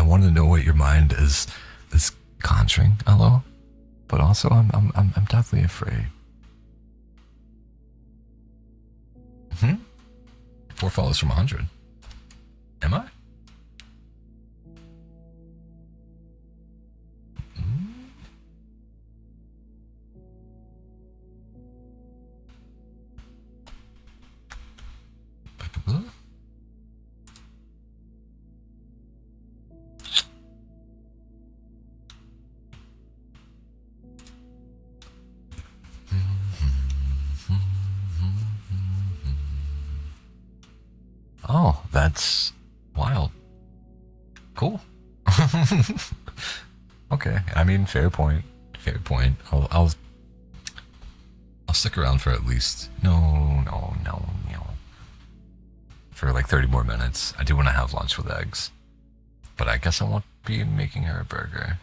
want to know what your mind is conjuring, hello, but also I'm deathly afraid. 4 follows from 100. Am I? Oh, that's wild. Cool. Okay, I mean, fair point. Fair point. I'll stick around for at least no. For like 30 more minutes. I do want to have lunch with eggs, but I guess I won't be making her a burger.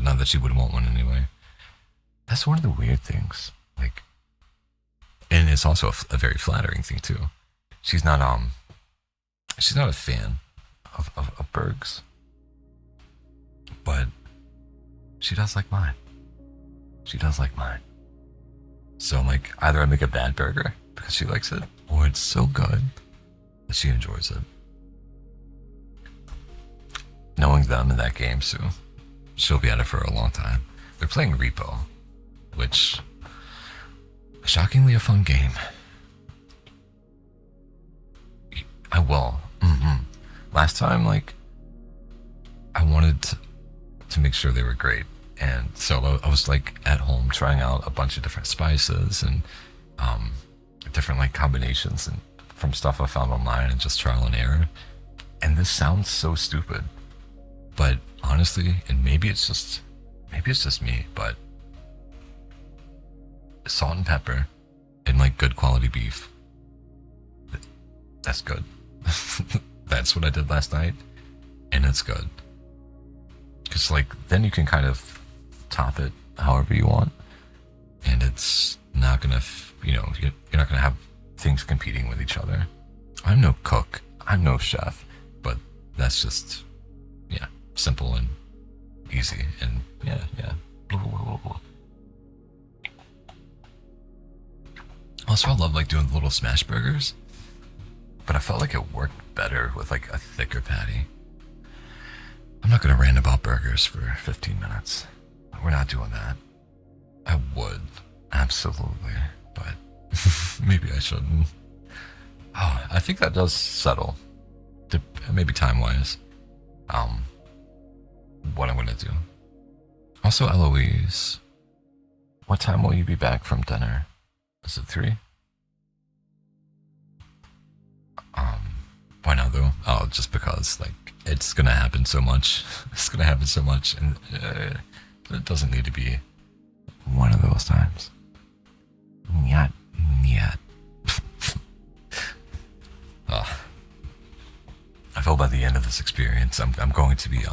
Not that she would want one anyway. That's one of the weird things. Like, and it's also a very flattering thing too. She's not a fan of burgers, but she does like mine. She does like mine. So I'm like, either I make a bad burger because she likes it, or it's so good that she enjoys it. Knowing them in that game, Sue, she'll be at it for a long time. They're playing Repo, which shockingly a fun game. I will. Last time, like, I wanted to make sure they were great, and so I was like at home trying out a bunch of different spices and different like combinations and from stuff I found online and just trial and error. And this sounds so stupid, but honestly, and maybe it's just me, but salt and pepper and like good quality beef, that's good. That's what I did last night, and it's good. Because like then you can kind of top it however you want, and it's not gonna, you're not gonna have things competing with each other. I'm no cook, I'm no chef, but that's just, simple and easy, and yeah. Also, I love like doing the little smash burgers, but I felt like it worked better with like a thicker patty. I'm not gonna rant about burgers for 15 minutes. We're not doing that. I would, absolutely, but maybe I shouldn't. Oh, I think that does settle, maybe time-wise, what I'm gonna do. Also, Eloise, what time will you be back from dinner? Is it 3? Why not though? Oh, just because like it's gonna happen so much. It's gonna happen so much, and it doesn't need to be one of those times. Nyat. I feel by the end of this experience, I'm going to be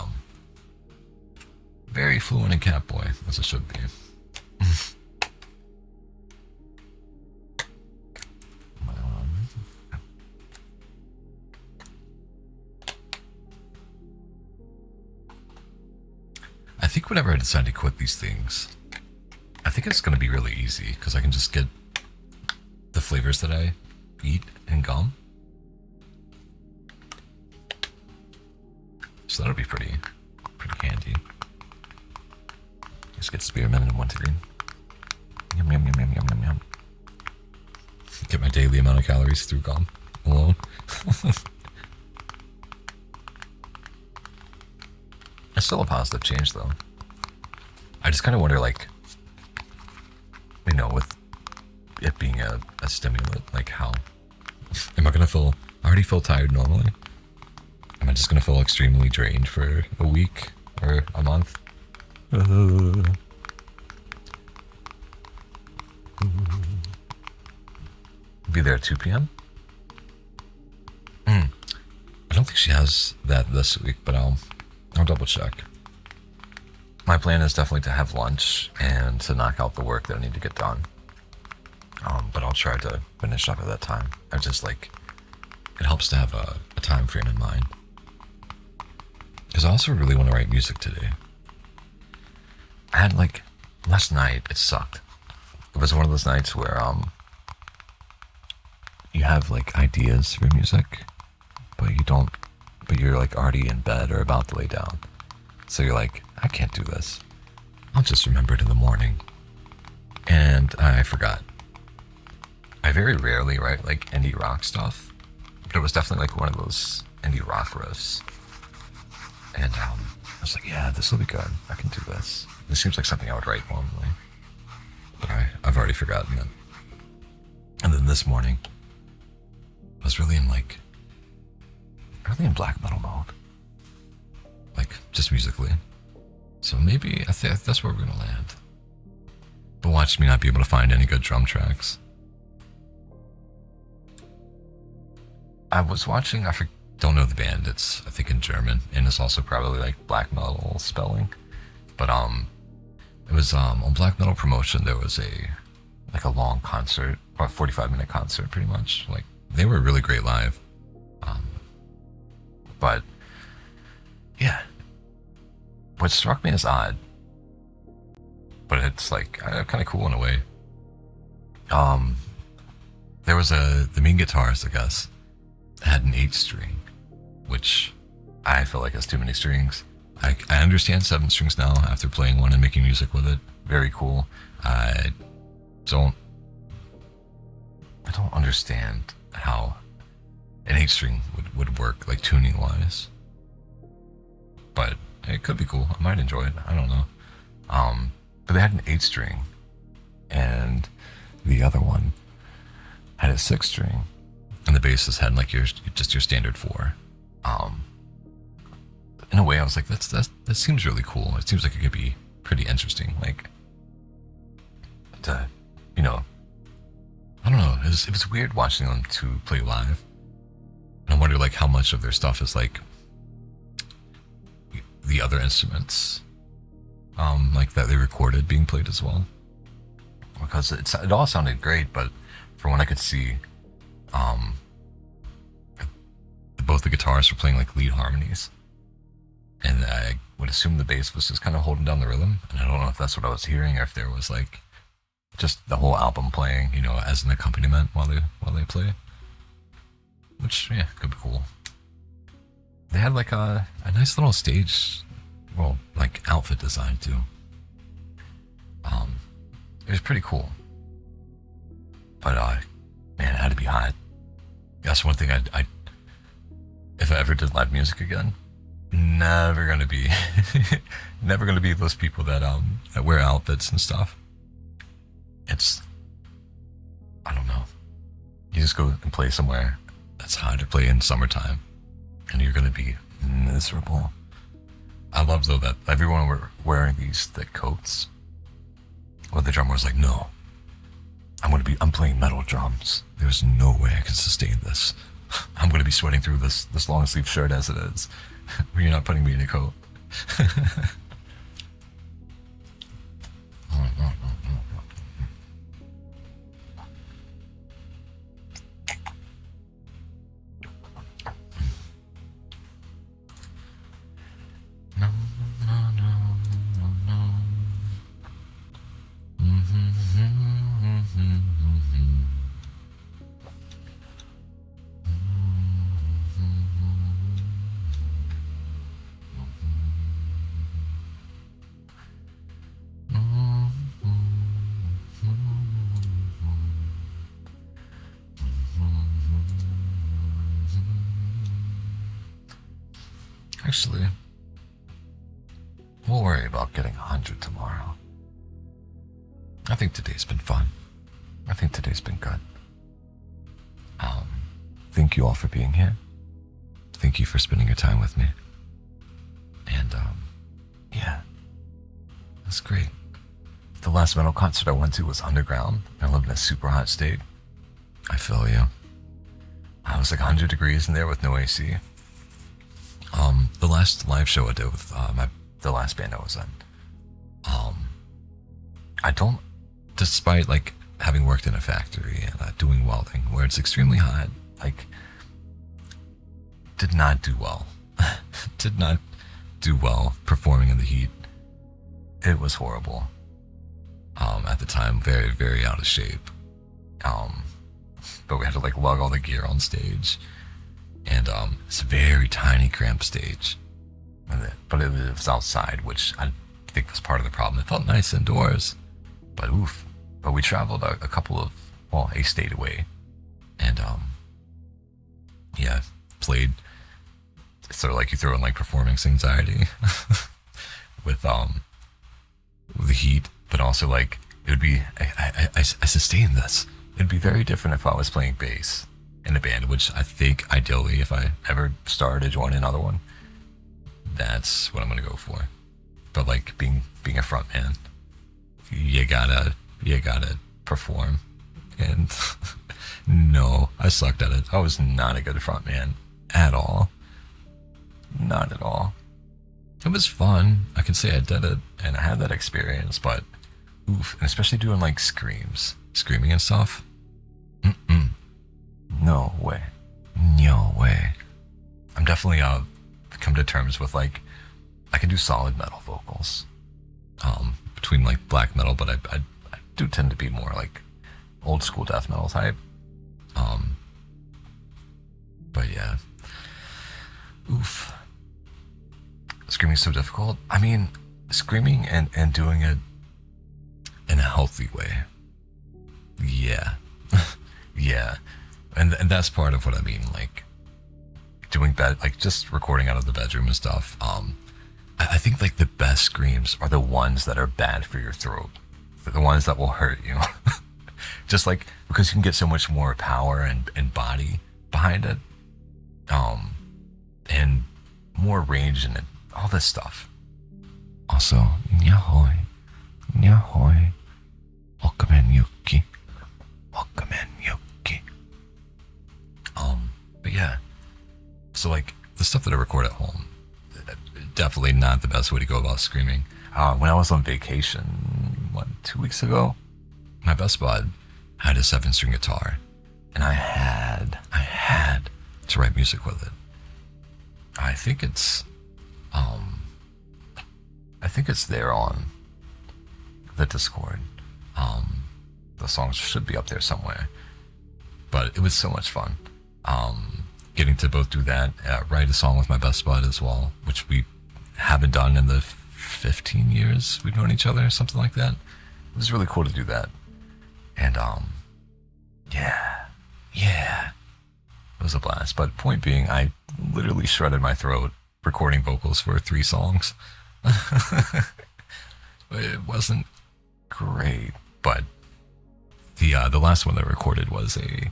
very fluent in Catboy, as I should be. I think whenever I decide to quit these things, I think it's going to be really easy because I can just get the flavors that I eat in gum. So that'll be pretty handy. Just get spearmint and wintergreen. Yum, yum, yum, yum, yum, yum, yum. Get my daily amount of calories through gum alone. It's still a positive change, though. I just kind of wonder, like, with it being a stimulant, like, how am I gonna feel? I already feel tired normally. Am I just gonna feel extremely drained for a week or a month? Be there at 2 p.m. I don't think she has that this week, but I'll double check. My plan is definitely to have lunch and to knock out the work that I need to get done. But I'll try to finish up at that time. I just like, it helps to have a time frame in mind. Because I also really want to write music today. I had like, last night, it sucked. It was one of those nights where you have like ideas for music, but you're like already in bed or about to lay down. So you're like, I can't do this. I'll just remember it in the morning. And I forgot. I very rarely write like indie rock stuff, but it was definitely like one of those indie rock riffs. And I was like, yeah, this will be good. I can do this. This seems like something I would write normally. But I've already forgotten it. And then this morning, I was really in black metal mode. Like, just musically. So maybe, I think that's where we're gonna land. But watch me not be able to find any good drum tracks. I was watching, don't know the band, it's, I think in German, and it's also probably like black metal spelling. But it was on Black Metal Promotion, there was a long concert, about 45-minute concert pretty much. Like, they were really great live. But yeah, what struck me as odd, but it's like kind of cool in a way. There was the main guitarist, I guess, had an 8-string, which I feel like has too many strings. I understand 7 strings now after playing one and making music with it. Very cool. I don't understand how an 8-string would work, like tuning wise. But it could be cool. I might enjoy it. I don't know. But they had an 8-string, and the other one had a 6-string, and the bassist had like your standard 4. In a way, I was like, that seems really cool. It seems like it could be pretty interesting. Like, I don't know. It was weird watching them to play live. And I wonder like how much of their stuff is like the other instruments, like that they recorded being played as well. Because it all sounded great, but from what I could see, both the guitarists were playing like lead harmonies. And I would assume the bass was just kind of holding down the rhythm. And I don't know if that's what I was hearing or if there was like just the whole album playing, as an accompaniment while they play. Which, yeah, could be cool. They had like a nice little stage, like outfit design too. It was pretty cool. But man, it had to be hot. That's one thing I if I ever did live music again, never gonna be those people that wear outfits and stuff. I don't know. You just go and play somewhere that's hot to play in summertime, and you're gonna be miserable. I love though that everyone were wearing these thick coats. Well, the drummer was like, "No, I'm playing metal drums. There's no way I can sustain this. I'm gonna be sweating through this long sleeve shirt as it is. You're not putting me in a coat." Actually, we'll worry about getting 100 tomorrow. I think today's been fun. I think today's been good. Thank you all for being here. Thank you for spending your time with me. And, yeah, that's great. The last metal concert I went to was underground. I lived in a super hot state. I feel you. I was like 100 degrees in there with no AC. The last live show I did with the last band I was in. I don't, despite like having worked in a factory and doing welding where it's extremely hot, like, did not do well. Did not do well performing in the heat. It was horrible. At the time, very, very out of shape. But we had to like lug all the gear on stage. And it's a very tiny, cramped stage. But it was outside, which I think was part of the problem. It felt nice indoors, but oof. But we traveled a couple of, well, a state away. And yeah, played. So like you throw in like performance anxiety with the heat, but also like it would be, I sustained this. It'd be very different if I was playing bass in a band, which I think ideally, if I ever started to join another one, that's what I'm gonna go for. But like being a front man, you gotta perform. And no, I sucked at it. I was not a good front man at all. Not at all. It was fun. I can say I did it and I had that experience, but oof, and especially doing like screaming and stuff. No way. No way. I'm definitely come to terms with like I can do solid metal vocals. Between like black metal, but I do tend to be more like old school death metal type. But yeah. Oof. Screaming's so difficult. I mean, screaming and doing it in a healthy way. Yeah. Yeah. And that's part of what I mean, like doing like just recording out of the bedroom and stuff. I think like the best screams are the ones that are bad for your throat. The ones that will hurt you. Just like because you can get so much more power and body behind it. And more range in it. All this stuff. Also, Nyahoy. Nyahoy. Welcome in, Yuki. Welcome in, Yuki. But yeah. So like the stuff that I record at home, definitely not the best way to go about screaming. When I was on vacation, 2 weeks ago, my best bud had a 7-string guitar, and I had to write music with it. I think it's there on the Discord. The songs should be up there somewhere. But it was so much fun. Getting to both do that, write a song with my best bud as well, which we haven't done in the 15 years we've known each other, something like that. It was really cool to do that. And yeah. It was a blast. But point being, I literally shredded my throat recording vocals for 3 songs. It wasn't great, but the last one that I recorded was a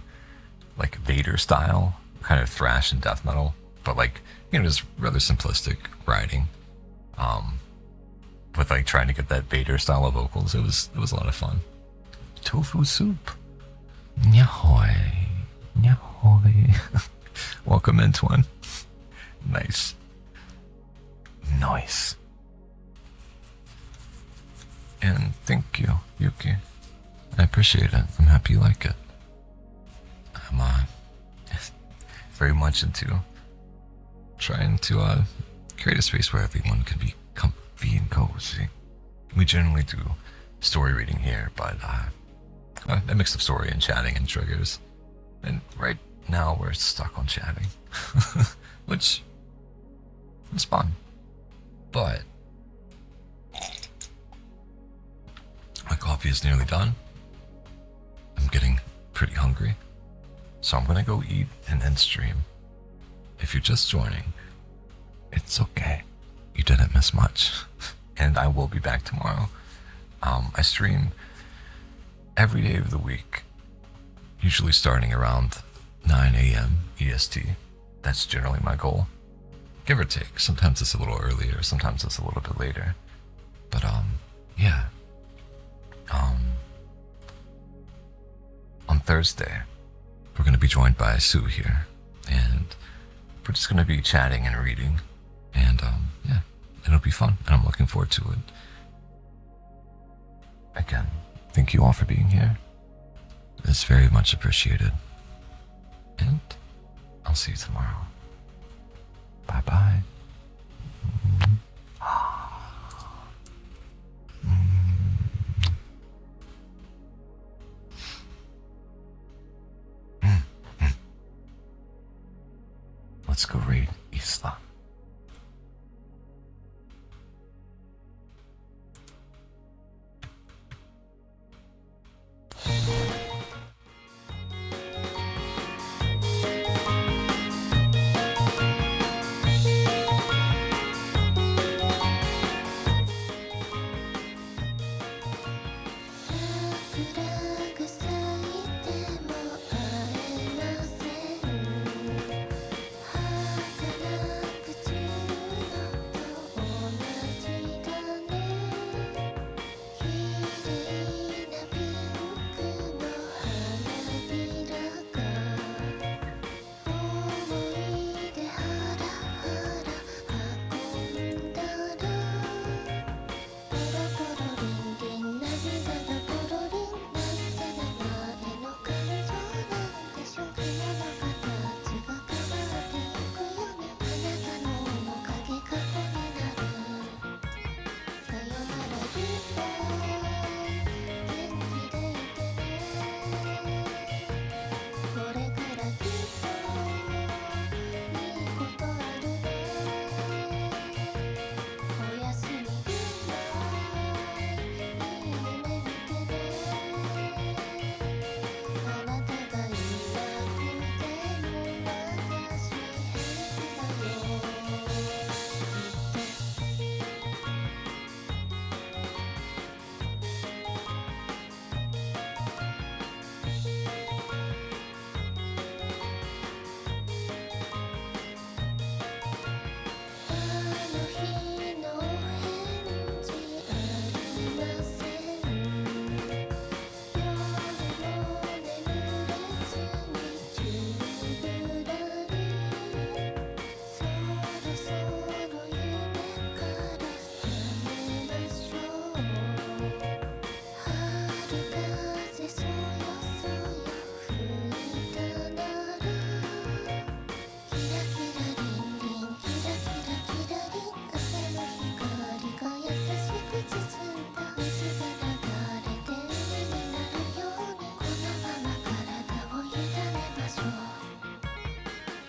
like Vader style kind of thrash and death metal, but like, you know, just rather simplistic writing. With like trying to get that Vader style of vocals, it was a lot of fun. Tofu soup. Nyahoy. Nyahoy. Welcome in, Twin. Nice. Nice. And thank you, Yuki. I appreciate it. I'm happy you like it. I'm very much into trying to create a space where everyone can be comfy and cozy. We generally do story reading here, but a mix of story and chatting and triggers. And right now we're stuck on chatting, which is fun. But my coffee is nearly done. I'm getting pretty hungry, so I'm gonna go eat and then stream. If you're just joining, It's okay. You didn't miss much. And I will be back tomorrow. I stream every day of the week, usually starting around 9 a.m. EST. That's generally my goal. Give or take. Sometimes it's a little earlier, sometimes it's a little bit later. But yeah. On Thursday, we're gonna be joined by Sue here, and we're just gonna be chatting and reading, and yeah, it'll be fun, and I'm looking forward to it. Again, thank you all for being here. It's very much appreciated, and I'll see you tomorrow. Bye bye. Let's go read Islam.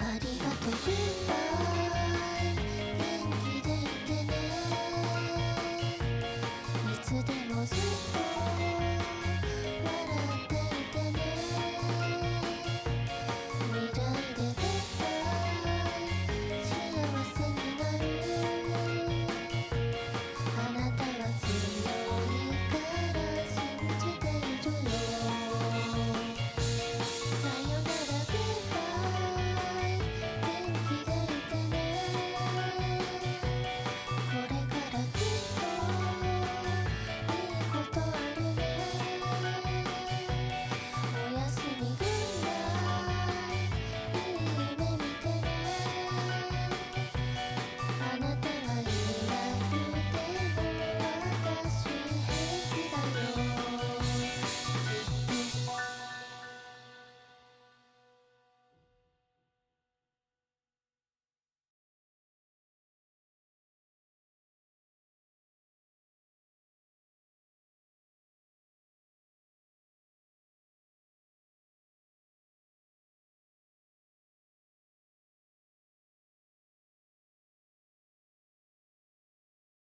ありがとう